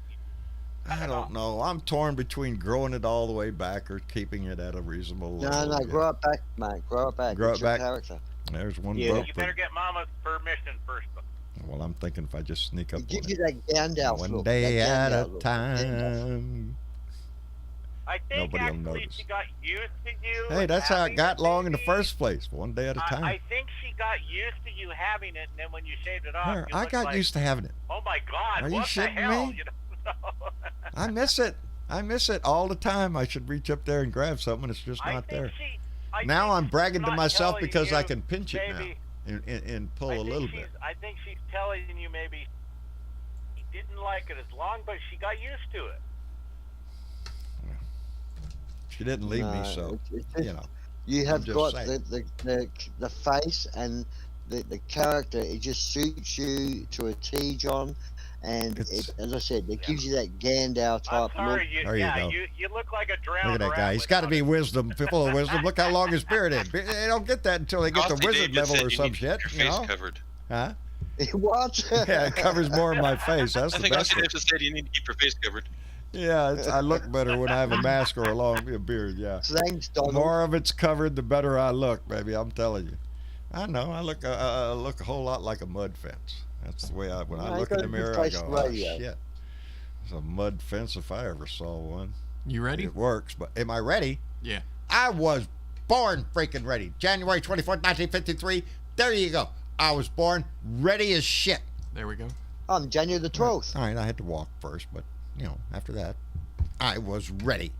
Speaker 2: I don't know. I'm torn between growing it all the way back or keeping it at a reasonable
Speaker 4: No,
Speaker 2: level.
Speaker 4: no,
Speaker 2: Yeah.
Speaker 4: grow it back, mate. Grow it back.
Speaker 2: Grow
Speaker 4: It's
Speaker 2: it
Speaker 4: your
Speaker 2: back?
Speaker 4: character.
Speaker 2: There's one
Speaker 4: Yeah.
Speaker 2: broke.
Speaker 5: You better get Mama's permission first.
Speaker 2: Well, I'm thinking if I just sneak up
Speaker 4: It gives
Speaker 2: on
Speaker 4: you
Speaker 2: it.
Speaker 4: that Gandalf
Speaker 2: One
Speaker 4: look.
Speaker 2: day
Speaker 4: that
Speaker 2: at
Speaker 4: Gandalf
Speaker 2: a
Speaker 4: look.
Speaker 2: time.
Speaker 5: I think
Speaker 2: Nobody will
Speaker 5: actually
Speaker 2: notice.
Speaker 5: she got used to you.
Speaker 2: Hey, that's how it
Speaker 5: having
Speaker 2: got
Speaker 5: the
Speaker 2: long in the
Speaker 5: baby.
Speaker 2: first place, one day at a time.
Speaker 5: I think she got used to you having it, and then when you shaved it off,
Speaker 2: Here,
Speaker 5: you
Speaker 2: I
Speaker 5: looked
Speaker 2: got
Speaker 5: like,
Speaker 2: used to having it.
Speaker 5: oh my God,
Speaker 2: Are you
Speaker 5: what the
Speaker 2: shitting
Speaker 5: hell?
Speaker 2: me?
Speaker 5: You know?
Speaker 2: I miss it. I miss it all the time. I should reach up there and grab something. It's just
Speaker 5: I
Speaker 2: not
Speaker 5: think
Speaker 2: there.
Speaker 5: I
Speaker 2: Now
Speaker 5: think
Speaker 2: I'm
Speaker 5: she's
Speaker 2: bragging to
Speaker 5: not
Speaker 2: myself
Speaker 5: telling
Speaker 2: because I
Speaker 5: you,
Speaker 2: can pinch it now
Speaker 5: maybe-
Speaker 2: and pull
Speaker 5: I
Speaker 2: a
Speaker 5: think
Speaker 2: little
Speaker 5: she's-
Speaker 2: bit.
Speaker 5: I think she's telling you maybe she didn't like it as long, but she got used to it.
Speaker 2: She didn't leave me,
Speaker 4: No,
Speaker 2: so
Speaker 4: it's just-
Speaker 2: you know.
Speaker 4: You
Speaker 2: I'm
Speaker 4: have
Speaker 2: just
Speaker 4: got
Speaker 2: saying.
Speaker 4: the face and the character. It just suits you to a T, John. And
Speaker 2: It's-
Speaker 4: as I said, it gives you that Gandalf
Speaker 5: I'm
Speaker 4: type look.
Speaker 5: sorry,
Speaker 2: There you go.
Speaker 5: you look like a drowned
Speaker 2: Look at that
Speaker 5: rat
Speaker 2: guy. He's got to
Speaker 5: without
Speaker 2: be
Speaker 5: it.
Speaker 2: wisdom, full of wisdom. Look how long his beard is. They don't get that until they get to
Speaker 6: Frosty
Speaker 2: wizard
Speaker 6: David
Speaker 2: level
Speaker 6: said
Speaker 2: or
Speaker 6: you
Speaker 2: some
Speaker 6: need to
Speaker 2: shit.
Speaker 6: keep
Speaker 2: You
Speaker 6: your face
Speaker 2: know?
Speaker 6: covered.
Speaker 2: Huh?
Speaker 4: What?
Speaker 2: Yeah, it covers more of my face. That's
Speaker 6: I
Speaker 2: the
Speaker 6: think
Speaker 2: best
Speaker 6: Frosty
Speaker 2: thing.
Speaker 6: David said you need to keep your face covered.
Speaker 2: Yeah, I look better when I have a mask or a long beard. Yeah.
Speaker 4: Thanks,
Speaker 2: The
Speaker 4: Donald.
Speaker 2: more of it's covered, the better I look, baby. I'm telling you. I know. I look a whole lot like a mud fence. That's the way when I
Speaker 4: No, you
Speaker 2: look in
Speaker 4: got
Speaker 2: the
Speaker 4: a good
Speaker 2: mirror, I
Speaker 4: face
Speaker 2: go,
Speaker 4: for
Speaker 2: oh
Speaker 4: radio."
Speaker 2: shit. It's a mud fence if I ever saw one.
Speaker 3: You ready?
Speaker 2: It works, but am I ready?
Speaker 3: Yeah.
Speaker 2: I was born freaking ready. January 24th, 1953. There you go. I was born ready as shit.
Speaker 3: There we go.
Speaker 4: I'm January the 12th.
Speaker 2: All right, I had to walk first, but after that, I was ready.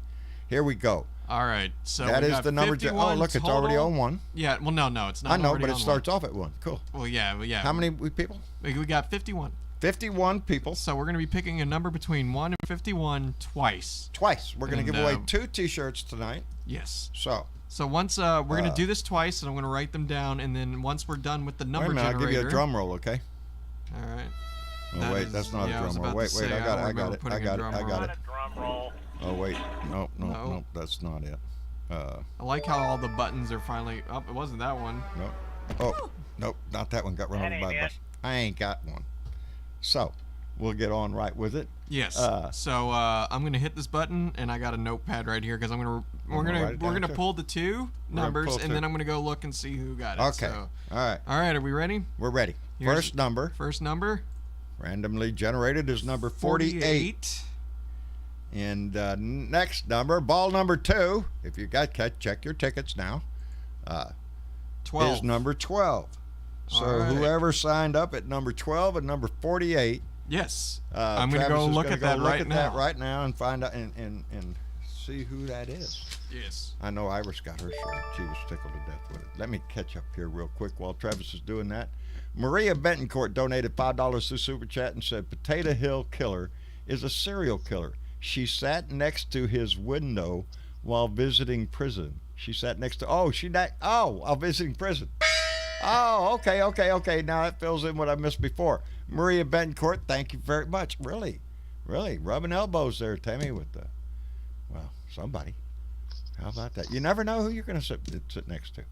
Speaker 2: Here we go.
Speaker 3: All right. So
Speaker 2: That
Speaker 3: we
Speaker 2: is
Speaker 3: got
Speaker 2: the number. Oh,
Speaker 3: 51
Speaker 2: look, it's already
Speaker 3: total.
Speaker 2: on one.
Speaker 3: Yeah. Well, no, it's not.
Speaker 2: I know,
Speaker 3: already
Speaker 2: but it
Speaker 3: on
Speaker 2: starts off at one. Cool.
Speaker 3: one. Well, yeah.
Speaker 2: How many people?
Speaker 3: We got 51.
Speaker 2: 51 people.
Speaker 3: So we're gonna be picking a number between 1 and 51 twice.
Speaker 2: Twice. We're going to
Speaker 3: And,
Speaker 2: give away
Speaker 3: uh,
Speaker 2: 2 T-shirts tonight.
Speaker 3: Yes.
Speaker 2: So,
Speaker 3: So once we're gonna do this twice, and I'm gonna write them down, and then once we're done with the
Speaker 2: wait a
Speaker 3: number
Speaker 2: minute. I'll
Speaker 3: generator.
Speaker 2: give you a drum roll, okay?
Speaker 3: All right.
Speaker 2: Oh,
Speaker 3: That
Speaker 2: wait,
Speaker 3: is-
Speaker 2: that's not
Speaker 3: yeah, I
Speaker 2: a
Speaker 3: was
Speaker 2: drum roll.
Speaker 3: about
Speaker 2: Wait,
Speaker 3: to
Speaker 2: wait,
Speaker 3: say,
Speaker 2: I
Speaker 3: I
Speaker 2: got
Speaker 3: don't
Speaker 2: it. I
Speaker 3: remember
Speaker 2: got it.
Speaker 3: putting
Speaker 2: I
Speaker 3: a
Speaker 2: got it.
Speaker 3: drum
Speaker 2: I
Speaker 3: roll.
Speaker 2: got
Speaker 5: Not
Speaker 2: it.
Speaker 5: a drum roll.
Speaker 2: Oh, wait. No,
Speaker 3: No.
Speaker 2: that's not it.
Speaker 3: I like how all the buttons are finally up. It wasn't that one.
Speaker 2: Nope. Oh, nope, not that one. Got run
Speaker 5: That
Speaker 2: over by a
Speaker 5: ain't
Speaker 2: bus.
Speaker 5: it.
Speaker 2: I ain't got one. So, we'll get on right with it.
Speaker 3: Yes.
Speaker 2: Uh,
Speaker 3: So I'm gonna hit this button, and I got a notepad right here because we're
Speaker 2: gonna
Speaker 3: gonna
Speaker 2: write it
Speaker 3: we're
Speaker 2: down,
Speaker 3: gonna
Speaker 2: too.
Speaker 3: pull the two numbers,
Speaker 2: pull
Speaker 3: and
Speaker 2: two.
Speaker 3: then I'm gonna go look and see who got it.
Speaker 2: Okay.
Speaker 3: So,
Speaker 2: All right.
Speaker 3: all right. Are we ready?
Speaker 2: We're ready.
Speaker 3: Here's-
Speaker 2: First number,
Speaker 3: First number.
Speaker 2: randomly generated, is number 48. And next number, ball number 2, if you got check your tickets now,
Speaker 3: 12.
Speaker 2: is number 12. So
Speaker 3: All right.
Speaker 2: whoever signed up at number 12 and number 48,
Speaker 3: Yes. I'm gonna
Speaker 2: Travis
Speaker 3: go
Speaker 2: is
Speaker 3: look
Speaker 2: gonna
Speaker 3: at
Speaker 2: go
Speaker 3: that
Speaker 2: look
Speaker 3: right
Speaker 2: at
Speaker 3: now.
Speaker 2: that right now and find out and see who that is.
Speaker 3: Yes.
Speaker 2: I know Iris got her shirt. She was tickled to death with it. Let me catch up here real quick while Travis is doing that. Maria Bentoncourt donated $5 through Super Chat and said, Potato Hill Killer is a serial killer. She sat next to his window while visiting prison. She sat next to, while visiting prison. Oh, okay. Now that fills in what I missed before. Maria Bentoncourt, thank you very much. Really, rubbing elbows there, Tammy, with somebody. How about that? You never know who you're going to sit next to.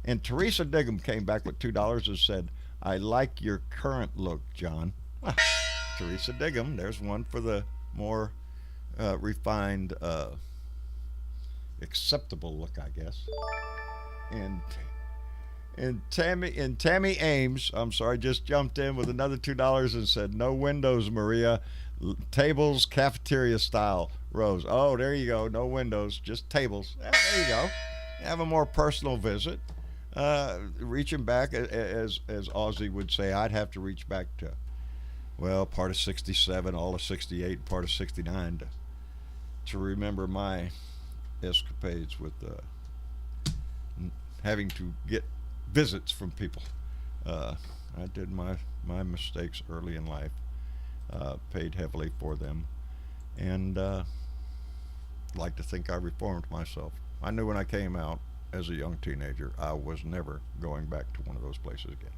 Speaker 2: And Teresa Diggum came back with $2 and said, I like your current look, John. Well, Teresa Diggum, there's one for the more refined, acceptable look, I guess. And Tammy Ames, I'm sorry, just jumped in with another $2 and said, no windows, Maria. Tables, cafeteria style rows. Oh, there you go. No windows, just tables. Yeah, there you go. Have a more personal visit. Reaching back, as Ozzy would say, I'd have to reach back to, part of 67, all of 68, part of 69 to remember my escapades with having to get visits from people. I did my mistakes early in life. Paid heavily for them, and like to think I reformed myself. I knew when I came out as a young teenager, I was never going back to one of those places again,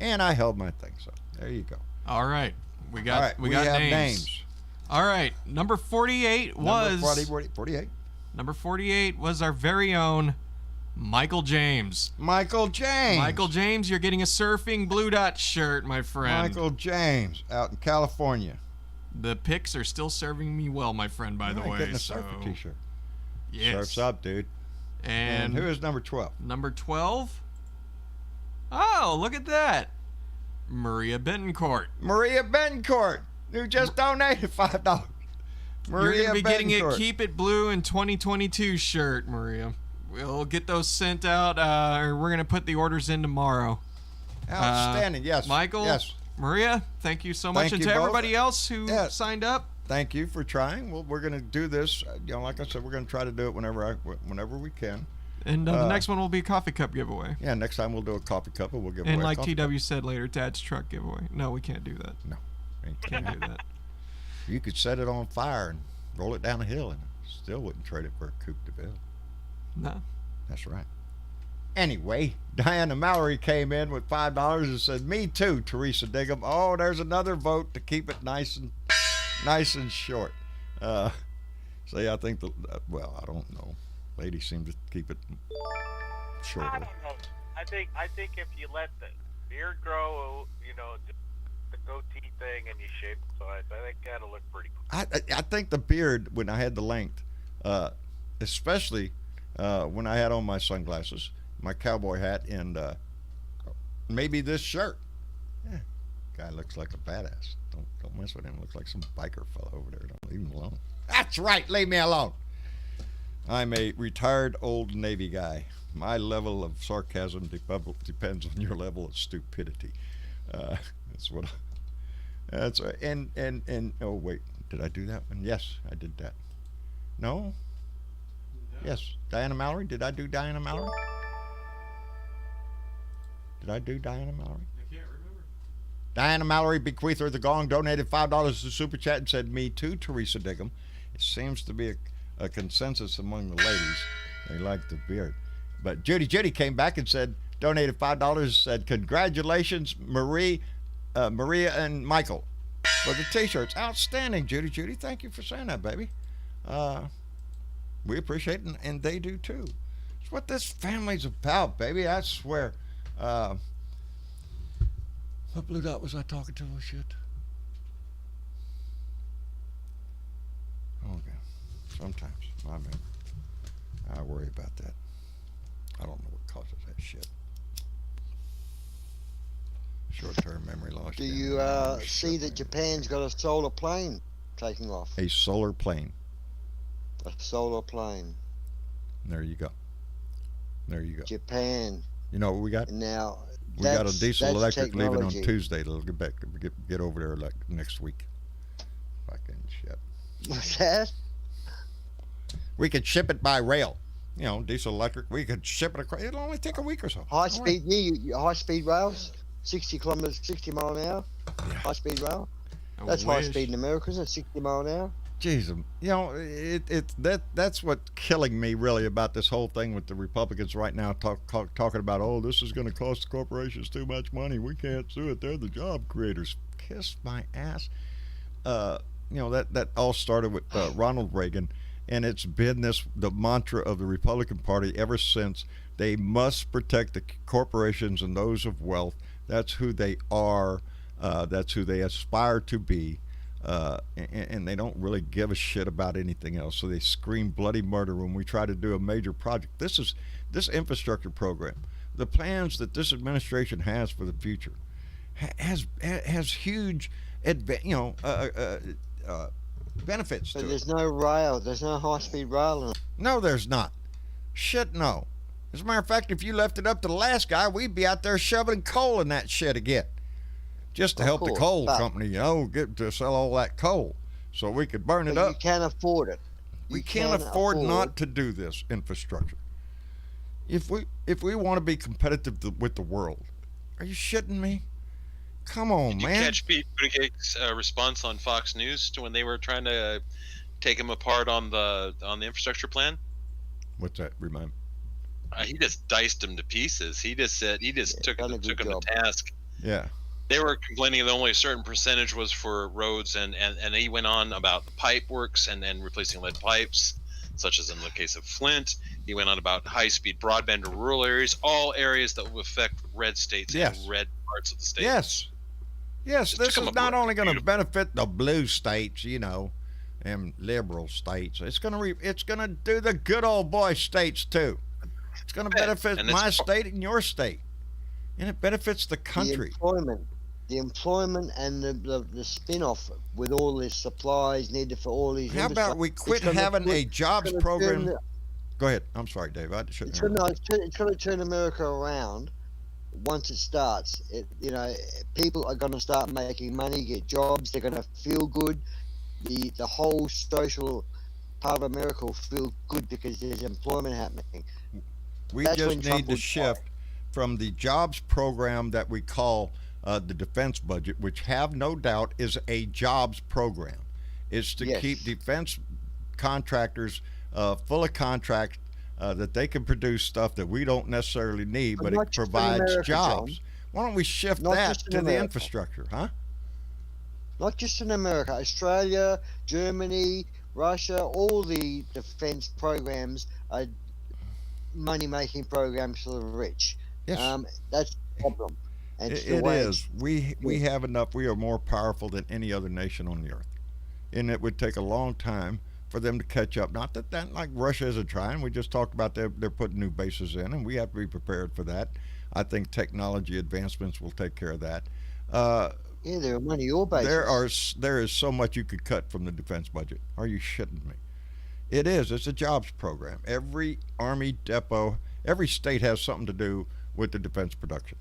Speaker 2: and I held my thing. So there you go.
Speaker 3: All right. We got
Speaker 2: All right,
Speaker 3: we got
Speaker 2: have
Speaker 3: names. All right. Number 48 was
Speaker 2: number 48.
Speaker 3: Number 48 was our very own Michael James.
Speaker 2: Michael James.
Speaker 3: Michael James, you're getting a surfing blue dot shirt, my friend.
Speaker 2: Michael James out in California.
Speaker 3: The pics are still serving me well, my friend, by the way.
Speaker 2: Getting a
Speaker 3: so,
Speaker 2: surfer t-shirt.
Speaker 3: yes.
Speaker 2: Surf's up, dude.
Speaker 3: And
Speaker 2: who is number 12?
Speaker 3: number 12? Oh, look at that. Maria Bentoncourt.
Speaker 2: Maria Bentoncourt, who just donated $5.
Speaker 3: You're going to be getting a
Speaker 2: Betancourt.
Speaker 3: Keep It Blue in 2022 shirt, Maria. We'll get those sent out, or we're going to put the orders in tomorrow.
Speaker 2: Outstanding. Yes.
Speaker 3: Michael,
Speaker 2: Yes.
Speaker 3: Maria, thank you so much.
Speaker 2: Thank
Speaker 3: And
Speaker 2: you
Speaker 3: to
Speaker 2: both.
Speaker 3: everybody else who
Speaker 2: Yes.
Speaker 3: signed up,
Speaker 2: Thank you for trying. Well, we're going to do this. Like I said, we're going to try to do it whenever we can.
Speaker 3: and the next one will be a coffee cup giveaway.
Speaker 2: Yeah, next time we'll do a coffee cup and we'll give away
Speaker 3: And
Speaker 2: a
Speaker 3: like
Speaker 2: coffee
Speaker 3: TW said later, Dad's truck giveaway. No, we can't do that.
Speaker 2: cup. No.
Speaker 3: Can't do that.
Speaker 2: You could set it on fire and roll it down a hill and still wouldn't trade it for a Coupe de Ville.
Speaker 3: No.
Speaker 2: That's right. Anyway, Diana Mallory came in with $5 and said, "Me too, Teresa Diggum." Oh, there's another vote to keep it nice and short. See, I think well, I don't know. Ladies seem to keep it shorter.
Speaker 5: I don't know. I think if you let the beard grow, the goatee thing, and you shave the sides, I think that'll look pretty cool.
Speaker 2: I think the beard, when I had the length, especially when I had on my sunglasses, my cowboy hat, and maybe this shirt. Yeah, guy looks like a badass. Don't mess with him. Looks like some biker fella over there. Don't leave him alone. That's right. Leave me alone. I'm a retired old Navy guy. My level of sarcasm depends on your level of stupidity. That's what. That's right. And oh wait, did I do that one? Yes, I did that. No. Yes, Diana Mallory. Did I do Diana Mallory? Did I do Diana Mallory?
Speaker 3: I can't remember.
Speaker 2: Diana Mallory, bequeather the gong, donated $5 to Super Chat and said, "Me too, Teresa Diggum." It seems to be a consensus among the ladies. They like the beard. But Judy came back and said, donated $5, said, "Congratulations, Maria and Michael, for the T-shirts." Outstanding, Judy. Thank you for saying that, baby. We appreciate it, and they do too. It's what this family's about, baby. I swear. What blue dot was I talking to? Oh, shit. Okay. Sometimes, my man, I worry about that. I don't know what causes that shit. Short-term memory loss.
Speaker 4: Do you see that Japan's got a solar plane taking off?
Speaker 2: A solar plane.
Speaker 4: A solar plane.
Speaker 2: There you go.
Speaker 4: Japan.
Speaker 2: You know what we got?
Speaker 4: Now,
Speaker 2: We got a diesel
Speaker 4: that's
Speaker 2: electric leaving on
Speaker 4: technology.
Speaker 2: Tuesday. It'll get over there like next week. Fucking shit.
Speaker 4: What's that?
Speaker 2: We could ship it by rail. Diesel electric. We could ship it across. It'll only take a week or so.
Speaker 4: High speed, high speed rails, 60 kilometers, 60 mile an hour.
Speaker 2: Yeah.
Speaker 4: High speed rail.
Speaker 3: I
Speaker 4: That's high
Speaker 3: wish.
Speaker 4: speed in America, isn't it? 60 mile an hour.
Speaker 2: Jeez, that's what's killing me really about this whole thing with the Republicans right now talking about, oh, this is going to cost the corporations too much money. We can't sue it. They're the job creators. Kiss my ass. That all started with Ronald Reagan, and it's been the mantra of the Republican Party ever since. They must protect the corporations and those of wealth. That's who they are. That's who they aspire to be. And they don't really give a shit about anything else. So they scream bloody murder when we try to do a major project. This infrastructure program, the plans that this administration has for the future, has huge, benefits
Speaker 4: But
Speaker 2: to it.
Speaker 4: there's no rail. There's no high speed rail. In it.
Speaker 2: No, there's not. Shit, no. As a matter of fact, if you left it up to the last guy, we'd be out there shoveling coal in that shit again. Just to
Speaker 4: Of
Speaker 2: help the
Speaker 4: course,
Speaker 2: coal
Speaker 4: but-
Speaker 2: company, get to sell all that coal so we could burn it
Speaker 4: But
Speaker 2: up.
Speaker 4: you can't afford it.
Speaker 2: We
Speaker 4: You
Speaker 2: can't afford not to do this infrastructure. If we want to be competitive with the world, are you shitting me? Come on,
Speaker 6: Did you
Speaker 2: man.
Speaker 6: catch Pete Buttigieg's response on Fox News to when they were trying to take him apart on the infrastructure plan?
Speaker 2: What's that? Remind me.
Speaker 6: He just diced him to pieces. He just said took
Speaker 4: done a
Speaker 6: him
Speaker 4: good
Speaker 6: to
Speaker 4: job.
Speaker 6: task.
Speaker 2: Yeah.
Speaker 6: They were complaining that only a certain percentage was for roads, and he went on about the pipe works and replacing lead pipes, such as in the case of Flint. He went on about high-speed broadband to rural areas, all areas that will affect red states
Speaker 2: Yes.
Speaker 6: and red parts of the state.
Speaker 2: Yes. Yes,
Speaker 6: Just
Speaker 2: this
Speaker 6: took
Speaker 2: is
Speaker 6: 'em
Speaker 2: not
Speaker 6: apart.
Speaker 2: only going to benefit the blue states, and liberal states. It's going to do the good old boy states too. It's going to
Speaker 6: Yeah,
Speaker 2: benefit
Speaker 6: and
Speaker 2: my
Speaker 6: it's-
Speaker 2: state and your state. And it benefits the
Speaker 4: The
Speaker 2: country.
Speaker 4: employment. the employment and the spin-off with all these supplies needed for all these.
Speaker 2: How about we quit having a jobs program? Go ahead. I'm sorry, Dave. I shouldn't.
Speaker 4: It's going to turn America around once it starts. People are going to start making money, get jobs. They're going to feel good. The whole social part of America will feel good because there's employment happening.
Speaker 2: We just need to shift from the jobs program that we call the defense budget, which have no doubt is a jobs program. It's to keep defense contractors full of contracts that they can produce stuff that we don't necessarily need, but it provides jobs. John. Why don't we shift that to the infrastructure, huh?
Speaker 4: Not just in America, Australia, Germany, Russia, all the defense programs are money-making programs for the rich.
Speaker 2: Yes.
Speaker 4: That's the problem. And
Speaker 2: it is. We have enough. We are more powerful than any other nation on the earth. And it would take a long time for them to catch up. Not that like Russia isn't trying. We just talked about they're putting new bases in, and we have to be prepared for that. I think technology advancements will take care of that.
Speaker 4: There are money your bases.
Speaker 2: There is so much you could cut from the defense budget. Are you shitting me? It is. It's a jobs program. Every Army depot, every state has something to do with the defense production.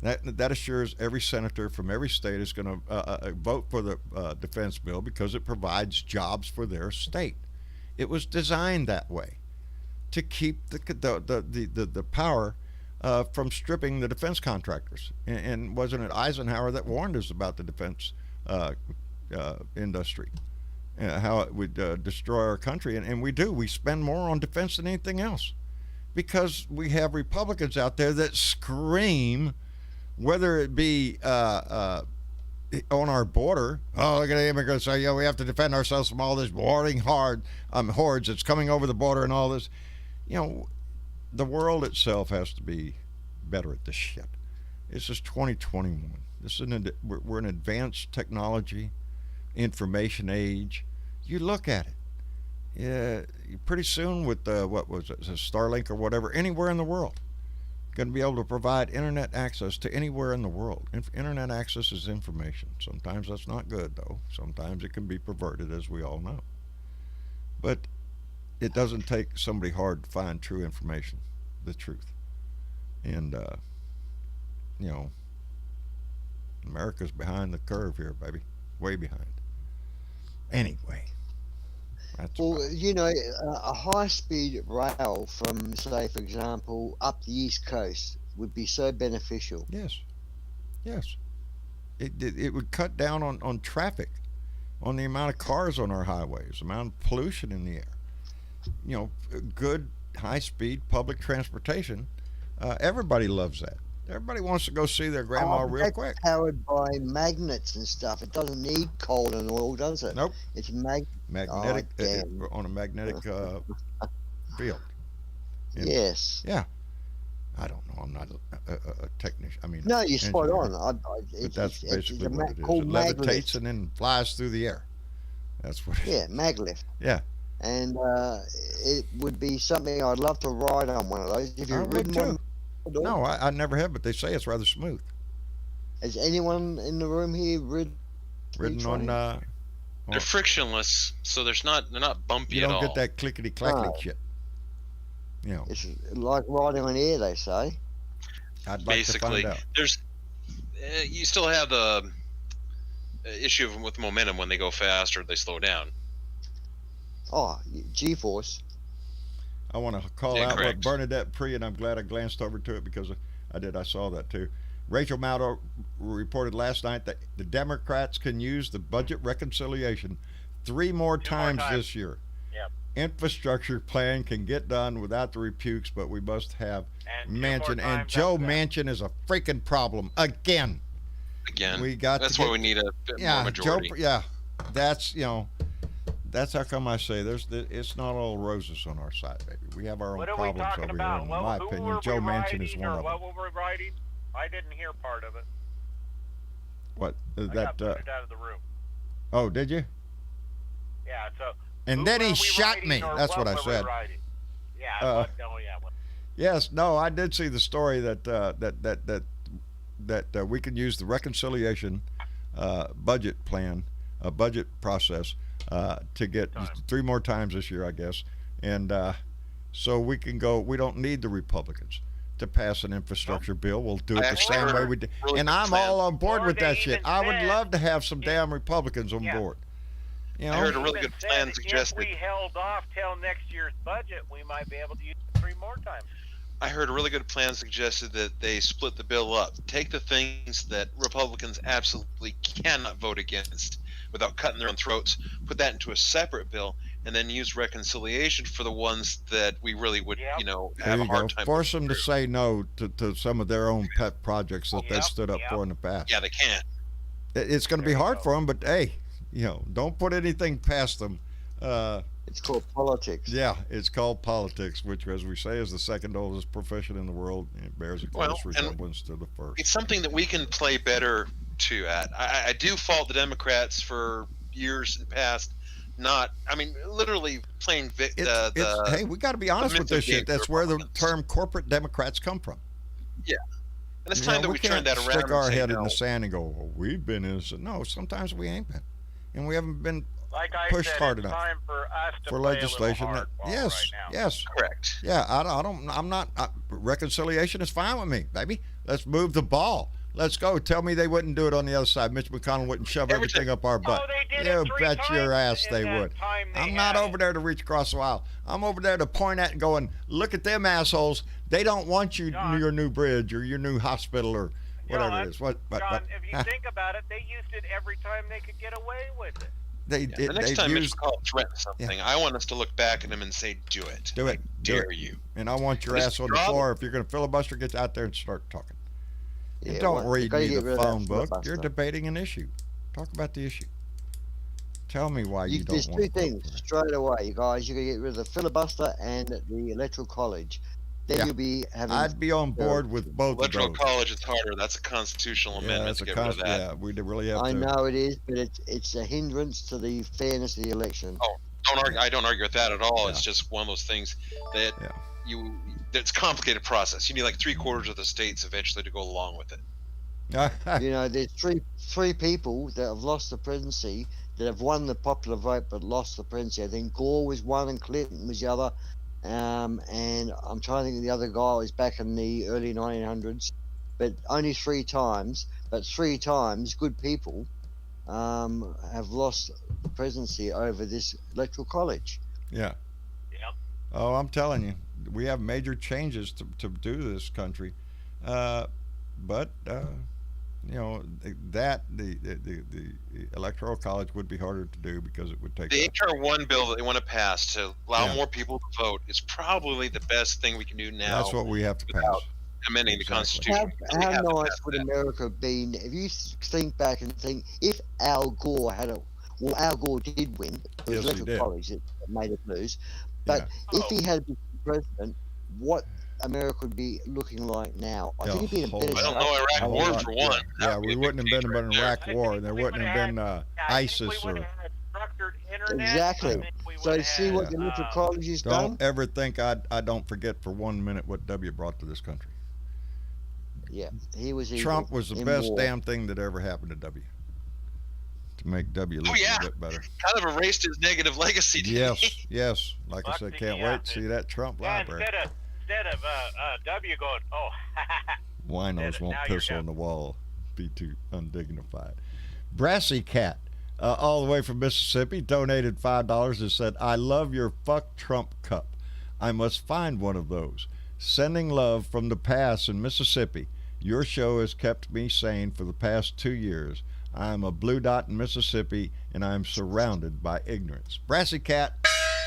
Speaker 2: That assures every senator from every state is going to vote for the defense bill because it provides jobs for their state. It was designed that way to keep the power from stripping the defense contractors. And wasn't it Eisenhower that warned us about the defense industry, how it would destroy our country? And we do. We spend more on defense than anything else because we have Republicans out there that scream, whether it be on our border, look at the immigrants, we have to defend ourselves from all this hordes that's coming over the border and all this. The world itself has to be better at this shit. This is 2021. We're an advanced technology, information age. You look at it. Yeah, pretty soon with what was it, Starlink or whatever, anywhere in the world, going to be able to provide internet access to anywhere in the world. Internet access is information. Sometimes that's not good, though. Sometimes it can be perverted, as we all know. But it doesn't take somebody hard to find true information, the truth. And, America's behind the curve here, baby. Way behind. Anyway.
Speaker 4: A high-speed rail from, say, for example, up the East Coast would be so beneficial.
Speaker 2: Yes. It would cut down on traffic, on the amount of cars on our highways, the amount of pollution in the air. Good high-speed public transportation. Everybody loves that. Everybody wants to go see their grandma real quick.
Speaker 4: Powered by magnets and stuff. It doesn't need coal and oil, does it?
Speaker 2: Nope.
Speaker 4: It's
Speaker 2: magnetic on a magnetic field.
Speaker 4: Yes.
Speaker 2: Yeah. I don't know. I'm not a technician.
Speaker 4: No, you're spot on.
Speaker 2: But that's basically what it is. It levitates and then flies through the air. That's what it is.
Speaker 4: Yeah, maglift.
Speaker 2: Yeah.
Speaker 4: And it would be something I'd love to ride on one of those. If you've ridden one.
Speaker 2: No, I never have, but they say it's rather smooth.
Speaker 4: Has anyone in the room here ridden
Speaker 2: on?
Speaker 6: They're frictionless, so they're not bumpy at all.
Speaker 2: You don't get that clickety clackety shit.
Speaker 4: It's like riding on air, they say.
Speaker 2: I'd like to find out.
Speaker 6: You still have the issue with momentum. When they go fast or they slow down.
Speaker 4: G-force.
Speaker 2: I want to call out what Bernadette Pree, and I'm glad I glanced over to it because I saw that too. Rachel Maddow reported last night that the Democrats can use the budget reconciliation 3 more times this year.
Speaker 5: Yep.
Speaker 2: Infrastructure plan can get done without the repukes, but we must have Manchin. And Joe Manchin is a freaking problem again. That's why
Speaker 6: we need a bit more majority.
Speaker 2: That's how come I say it's not all roses on our side, baby. We have our own problems over here, and in my opinion, Joe Manchin is one of them.
Speaker 5: What were we writing? I didn't hear part of it.
Speaker 2: What?
Speaker 5: I got booted out of the room.
Speaker 2: Oh, did you?
Speaker 5: Yeah, so...
Speaker 2: And then he shot me. That's what I said.
Speaker 5: Yeah,
Speaker 2: Yes, no, I did see the story that that we can use the reconciliation budget plan, budget process to get 3 more times this year, I guess, and so we can go. We don't need the Republicans to pass an infrastructure bill. We'll do it the same way we did.
Speaker 6: Really
Speaker 2: And
Speaker 6: good
Speaker 2: I'm
Speaker 6: plan.
Speaker 2: all on board
Speaker 5: Or
Speaker 2: with
Speaker 5: they
Speaker 2: that shit.
Speaker 5: even
Speaker 2: I would
Speaker 5: said-
Speaker 2: love to have some damn Republicans on
Speaker 5: Yeah.
Speaker 2: board. You
Speaker 6: I heard
Speaker 2: know,
Speaker 6: a really
Speaker 5: Even
Speaker 6: good
Speaker 5: said
Speaker 6: plan
Speaker 5: If
Speaker 6: suggested.
Speaker 5: we held off till next year's budget, we might be able to use it 3 more times.
Speaker 6: I heard a really good plan suggested that they split the bill up. Take the things that Republicans absolutely cannot vote against without cutting their own throats, put that into a separate bill, and then use reconciliation for the ones that we really would,
Speaker 5: Yep.
Speaker 2: there
Speaker 6: have a
Speaker 2: you
Speaker 6: hard
Speaker 2: go.
Speaker 6: time.
Speaker 2: Force them to
Speaker 6: through.
Speaker 2: say no to some of their own pet projects that they
Speaker 5: Yep,
Speaker 2: stood up
Speaker 5: yep.
Speaker 2: for in the past.
Speaker 6: Yeah, they can.
Speaker 2: It's going to be
Speaker 5: There you
Speaker 2: hard
Speaker 5: go.
Speaker 2: for them, but hey, don't put anything past them.
Speaker 4: It's called politics.
Speaker 2: Yeah, it's called politics, which, as we say, is the second oldest profession in the world. It bears a close
Speaker 6: Well, and-
Speaker 2: resemblance to the first.
Speaker 6: It's something that we can play better to at. I do fault the Democrats for years in past literally playing
Speaker 2: Hey, we got to be honest with this
Speaker 6: myth of
Speaker 2: shit.
Speaker 6: being
Speaker 2: That's where the
Speaker 6: Republicans.
Speaker 2: term corporate Democrats come from.
Speaker 6: and it's time that we turn that around.
Speaker 2: Stick our
Speaker 6: and say
Speaker 2: head in
Speaker 6: no.
Speaker 2: the sand and go, well, we've been innocent. No, sometimes we ain't been. And we haven't been
Speaker 5: Like I
Speaker 2: pushed
Speaker 5: said,
Speaker 2: hard
Speaker 5: it's
Speaker 2: enough
Speaker 5: time for us to
Speaker 2: for
Speaker 5: play
Speaker 2: legislation.
Speaker 5: a little hardball right now.
Speaker 2: Yes.
Speaker 6: Correct.
Speaker 2: Yeah, I'm not, reconciliation is fine with me, baby. Let's move the ball. Let's go. Tell me they wouldn't do it on the other side. Mitch McConnell wouldn't shove everything up our butt.
Speaker 5: Oh, they did
Speaker 2: You
Speaker 5: it 3
Speaker 2: bet your
Speaker 5: times
Speaker 2: ass
Speaker 5: in
Speaker 2: they
Speaker 5: that
Speaker 2: would.
Speaker 5: time they
Speaker 2: I'm not
Speaker 5: had
Speaker 2: over
Speaker 5: it.
Speaker 2: there to reach across the aisle. I'm over there to point at and going, look at them assholes. They don't want you
Speaker 5: John.
Speaker 2: your new bridge or your new hospital or whatever
Speaker 5: John,
Speaker 2: it is. What?
Speaker 5: John, if you think about it, they used it every time they could get away with it.
Speaker 2: They
Speaker 6: Yeah,
Speaker 2: did.
Speaker 6: the next
Speaker 2: They
Speaker 6: time Mitch
Speaker 2: used.
Speaker 6: McConnell threatens something, I want us to look back at him and say, "Do it,
Speaker 2: Do it. Do
Speaker 6: dare
Speaker 2: it.
Speaker 6: you."
Speaker 2: And I want your
Speaker 6: Mr.
Speaker 2: ass on the
Speaker 6: Rob-
Speaker 2: floor. If you're going to filibuster, get out there and start talking. And
Speaker 4: Yeah,
Speaker 2: don't
Speaker 4: well,
Speaker 2: read
Speaker 4: gotta
Speaker 2: me
Speaker 4: get
Speaker 2: the
Speaker 4: rid of that
Speaker 2: phone book.
Speaker 4: filibuster.
Speaker 2: You're debating an issue. Talk about the issue. Tell me why you don't
Speaker 4: There's
Speaker 2: want
Speaker 4: 2
Speaker 2: to vote
Speaker 4: things
Speaker 2: for it.
Speaker 4: straight away, you guys. You're going to get rid of the filibuster and the electoral college. Then
Speaker 2: Yeah.
Speaker 4: you'll be having.
Speaker 2: I'd be on board with both
Speaker 6: Electoral
Speaker 2: of those.
Speaker 6: college is harder. That's a constitutional
Speaker 2: Yeah,
Speaker 6: amendment
Speaker 2: that's
Speaker 6: to
Speaker 2: a
Speaker 6: get rid of that.
Speaker 2: yeah. We really have
Speaker 4: I
Speaker 2: to.
Speaker 4: know it is, but it's a hindrance to the fairness of the election.
Speaker 6: Oh, I don't argue with that at all.
Speaker 2: Yeah.
Speaker 6: It's just one of those things that
Speaker 2: Yeah.
Speaker 6: it's a complicated process. You need like 3/4 of the states eventually to go along with it.
Speaker 4: You know, there's three people that have lost the presidency that have won the popular vote but lost the presidency. I think Gore was one and Clinton was the other. And I'm trying to think of the other guy was back in the early 1900s, but only 3 times. But 3 times, good people have lost the presidency over this electoral college.
Speaker 2: Yeah.
Speaker 5: Yep.
Speaker 2: Oh, I'm telling you, we have major changes to do to this country, but that the electoral college would be harder to do because it would take.
Speaker 6: The HR 1 bill that they want to pass to allow
Speaker 2: Yeah.
Speaker 6: more people to vote is probably the best thing we can do now.
Speaker 2: That's what we have to pass.
Speaker 6: without amending the
Speaker 2: Exactly.
Speaker 6: Constitution.
Speaker 4: How,
Speaker 6: because we
Speaker 4: how
Speaker 6: have to
Speaker 4: nice
Speaker 6: pass
Speaker 4: would
Speaker 6: that.
Speaker 4: America have been if you think back and think if Al Gore Al Gore did win, it was
Speaker 2: Yes, he
Speaker 4: electoral
Speaker 2: did.
Speaker 4: college that made it lose, but if he had been president, what America would be looking like now? I
Speaker 2: Yeah,
Speaker 4: think it'd be in a
Speaker 2: whole
Speaker 4: better
Speaker 2: lot.
Speaker 6: I don't know
Speaker 4: shape.
Speaker 6: Iraq
Speaker 2: A
Speaker 6: War
Speaker 2: lot,
Speaker 6: for one.
Speaker 2: Yeah,
Speaker 6: That would
Speaker 2: we
Speaker 6: be a
Speaker 2: wouldn't have
Speaker 6: big
Speaker 2: been in an
Speaker 6: change right
Speaker 2: Iraq
Speaker 5: I
Speaker 2: war.
Speaker 5: think
Speaker 2: There
Speaker 5: we
Speaker 2: wouldn't have
Speaker 5: would've
Speaker 2: been
Speaker 5: I think
Speaker 2: ISIS
Speaker 5: we
Speaker 2: or.
Speaker 5: would have had structured internet.
Speaker 4: Exactly.
Speaker 5: I think we
Speaker 4: So
Speaker 5: would've
Speaker 4: see
Speaker 5: had,
Speaker 4: what the electoral college has done.
Speaker 2: Don't ever think I don't forget for 1 minute what W brought to this country.
Speaker 4: Yeah, he was evil
Speaker 2: Trump was the
Speaker 4: in
Speaker 2: best
Speaker 4: war.
Speaker 2: damn thing that ever happened to W. To make W look
Speaker 6: yeah.
Speaker 2: a bit better.
Speaker 6: Kind of erased his negative legacy. didn't
Speaker 2: Yes,
Speaker 6: he?
Speaker 2: yes. Like I said,
Speaker 5: Fuck
Speaker 2: can't
Speaker 5: the-
Speaker 2: wait to see that Trump
Speaker 5: Yeah,
Speaker 2: library.
Speaker 5: instead of W going, oh,
Speaker 2: Winos won't
Speaker 5: now you're
Speaker 2: piss
Speaker 5: done.
Speaker 2: on the wall. Be too undignified. Brassy Cat, all the way from Mississippi, donated $5 and said, I love your fuck Trump cup. I must find one of those. Sending love from the past in Mississippi. Your show has kept me sane for the past 2 years. I'm a blue dot in Mississippi, and I'm surrounded by ignorance. Brassy Cat,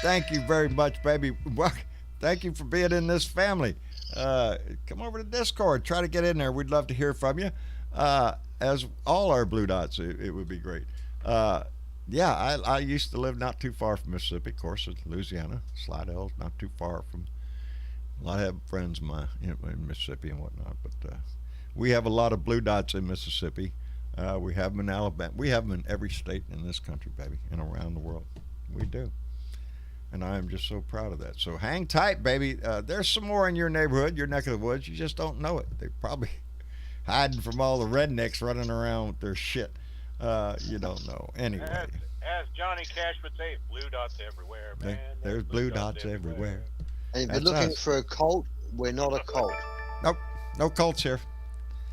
Speaker 2: thank you very much, baby. Well, thank you for being in this family. Come over to Discord. Try to get in there. We'd love to hear from you. As all our blue dots, it would be great. Yeah, I used to live not too far from Mississippi. Of course, it's Louisiana. Slidell's not too far from. I have friends in Mississippi and whatnot, but we have a lot of blue dots in Mississippi. We have them in Alabama. We have them in every state in this country, baby, and around the world. We do. And I am just so proud of that. So hang tight, baby. There's some more in your neighborhood, your neck of the woods. You just don't know it. They hiding from all the rednecks running around with their shit. You don't know. Anyway,
Speaker 5: As Johnny Cash would say, blue dots everywhere, man.
Speaker 2: there's blue dots everywhere.
Speaker 4: And if
Speaker 2: That's
Speaker 4: you're looking
Speaker 2: us.
Speaker 4: for a cult, we're not a cult.
Speaker 2: Nope, no cults here.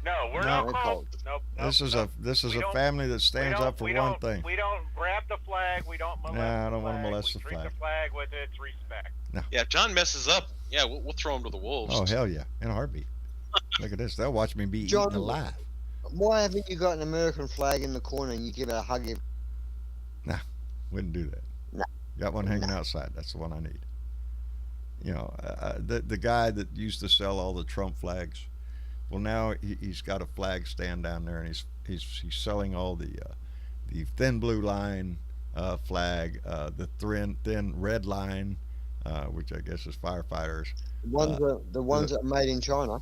Speaker 5: No, we're
Speaker 2: No.
Speaker 5: not called. Nope.
Speaker 2: This is a
Speaker 5: We don't-
Speaker 2: family that stands up for one thing.
Speaker 5: We don't grab the flag. We don't molest
Speaker 2: Nah, I
Speaker 5: the
Speaker 2: don't wanna
Speaker 5: flag.
Speaker 2: molest the
Speaker 5: we treat
Speaker 2: flag.
Speaker 5: the flag with its respect.
Speaker 6: Yeah, if John messes up, yeah, we'll throw him to the wolves.
Speaker 2: Oh hell yeah, in a heartbeat. Look at this. They'll watch me be
Speaker 4: John-
Speaker 2: eaten alive.
Speaker 4: Why haven't you got an American flag in the corner and you give it a hug?
Speaker 2: Wouldn't do that.
Speaker 4: No.
Speaker 2: Got one hanging outside. That's the one I need. You know, the guy that used to sell all the Trump flags. Well, now he's got a flag stand down there, and he's selling all the thin blue line flag, the thin red line, which I guess is firefighters.
Speaker 4: The ones that are made in China.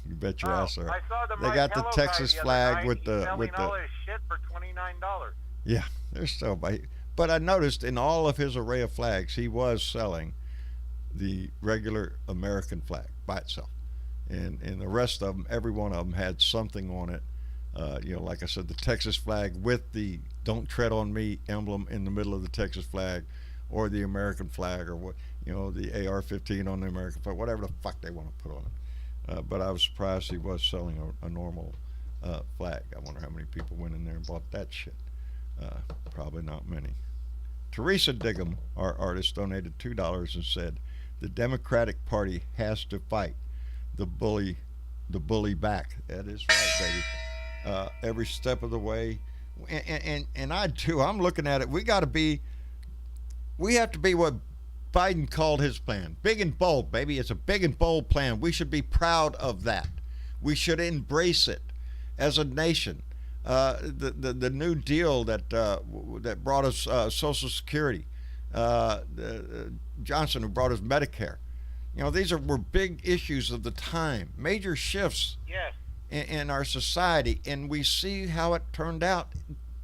Speaker 2: You bet your ass are.
Speaker 5: I saw the
Speaker 2: They
Speaker 5: Mike
Speaker 2: got the
Speaker 5: Hello
Speaker 2: Texas
Speaker 5: guy the
Speaker 2: flag
Speaker 5: other night.
Speaker 2: with
Speaker 5: He's
Speaker 2: the-
Speaker 5: selling
Speaker 2: with the-
Speaker 5: all his shit for $29.
Speaker 2: Yeah, they're so bad. But I noticed in all of his array of flags, he was selling the regular American flag by itself, and the rest of them, every one of them had something on it. You know, like I said, the Texas flag with the "Don't Tread on Me" emblem in the middle of the Texas flag, or the American flag, or what, you know, the AR-15 on the American flag, whatever the fuck they want to put on it. But I was surprised he was selling a normal flag. I wonder how many people went in there and bought that shit. Probably not many. Teresa Diggum, our artist, donated $2 and said, "The Democratic Party has to fight the bully back." That is right, baby. Every step of the way, and I too. I'm looking at it. We have to be what Biden called his plan, big and bold, baby. It's a big and bold plan. We should be proud of that. We should embrace it as a nation. The New Deal that brought us Social Security, Johnson, who brought us Medicare. You know, were big issues of the time, major shifts
Speaker 5: Yes.
Speaker 2: in our society, and we see how it turned out.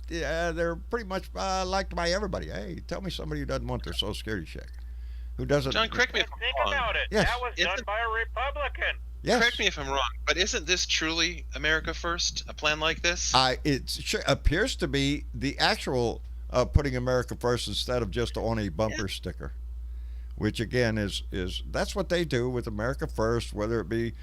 Speaker 2: They're pretty much liked by everybody. Hey, tell me somebody who doesn't want their Social Security check, who doesn't.
Speaker 6: John, correct me if
Speaker 5: Think
Speaker 6: I'm wrong.
Speaker 5: about it.
Speaker 2: Yes.
Speaker 5: That was done
Speaker 6: Isn't-
Speaker 5: by a Republican.
Speaker 2: Yes.
Speaker 6: Correct me if I'm wrong, but isn't this truly America First? A plan like this?
Speaker 2: It appears to be the actual putting America first instead of just on a bumper sticker, which again is that's what they do with America First, whether it be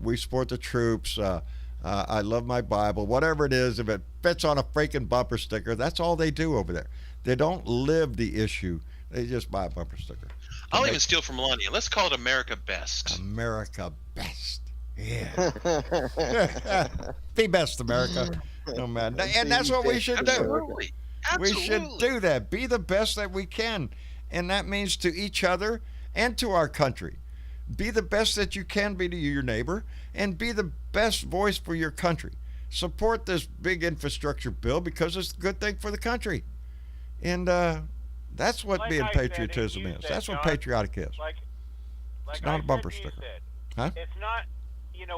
Speaker 2: we support the troops, I love my Bible, whatever it is. If it fits on a freaking bumper sticker, that's all they do over there. They don't live the issue. They just buy a bumper sticker.
Speaker 6: I'll even steal from Melania. Let's call it America Best.
Speaker 2: America best. Yeah. Be best, America. No matter. And that's what we should do.
Speaker 6: Absolutely.
Speaker 2: We should
Speaker 6: Absolutely.
Speaker 2: do that. Be the best that we can. And that means to each other and to our country. Be the best that you can be to your neighbor, and be the best voice for your country. Support this big infrastructure bill because it's a good thing for the country. And that's what
Speaker 5: Like
Speaker 2: being
Speaker 5: I said,
Speaker 2: patriotism
Speaker 5: you
Speaker 2: is.
Speaker 5: said,
Speaker 2: That's what
Speaker 5: John,
Speaker 2: patriotic is.
Speaker 5: Like
Speaker 2: It's not
Speaker 5: I
Speaker 2: a bumper
Speaker 5: said, you
Speaker 2: sticker.
Speaker 5: said,
Speaker 2: Huh?
Speaker 5: It's not.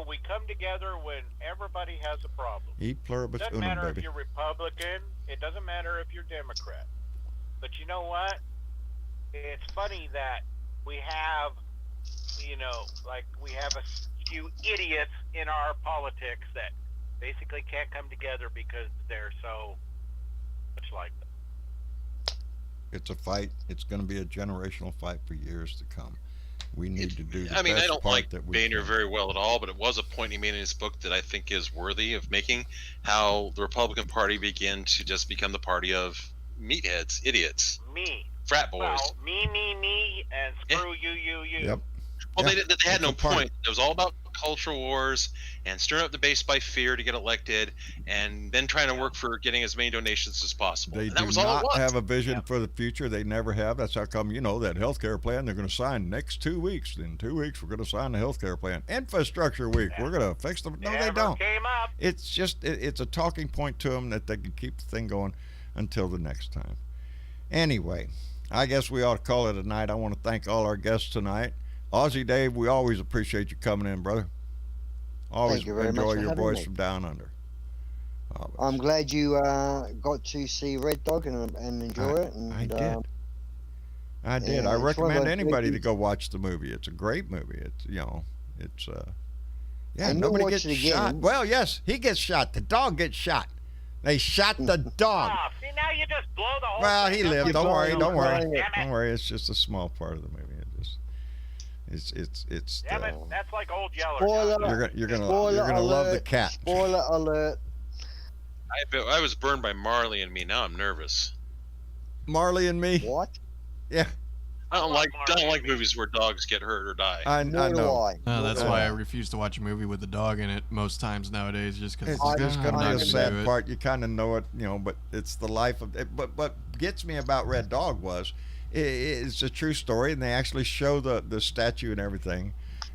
Speaker 5: We come together when everybody has a problem.
Speaker 2: E pluribus
Speaker 5: Doesn't
Speaker 2: unum,
Speaker 5: matter if
Speaker 2: baby.
Speaker 5: you're Republican. It doesn't matter if you're Democrat. But you know what? It's funny that we have, we have a few idiots in our politics that basically can't come together because they're so much like them.
Speaker 2: It's a fight. It's going to be a generational fight for years to come. We need to do the
Speaker 6: I mean,
Speaker 2: best
Speaker 6: I don't
Speaker 2: part
Speaker 6: like
Speaker 2: that we
Speaker 6: Boehner
Speaker 2: can.
Speaker 6: very well at all, but it was a point he made in his book that I think is worthy of making, how the Republican Party began to just become the party of meatheads, idiots,
Speaker 5: Me.
Speaker 6: frat boys.
Speaker 5: Well, me, and screw you.
Speaker 2: Yep.
Speaker 6: Well,
Speaker 2: Yeah,
Speaker 6: they had
Speaker 2: it's
Speaker 6: no
Speaker 2: a party.
Speaker 6: point. It was all about cultural wars and stirring up the base by fear to get elected, and then trying to work for getting as many donations as possible.
Speaker 2: They
Speaker 6: And that
Speaker 2: do
Speaker 6: was all it
Speaker 2: not
Speaker 6: was.
Speaker 2: have a vision for the future. They never have. That's how come, that health care plan they're going to sign next 2 weeks. In 2 weeks, we're going to sign the health care plan. Infrastructure week. We're going to fix them. No, they
Speaker 5: Never
Speaker 2: don't.
Speaker 5: came up.
Speaker 2: It's just, it's a talking point to them that they can keep the thing going until the next time. Anyway, I guess we ought to call it a night. I want to thank all our guests tonight. Aussie Dave, we always appreciate you coming in, brother. Always
Speaker 4: Thank you very much
Speaker 2: enjoy
Speaker 4: for
Speaker 2: your
Speaker 4: having
Speaker 2: voice
Speaker 4: me.
Speaker 2: from down under.
Speaker 4: I'm glad you got to see Red Dog and enjoy it. And,
Speaker 2: I did. I did.
Speaker 4: yeah,
Speaker 2: I
Speaker 4: it's one of
Speaker 2: recommend
Speaker 4: those
Speaker 2: anybody to
Speaker 4: movies-
Speaker 2: go watch the movie. It's a great movie. It's Yeah,
Speaker 4: And
Speaker 2: nobody
Speaker 4: you'll
Speaker 2: gets
Speaker 4: watch it
Speaker 2: shot.
Speaker 4: again.
Speaker 2: Well, yes, he gets shot. The dog gets shot. They shot the dog.
Speaker 5: Oh, see, now you just blow the whole
Speaker 2: Well,
Speaker 5: thing
Speaker 2: he
Speaker 5: up.
Speaker 2: lived.
Speaker 4: You're
Speaker 2: Don't worry.
Speaker 4: blowing
Speaker 2: Don't
Speaker 4: it,
Speaker 2: worry.
Speaker 4: blowing it.
Speaker 2: Don't worry. It's just a small part of the movie. It's.
Speaker 5: Damn it, that's like Old Yeller.
Speaker 4: Spoiler.
Speaker 2: You're gonna
Speaker 4: Spoiler
Speaker 2: love the
Speaker 4: alert.
Speaker 2: cat.
Speaker 4: Spoiler alert.
Speaker 6: I was burned by Marley and Me. Now I'm nervous.
Speaker 2: Marley and Me.
Speaker 4: What?
Speaker 2: Yeah,
Speaker 6: I don't
Speaker 5: love
Speaker 6: like
Speaker 5: Marley and Me.
Speaker 6: movies where dogs get hurt or die.
Speaker 2: I
Speaker 4: Nor do
Speaker 2: know.
Speaker 4: I.
Speaker 3: That's
Speaker 4: Nor
Speaker 3: why I
Speaker 4: do
Speaker 3: refuse to watch a movie with a dog in it most times nowadays, just because
Speaker 2: It's
Speaker 4: I-
Speaker 2: just
Speaker 4: I'm
Speaker 2: gonna
Speaker 4: not
Speaker 2: be a
Speaker 4: gonna
Speaker 2: sad
Speaker 3: do it.
Speaker 2: part. You kind of know it, but it's the life of it. But what gets me about Red Dog was it's a true story, and they actually show the statue and everything,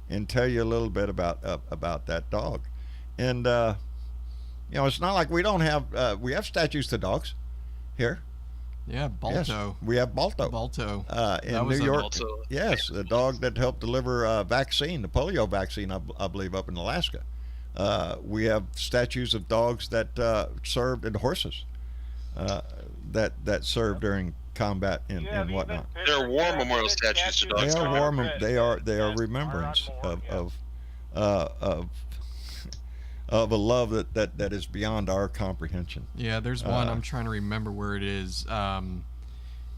Speaker 2: and tell you a little bit about that dog. And it's not like we don't have we have statues to dogs here.
Speaker 3: Yeah,
Speaker 2: Yes,
Speaker 3: Balto.
Speaker 2: we have Balto.
Speaker 3: Balto.
Speaker 2: In
Speaker 3: That was
Speaker 2: New
Speaker 3: a-
Speaker 2: York.
Speaker 6: Also,
Speaker 2: Yes, the dog that helped deliver vaccine, the polio vaccine, I believe, up in Alaska. We have statues of dogs that served, and horses that served during combat and whatnot.
Speaker 6: There are war memorial statues to
Speaker 2: They
Speaker 6: dogs.
Speaker 2: are warm. They are
Speaker 5: Yes,
Speaker 2: remembrance
Speaker 5: are on more,
Speaker 2: of a love that is beyond our comprehension.
Speaker 3: Yeah, there's one. I'm trying to remember where it is.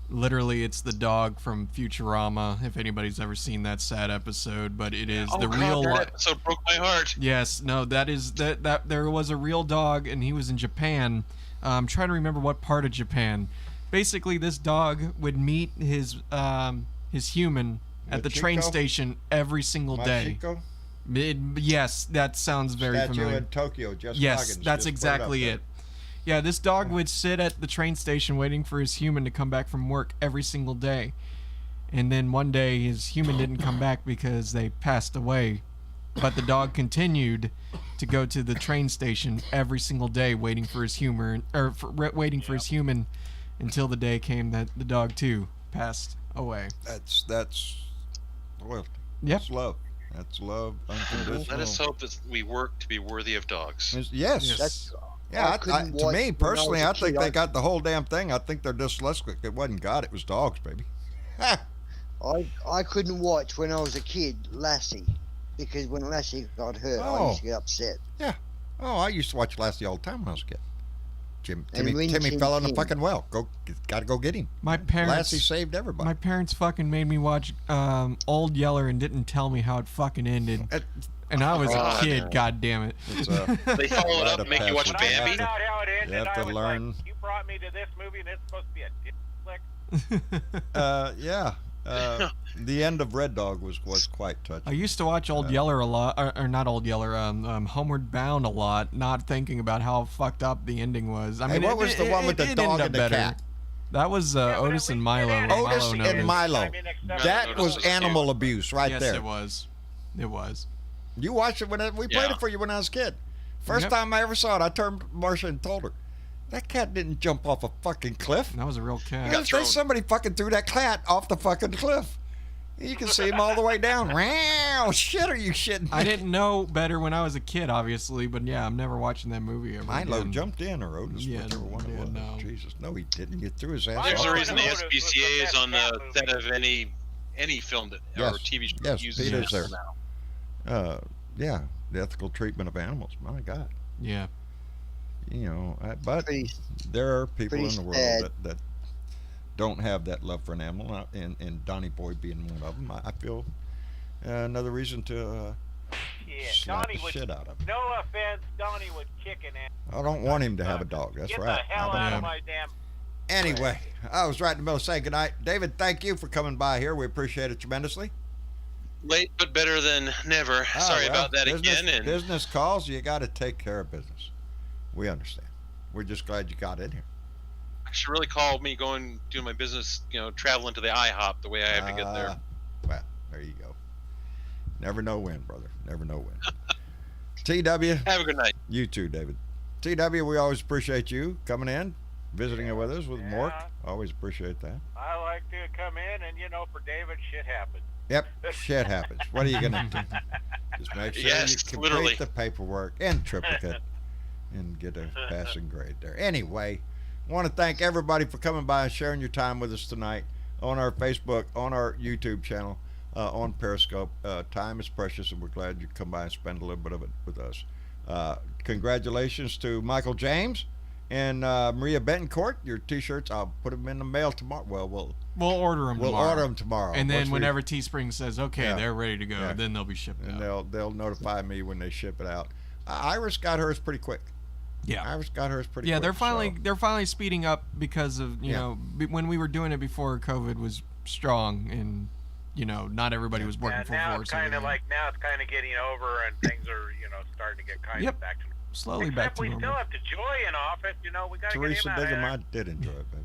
Speaker 3: Literally, it's the dog from Futurama. If anybody's ever seen that sad episode, but it is the real.
Speaker 6: That episode broke my heart.
Speaker 3: Yes, no, that is that there was a real dog, and he was in Japan. I'm trying to remember what part of Japan. Basically, this dog would meet his human at the train
Speaker 2: Machiko?
Speaker 3: station every single day.
Speaker 2: Machiko?
Speaker 3: Yes, that sounds very
Speaker 2: Statue
Speaker 3: familiar.
Speaker 2: in Tokyo. Just
Speaker 3: Yes,
Speaker 2: Goggins
Speaker 3: that's
Speaker 2: just
Speaker 3: exactly
Speaker 2: put
Speaker 3: it. Yeah, this dog would sit at the train station waiting for his human to come back from work every single day. And then one day his human didn't come back because they passed away. But the dog continued to go to the train station every single day waiting for his waiting for his human until the day came that the dog too passed away.
Speaker 2: That's loyalty.
Speaker 3: Yep.
Speaker 2: That's love. That's love. Unconditional.
Speaker 6: Let us hope that we work to be worthy of dogs.
Speaker 2: Yes.
Speaker 4: That's
Speaker 2: Yeah,
Speaker 4: couldn't
Speaker 2: to
Speaker 4: watch
Speaker 2: me
Speaker 4: when
Speaker 2: personally,
Speaker 4: was a
Speaker 2: I think
Speaker 4: kid.
Speaker 2: they got the whole damn thing. I think they're dyslexic. It wasn't God, it was dogs, baby. Ha!
Speaker 4: I couldn't watch when I was a kid Lassie, because when Lassie got hurt, I used to get upset.
Speaker 2: Oh, I used to watch Lassie all the time when I was a kid.
Speaker 4: And
Speaker 2: Timmy
Speaker 4: Rin Tin
Speaker 2: fell in the
Speaker 4: Tin.
Speaker 2: fucking well. Gotta go get him.
Speaker 3: My parents
Speaker 2: Lassie saved everybody.
Speaker 3: My parents fucking made me watch Old Yeller and didn't tell me how it fucking ended. And I was a
Speaker 6: God.
Speaker 3: kid, god damn it.
Speaker 2: It's
Speaker 6: They follow it up and make you watch
Speaker 2: When
Speaker 5: When I
Speaker 6: Bambi.
Speaker 5: found out how it ended,
Speaker 2: You have to
Speaker 5: I was
Speaker 2: learn.
Speaker 5: like, you brought me to this movie and it's supposed to be a dick flick.
Speaker 2: yeah. The end of Red Dog was quite touching.
Speaker 3: I used to watch Old Yeller a lot, or not Old Yeller, Homeward Bound a lot, not thinking about how fucked up the ending was. I
Speaker 2: Hey,
Speaker 3: mean,
Speaker 2: what was the one with the
Speaker 3: it
Speaker 2: dog
Speaker 3: ended up
Speaker 2: and the
Speaker 3: better.
Speaker 2: cat?
Speaker 3: That was
Speaker 5: Yeah, but
Speaker 3: Otis
Speaker 5: it
Speaker 3: and
Speaker 5: was-
Speaker 3: Milo.
Speaker 5: it
Speaker 3: or
Speaker 5: ended-
Speaker 2: Otis
Speaker 3: Milo
Speaker 2: and
Speaker 3: knows.
Speaker 2: Milo.
Speaker 5: I mean, except
Speaker 2: That
Speaker 6: Otis
Speaker 2: was
Speaker 6: was
Speaker 2: animal
Speaker 6: cute.
Speaker 2: abuse right
Speaker 3: Yes,
Speaker 2: there.
Speaker 3: it was. It was.
Speaker 2: You watched it when we played
Speaker 6: Yeah.
Speaker 2: it for you when I was a kid. First
Speaker 3: Yep.
Speaker 2: time I ever saw it, I turned to Marcia and told her, that cat didn't jump off a fucking cliff.
Speaker 3: That was a real cat.
Speaker 6: got thrown.
Speaker 2: Somebody fucking threw that cat off the fucking cliff. You can see him all the way down. Wow, shit, are you shitting?
Speaker 3: I didn't know better when I was a kid, obviously, but yeah, I'm never watching that movie ever
Speaker 2: Milo
Speaker 3: again.
Speaker 2: jumped in, or Otis,
Speaker 3: Yeah,
Speaker 2: whichever one it
Speaker 3: yeah,
Speaker 2: was.
Speaker 3: no.
Speaker 2: Jesus, no, he didn't. You threw his ass
Speaker 6: There's
Speaker 2: off.
Speaker 6: a
Speaker 5: Milo
Speaker 6: reason the
Speaker 5: and Otis was the
Speaker 6: SPCA is
Speaker 5: best
Speaker 6: on the
Speaker 5: cat movie.
Speaker 6: set of any film that or
Speaker 2: Yes.
Speaker 6: TV show
Speaker 2: Yes,
Speaker 6: uses
Speaker 2: Peter's
Speaker 6: this
Speaker 2: there.
Speaker 6: now.
Speaker 2: Yeah, the ethical treatment of animals. My God,
Speaker 3: Yeah.
Speaker 2: But
Speaker 4: Pretty,
Speaker 2: there are people in
Speaker 4: pretty
Speaker 2: the world
Speaker 4: sad.
Speaker 2: that don't have that love for an animal, and Donnie Boy being one of them. I feel another reason to
Speaker 5: Yeah,
Speaker 2: slap
Speaker 5: Donnie
Speaker 2: the
Speaker 5: would.
Speaker 2: shit out of him.
Speaker 5: No offense, Donnie would kick an ass.
Speaker 2: I don't want him to have a dog. That's
Speaker 5: Get
Speaker 2: right.
Speaker 5: the hell
Speaker 2: I don't
Speaker 5: out
Speaker 3: Yeah.
Speaker 5: of my damn.
Speaker 2: Anyway, I was right in the middle of saying goodnight. David, thank you for coming by here. We appreciate it tremendously.
Speaker 6: Late but better than never. Sorry
Speaker 2: well,
Speaker 6: about that
Speaker 2: business,
Speaker 6: again. And
Speaker 2: business calls, you got to take care of business. We understand. We're just glad you got in here.
Speaker 6: I should really call me doing my business, traveling to the IHOP the way I have to get there.
Speaker 2: Well, there you go. Never know when, brother. Never know when. TW,
Speaker 6: Have a good night.
Speaker 2: you too, David. TW, we always appreciate you coming in, visiting with us with Mork. Always appreciate that.
Speaker 5: I like to come in and for David, shit happens.
Speaker 2: Yep, shit happens. What are you gonna do? Just make sure
Speaker 6: Yes,
Speaker 2: you complete
Speaker 6: literally.
Speaker 2: the paperwork and triplicate and get a passing grade there. Anyway, want to thank everybody for coming by and sharing your time with us tonight on our Facebook, on our YouTube channel, on Periscope. Time is precious, and we're glad you come by and spend a little bit of it with us. Congratulations to Michael James and Maria Betancourt. Your T-shirts, I'll put them in the mail tomorrow. Well,
Speaker 3: We'll order them tomorrow.
Speaker 2: order them tomorrow.
Speaker 3: And then
Speaker 2: Once we-
Speaker 3: whenever Teespring says, okay,
Speaker 2: Yeah.
Speaker 3: they're ready to go,
Speaker 2: Yeah.
Speaker 3: then they'll be shipped
Speaker 2: and
Speaker 3: out.
Speaker 2: they'll notify me when they ship it out. Iris got hers pretty quick.
Speaker 3: Yeah.
Speaker 2: Iris got hers pretty
Speaker 3: Yeah,
Speaker 2: quick.
Speaker 3: they're finally speeding up because of, you
Speaker 2: Yeah.
Speaker 3: know, when we were doing it before COVID was strong and, you know, not everybody was working
Speaker 5: And
Speaker 3: full
Speaker 5: now
Speaker 3: force.
Speaker 5: it's kind
Speaker 3: over
Speaker 5: of
Speaker 3: there.
Speaker 5: like getting over, and things are starting to get kind
Speaker 3: Yep.
Speaker 5: of back to.
Speaker 3: Slowly
Speaker 5: Except
Speaker 3: back to
Speaker 5: we
Speaker 3: normal.
Speaker 5: still have to Joy in office. We got to get
Speaker 2: Teresa
Speaker 5: him out of
Speaker 2: Diggum,
Speaker 5: there.
Speaker 2: I did enjoy it, baby.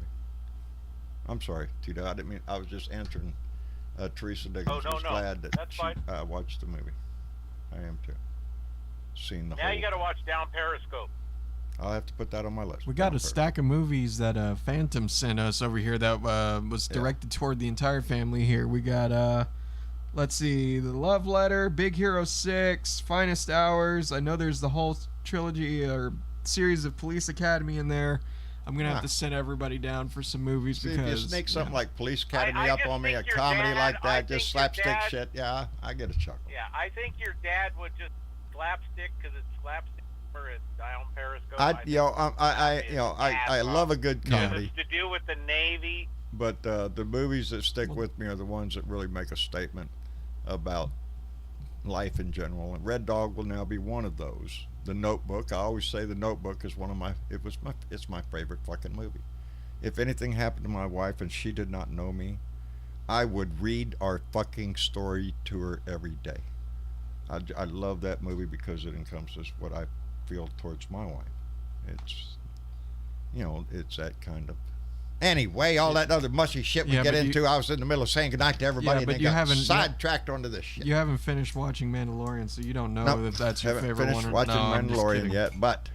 Speaker 2: I'm sorry, Tito. I didn't mean. I was just answering Teresa Diggum.
Speaker 5: Oh, no,
Speaker 2: was
Speaker 5: no.
Speaker 2: glad that
Speaker 5: That's
Speaker 2: she
Speaker 5: fine.
Speaker 2: watched the movie. I am too. Seen the
Speaker 5: Now
Speaker 2: whole.
Speaker 5: you got to watch Down Periscope.
Speaker 2: I'll have to put that on my list.
Speaker 3: We got
Speaker 2: Down
Speaker 3: a
Speaker 2: first.
Speaker 3: stack of movies that Phantom sent us over here that was directed toward the entire family here. We got, let's see, The Love Letter, Big Hero 6, Finest Hours. I know there's the whole trilogy or series of Police Academy in there. I'm going to have to send everybody down for some movies
Speaker 2: See,
Speaker 3: because...
Speaker 2: if you sneak something like Police Academy
Speaker 5: I
Speaker 2: up
Speaker 5: just
Speaker 2: on me, a
Speaker 5: think your
Speaker 2: comedy
Speaker 5: dad-
Speaker 2: like
Speaker 5: I
Speaker 2: that, just
Speaker 5: think your
Speaker 2: slapstick
Speaker 5: dad-
Speaker 2: shit, yeah, I get a chuckle.
Speaker 5: Yeah, I think your dad would just slapstick because it's slapstick for it Down Periscope.
Speaker 2: I love a good
Speaker 3: Yeah.
Speaker 2: comedy,
Speaker 5: It's to do with the Navy.
Speaker 2: but the movies that stick with me are the ones that really make a statement about life in general. And Red Dog will now be one of those. The Notebook, I always say The Notebook is it's my favorite fucking movie. If anything happened to my wife and she did not know me, I would read our fucking story to her every day. I love that movie because it encompasses what I feel towards my wife. It's, it's that kind of. Anyway, all that other mushy shit we
Speaker 3: Yeah,
Speaker 2: get
Speaker 3: but
Speaker 2: into, I was in the middle of saying goodnight to everybody,
Speaker 3: Yeah, but
Speaker 2: and
Speaker 3: you
Speaker 2: then got
Speaker 3: haven't-
Speaker 2: sidetracked onto this shit.
Speaker 3: You haven't finished watching Mandalorian, so you don't know
Speaker 2: Nope,
Speaker 3: if that's your
Speaker 2: haven't
Speaker 3: favorite
Speaker 2: finished
Speaker 3: one or
Speaker 2: watching
Speaker 3: no, I'm just
Speaker 2: Mandalorian
Speaker 3: kidding.
Speaker 2: yet, but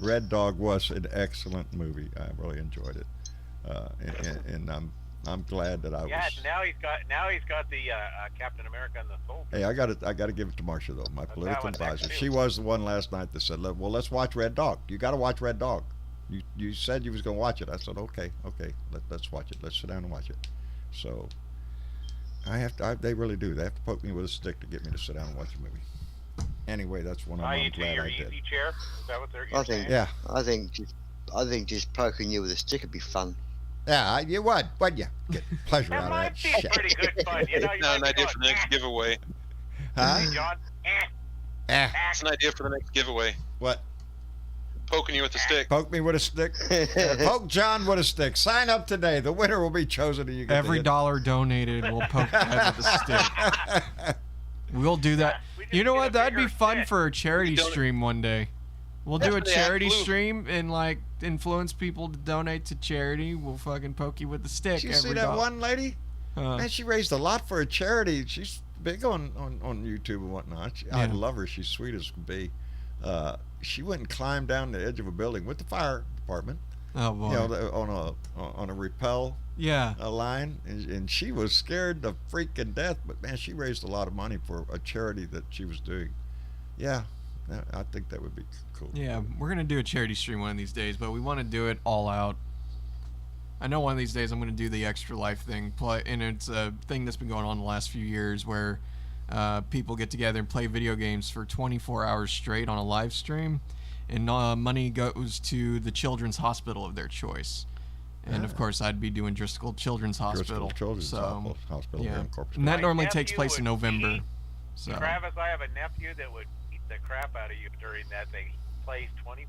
Speaker 2: Red Dog was an excellent movie. I really enjoyed it, and I'm glad that I was.
Speaker 5: Yeah, now he's got the Captain America and the Soul.
Speaker 2: Hey, I got to give it to Marcia though, my political
Speaker 5: that one
Speaker 2: advisor.
Speaker 5: too.
Speaker 2: She was the one last night that said, "Well, let's watch Red Dog. You got to watch Red Dog. You said you was gonna watch it." I said, "Okay, let's watch it. Let's sit down and watch it." So I have to. They really do. They have to poke me with a stick to get me to sit down and watch a movie. Anyway, that's one I'm
Speaker 5: You do
Speaker 2: glad
Speaker 5: your
Speaker 2: I did.
Speaker 5: easy chair. Is that what they're
Speaker 4: I think,
Speaker 5: saying?
Speaker 2: Yeah,
Speaker 4: I think just poking you with a stick would be fun.
Speaker 2: yeah. You would you get pleasure
Speaker 5: That
Speaker 2: out of
Speaker 5: might
Speaker 2: that
Speaker 5: be
Speaker 2: shit?
Speaker 5: pretty good fun. You
Speaker 6: An
Speaker 5: might be
Speaker 6: idea
Speaker 5: going,
Speaker 6: for the next giveaway.
Speaker 2: Huh?
Speaker 5: Hey, John.
Speaker 6: It's an idea for the next giveaway.
Speaker 2: What?
Speaker 6: Poking you with a stick.
Speaker 2: Poke me with a stick. Poke John with a stick. Sign up today. The winner will be chosen. And you get to
Speaker 3: Every
Speaker 2: hit-
Speaker 3: dollar donated will poke Ted with a stick. We'll do that.
Speaker 5: We just
Speaker 3: You know
Speaker 5: get
Speaker 3: what?
Speaker 5: a
Speaker 3: That'd be
Speaker 5: bigger
Speaker 3: fun
Speaker 5: stick.
Speaker 3: for a charity
Speaker 6: We don't-
Speaker 3: stream one day. We'll
Speaker 6: That's
Speaker 3: do a
Speaker 6: what they have
Speaker 3: charity
Speaker 6: blue.
Speaker 3: stream and like influence people to donate to charity. We'll fucking poke you with the stick.
Speaker 2: Did you see
Speaker 3: every
Speaker 2: that
Speaker 3: dollar.
Speaker 2: one lady? Man, she raised a lot for a charity. She's big on YouTube and whatnot. I
Speaker 3: Yeah.
Speaker 2: love her. She's sweet as can be. She went and climbed down the edge of a building with the fire department.
Speaker 3: Oh boy.
Speaker 2: On a rappel
Speaker 3: Yeah.
Speaker 2: line, and she was scared to freaking death. But man, she raised a lot of money for a charity that she was doing. Yeah, I think that would be cool.
Speaker 3: Yeah, we're gonna do a charity stream one of these days, but we want to do it all out. I know one of these days I'm gonna do the Extra Life thing, and it's a thing that's been going on the last few years where people get together and play video games for 24 hours straight on a live stream, and money goes to the children's hospital of their choice. And of course, I'd be doing Driscoll Children's Hospital.
Speaker 2: Children's
Speaker 3: so,
Speaker 2: Hospital
Speaker 3: yeah.
Speaker 2: here in Corpus.
Speaker 3: And that
Speaker 5: My
Speaker 3: normally takes
Speaker 5: nephew
Speaker 3: place in
Speaker 5: would
Speaker 3: November.
Speaker 5: beat
Speaker 3: So
Speaker 5: Travis, I have a nephew that would beat the crap out of you during that thing. He plays 20.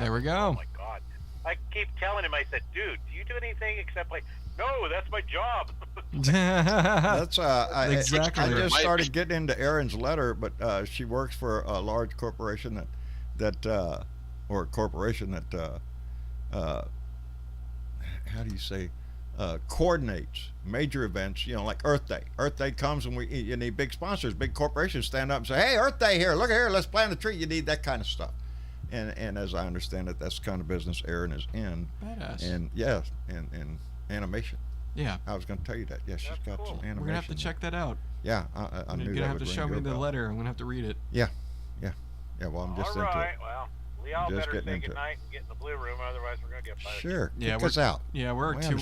Speaker 3: There we go.
Speaker 5: Oh my God! I keep telling him. I said, "Dude, do you do anything except play?" No, that's my job.
Speaker 2: That's
Speaker 3: Exactly.
Speaker 2: I just
Speaker 6: Might
Speaker 2: started
Speaker 6: be.
Speaker 2: getting into Erin's letter, but she works for a large corporation or a corporation that how do you say coordinates major events, like Earth Day. Earth Day comes and you need big sponsors, big corporations stand up and say, "Hey, Earth Day here, look here, let's plant a tree." You need that kind of stuff. And as I understand it, that's the kind of business Erin is in.
Speaker 3: badass.
Speaker 2: And yeah, and animation.
Speaker 3: Yeah,
Speaker 2: I was going to tell you that. Yeah, she's
Speaker 5: That's
Speaker 2: got
Speaker 5: cool.
Speaker 2: some
Speaker 5: We're
Speaker 2: animation.
Speaker 3: we're gonna have to check that out.
Speaker 2: Yeah, I
Speaker 3: You're
Speaker 2: knew
Speaker 3: gonna
Speaker 2: that
Speaker 3: have to
Speaker 2: would
Speaker 3: show
Speaker 2: ring
Speaker 3: me
Speaker 2: your
Speaker 3: the
Speaker 2: bell.
Speaker 3: letter. I'm gonna have to read it.
Speaker 2: Yeah, well, I'm just
Speaker 5: All
Speaker 2: into
Speaker 5: right.
Speaker 2: it.
Speaker 5: Well, We all
Speaker 2: Just
Speaker 5: better
Speaker 2: getting
Speaker 5: say
Speaker 2: into it.
Speaker 5: goodnight and get in the blue room, otherwise we're gonna get fired.
Speaker 2: Sure.
Speaker 3: Yeah,
Speaker 2: Kick
Speaker 3: we're-
Speaker 2: us out.
Speaker 3: Yeah, we're
Speaker 2: We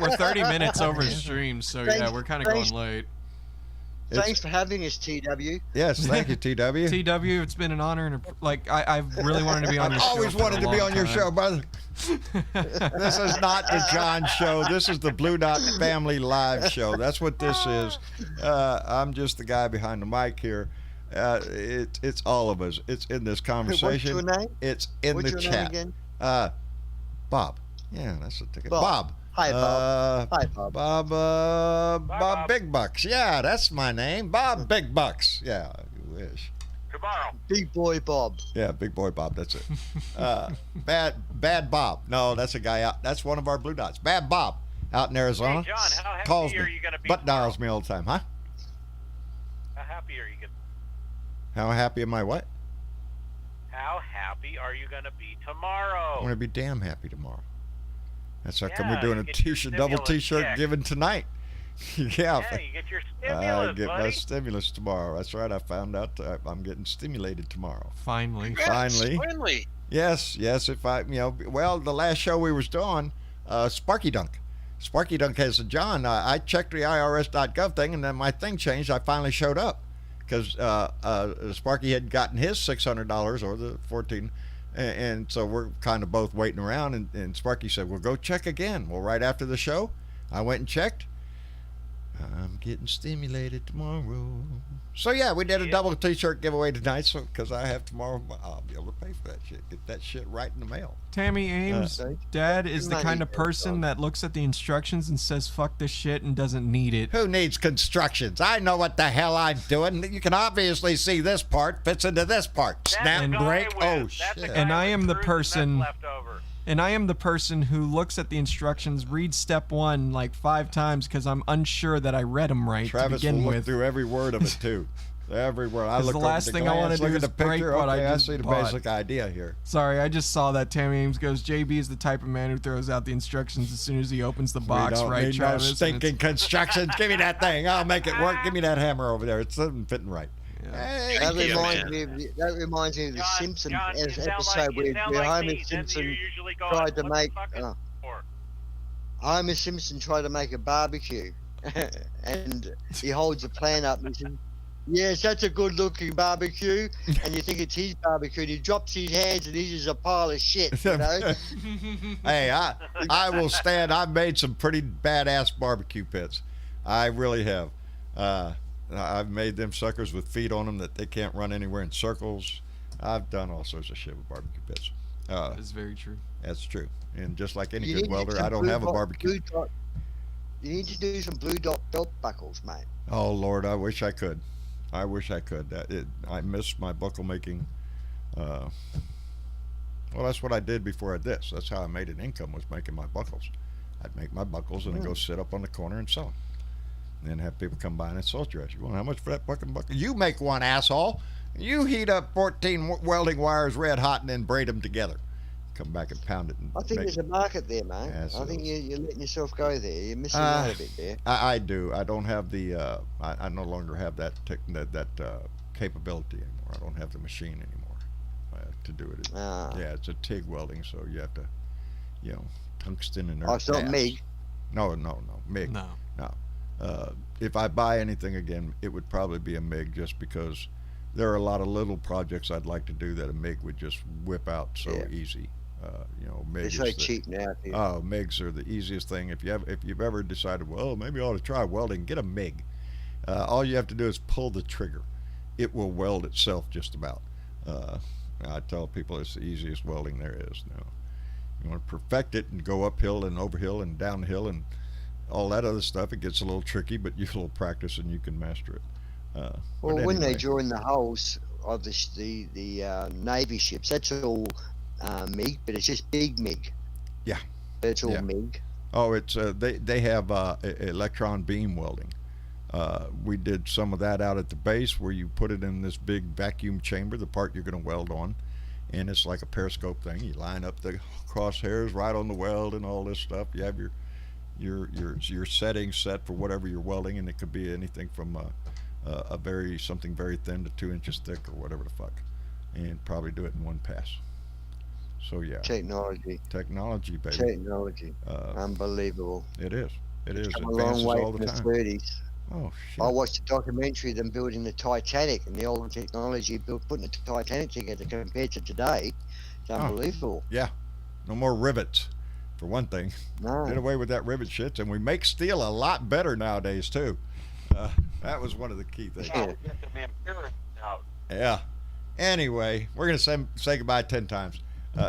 Speaker 3: we're 30 minutes over stream, so yeah,
Speaker 4: Thanks-
Speaker 3: we're kind of
Speaker 4: thanks.
Speaker 3: going late.
Speaker 4: Thanks for having us, TW.
Speaker 2: Yes, thank you, TW.
Speaker 3: TW, it's been an honor and I really wanted to be on your show.
Speaker 2: Always
Speaker 3: for a
Speaker 2: wanted to be
Speaker 3: long
Speaker 2: on your
Speaker 3: time.
Speaker 2: show, brother. This is not the John show. This is the Blue Dot Family Live show. That's what this is. I'm just the guy behind the mic here. It's all of us. It's in this conversation.
Speaker 4: What's your name?
Speaker 2: It's in
Speaker 4: What's
Speaker 2: the
Speaker 4: your
Speaker 2: chat.
Speaker 4: name again?
Speaker 2: Bob. Yeah, that's the ticket.
Speaker 4: Bob. Hi, Bob. Hi, Bob.
Speaker 2: Bob Big Bucks. Yeah, that's my name. Bob Big Bucks. Yeah, you wish.
Speaker 5: Tomorrow.
Speaker 4: Big boy Bob.
Speaker 2: Yeah, Big Boy Bob. That's it. Bad Bob. No, that's a guy out. That's one of our Blue Dots. Bad Bob out in Arizona.
Speaker 5: Hey, John, how happy
Speaker 2: calls
Speaker 5: are
Speaker 2: me,
Speaker 5: you gonna be
Speaker 2: but dials
Speaker 5: tomorrow?
Speaker 2: me all the time, huh?
Speaker 5: How happy are you gonna?
Speaker 2: How happy am I? What?
Speaker 5: How happy are you gonna be
Speaker 2: I'm
Speaker 5: tomorrow?
Speaker 2: gonna be damn happy tomorrow. That's how come
Speaker 5: Yeah,
Speaker 2: we're doing
Speaker 5: you
Speaker 2: a
Speaker 5: get your
Speaker 2: t-shirt, double
Speaker 5: stimulus
Speaker 2: t-shirt
Speaker 5: check.
Speaker 2: given tonight. Yeah,
Speaker 5: Yeah, you get your
Speaker 2: I
Speaker 5: stimulus,
Speaker 2: get my
Speaker 5: buddy.
Speaker 2: stimulus tomorrow. That's right. I found out I'm getting stimulated tomorrow.
Speaker 3: Finally.
Speaker 2: Finally.
Speaker 6: Finally.
Speaker 2: Yes. If I, well, the last show we was doing, Sparky Dunk has a John. I checked the IRS.gov thing, and then my thing changed. I finally showed up because Sparky had gotten his $600 or the 14, and so we're kind of both waiting around. And Sparky said, "Well, go check again." Well, right after the show, I went and checked. I'm getting stimulated tomorrow. So yeah, we did a double t-shirt giveaway tonight. So because I have tomorrow, I'll be able to pay for that shit. Get that shit right in the mail.
Speaker 3: Tammy Ames' dad is the kind of person that looks at the instructions and says "fuck this shit" and doesn't need it.
Speaker 2: Who needs constructions? I know what the hell I'm doing. You can obviously see this part fits into this part.
Speaker 5: That's
Speaker 2: Snap,
Speaker 5: the guy
Speaker 2: break.
Speaker 5: with-
Speaker 2: Oh
Speaker 5: that's the
Speaker 2: shit!
Speaker 5: guy
Speaker 3: And I
Speaker 5: with
Speaker 3: am the
Speaker 5: cruise
Speaker 3: person-
Speaker 5: that's left over.
Speaker 3: And I am the person who looks at the instructions, reads step 1 like 5 times because I'm unsure that I read them right
Speaker 2: Travis
Speaker 3: to
Speaker 2: will
Speaker 3: begin
Speaker 2: look
Speaker 3: with.
Speaker 2: through every word of it too. Every word. I
Speaker 3: 'Cause
Speaker 2: look
Speaker 3: the
Speaker 2: over
Speaker 3: last
Speaker 2: the
Speaker 3: thing I wanna
Speaker 2: glance,
Speaker 3: do
Speaker 2: look
Speaker 3: is
Speaker 2: at the
Speaker 3: break
Speaker 2: picture.
Speaker 3: what I
Speaker 2: Okay, I
Speaker 3: just
Speaker 2: see the
Speaker 3: bought.
Speaker 2: basic idea here.
Speaker 3: Sorry, I just saw that Tammy Ames goes, JB is the type of man who throws out the instructions as soon as he opens the box,
Speaker 2: we don't
Speaker 3: right,
Speaker 2: need
Speaker 3: Travis?
Speaker 2: no
Speaker 3: And
Speaker 2: stinking
Speaker 3: it's-
Speaker 2: constructions. Give me that thing. I'll make it work. Give me that hammer over there. It's something fitting right. Hey,
Speaker 4: That
Speaker 6: Yeah,
Speaker 4: reminds
Speaker 6: man.
Speaker 4: me of the
Speaker 5: John,
Speaker 4: Simpsons
Speaker 5: John, you sound
Speaker 4: episode
Speaker 5: like,
Speaker 4: where
Speaker 5: you sound like
Speaker 4: Homer
Speaker 5: me. Then
Speaker 4: Simpson
Speaker 5: you're usually going,
Speaker 4: tried to
Speaker 5: what
Speaker 4: make
Speaker 5: the fuck is this for?
Speaker 4: Homer Simpson tried to make a barbecue, and he holds a plan up and he says, "Yes, that's a good-looking barbecue." And you think it's his barbecue, and he drops his hands, and he's just a pile of shit, you know.
Speaker 2: Hey, I will stand. I've made some pretty badass barbecue pits. I really have. I've made them suckers with feet on them that they can't run anywhere in circles. I've done all sorts of shit with barbecue pits.
Speaker 3: That's very true.
Speaker 2: That's true. And just like any
Speaker 4: You
Speaker 2: good
Speaker 4: need to
Speaker 2: welder,
Speaker 4: get some
Speaker 2: I don't
Speaker 4: blue
Speaker 2: have a
Speaker 4: dot-
Speaker 2: barbecue.
Speaker 4: blue dot- You need to do some blue dot belt buckles, mate.
Speaker 2: Oh Lord, I wish I could. I wish I could. I miss my buckle making. Well, that's what I did before I did this. That's how I made an income, was making my buckles. I'd make my buckles and then go sit up on the corner and sell them. And then have people come by and insult you. You want how much for that fucking buckle? You make one, asshole. You heat up 14 welding wires red hot and then braid them together. Come back and pound it. And
Speaker 4: I think
Speaker 2: make
Speaker 4: there's a market there, mate. I think
Speaker 2: Absolutely.
Speaker 4: you're letting yourself go there. You're missing out a bit there.
Speaker 2: I do. I don't have the. I no longer have that capability anymore. I don't have the machine anymore to do it.
Speaker 4: Ah.
Speaker 2: Yeah, it's a TIG welding, so you have to, tungsten and.
Speaker 4: Oh, it's not
Speaker 2: gas.
Speaker 4: MIG.
Speaker 2: No, MIG.
Speaker 3: No.
Speaker 2: If I buy anything again, it would probably be a MIG, just because there are a lot of little projects I'd like to do that a MIG would just whip out so
Speaker 4: Yeah.
Speaker 2: easy. MIG.
Speaker 4: They're
Speaker 2: is
Speaker 4: so
Speaker 2: the-
Speaker 4: cheap now. Too.
Speaker 2: Oh, MIGs are the easiest thing. If you've ever decided, well, maybe I ought to try welding, get a MIG. All you have to do is pull the trigger. It will weld itself just about. I tell people it's the easiest welding there is now. You want to perfect it and go uphill and overhill and downhill and all that other stuff. It gets a little tricky, but you will practice and you can master it.
Speaker 4: Well,
Speaker 2: But
Speaker 4: when they
Speaker 2: anyway.
Speaker 4: join the hulls of the Navy ships, that's all MIG, but it's just big MIG.
Speaker 2: Yeah.
Speaker 4: But it's all
Speaker 2: Yeah.
Speaker 4: MIG.
Speaker 2: Oh, it's they have electron beam welding. We did some of that out at the base, where you put it in this big vacuum chamber, the part you're going to weld on, and it's like a periscope thing. You line up the crosshairs right on the weld and all this stuff. You have your settings set for whatever you're welding, and it could be anything from something very thin to 2 inches thick or whatever the fuck. and probably do it in one pass. So yeah,
Speaker 4: Technology.
Speaker 2: technology, baby.
Speaker 4: Technology.
Speaker 2: Uh,
Speaker 4: Unbelievable.
Speaker 2: it is. It is.
Speaker 4: Come a
Speaker 2: Advances
Speaker 4: long way
Speaker 2: all
Speaker 4: from
Speaker 2: the
Speaker 4: the
Speaker 2: time.
Speaker 4: 30s.
Speaker 2: Oh
Speaker 4: I
Speaker 2: shit.
Speaker 4: watched a documentary of them building the Titanic and the old technology putting the Titanic together compared to today. It's
Speaker 2: Oh.
Speaker 4: unbelievable.
Speaker 2: Yeah. No more rivets, for one thing. Did
Speaker 4: No.
Speaker 2: away with that rivet shit, and we make steel a lot better nowadays too. That was one of the key things.
Speaker 5: Yeah, we get the Vampirus out.
Speaker 2: Yeah. Anyway, we're gonna say goodbye 10 times,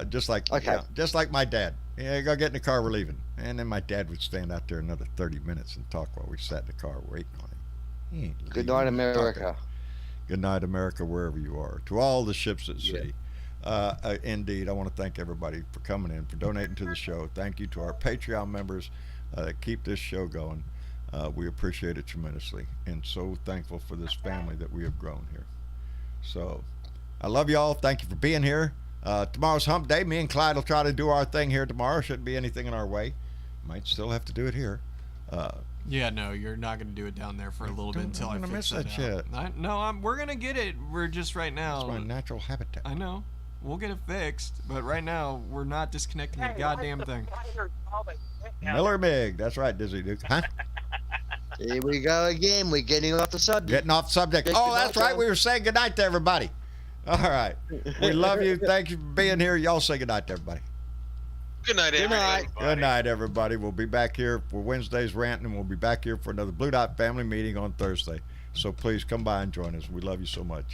Speaker 2: just like
Speaker 4: Okay.
Speaker 2: just like my dad. Yeah, go get in the car. We're leaving, and then my dad would stand out there another 30 minutes and talk while we sat in the car waiting on him. He ain't
Speaker 4: Good
Speaker 2: leaving.
Speaker 4: night,
Speaker 2: He's talking.
Speaker 4: America.
Speaker 2: Good night, America, wherever you are. To all the ships at sea. Indeed, I want to thank everybody for coming in, for donating to the show. Thank you to our Patreon members that keep this show going. We appreciate it tremendously, and so thankful for this family that we have grown here. So, I love y'all. Thank you for being here. Tomorrow's hump day. Me and Clyde will try to do our thing here tomorrow. Shouldn't be anything in our way. Might still have to do it here.
Speaker 3: Yeah, no, you're not gonna do it down there for a little bit
Speaker 2: Don't-
Speaker 3: until
Speaker 2: I'm
Speaker 3: I
Speaker 2: gonna
Speaker 3: fix
Speaker 2: miss
Speaker 3: that
Speaker 2: that
Speaker 3: out. No, we're gonna get it. We're just right now.
Speaker 2: It's my natural habitat.
Speaker 3: I know. We'll get it fixed, but right now we're not disconnecting the goddamn thing.
Speaker 2: Miller Mig. That's right, Dizzy Duke. Huh?
Speaker 4: Here we go again. We're getting off the subject.
Speaker 2: Getting off subject. Oh, that's right. We were saying goodnight to everybody. All right. We love you. Thank you for being here. Y'all say goodnight to everybody.
Speaker 6: Good night,
Speaker 4: Good
Speaker 6: everybody.
Speaker 4: night.
Speaker 2: Good night, everybody. We'll be back here for Wednesday's rant, and we'll be back here for another Blue Dot family meeting on Thursday. So please come by and join us. We love you so much.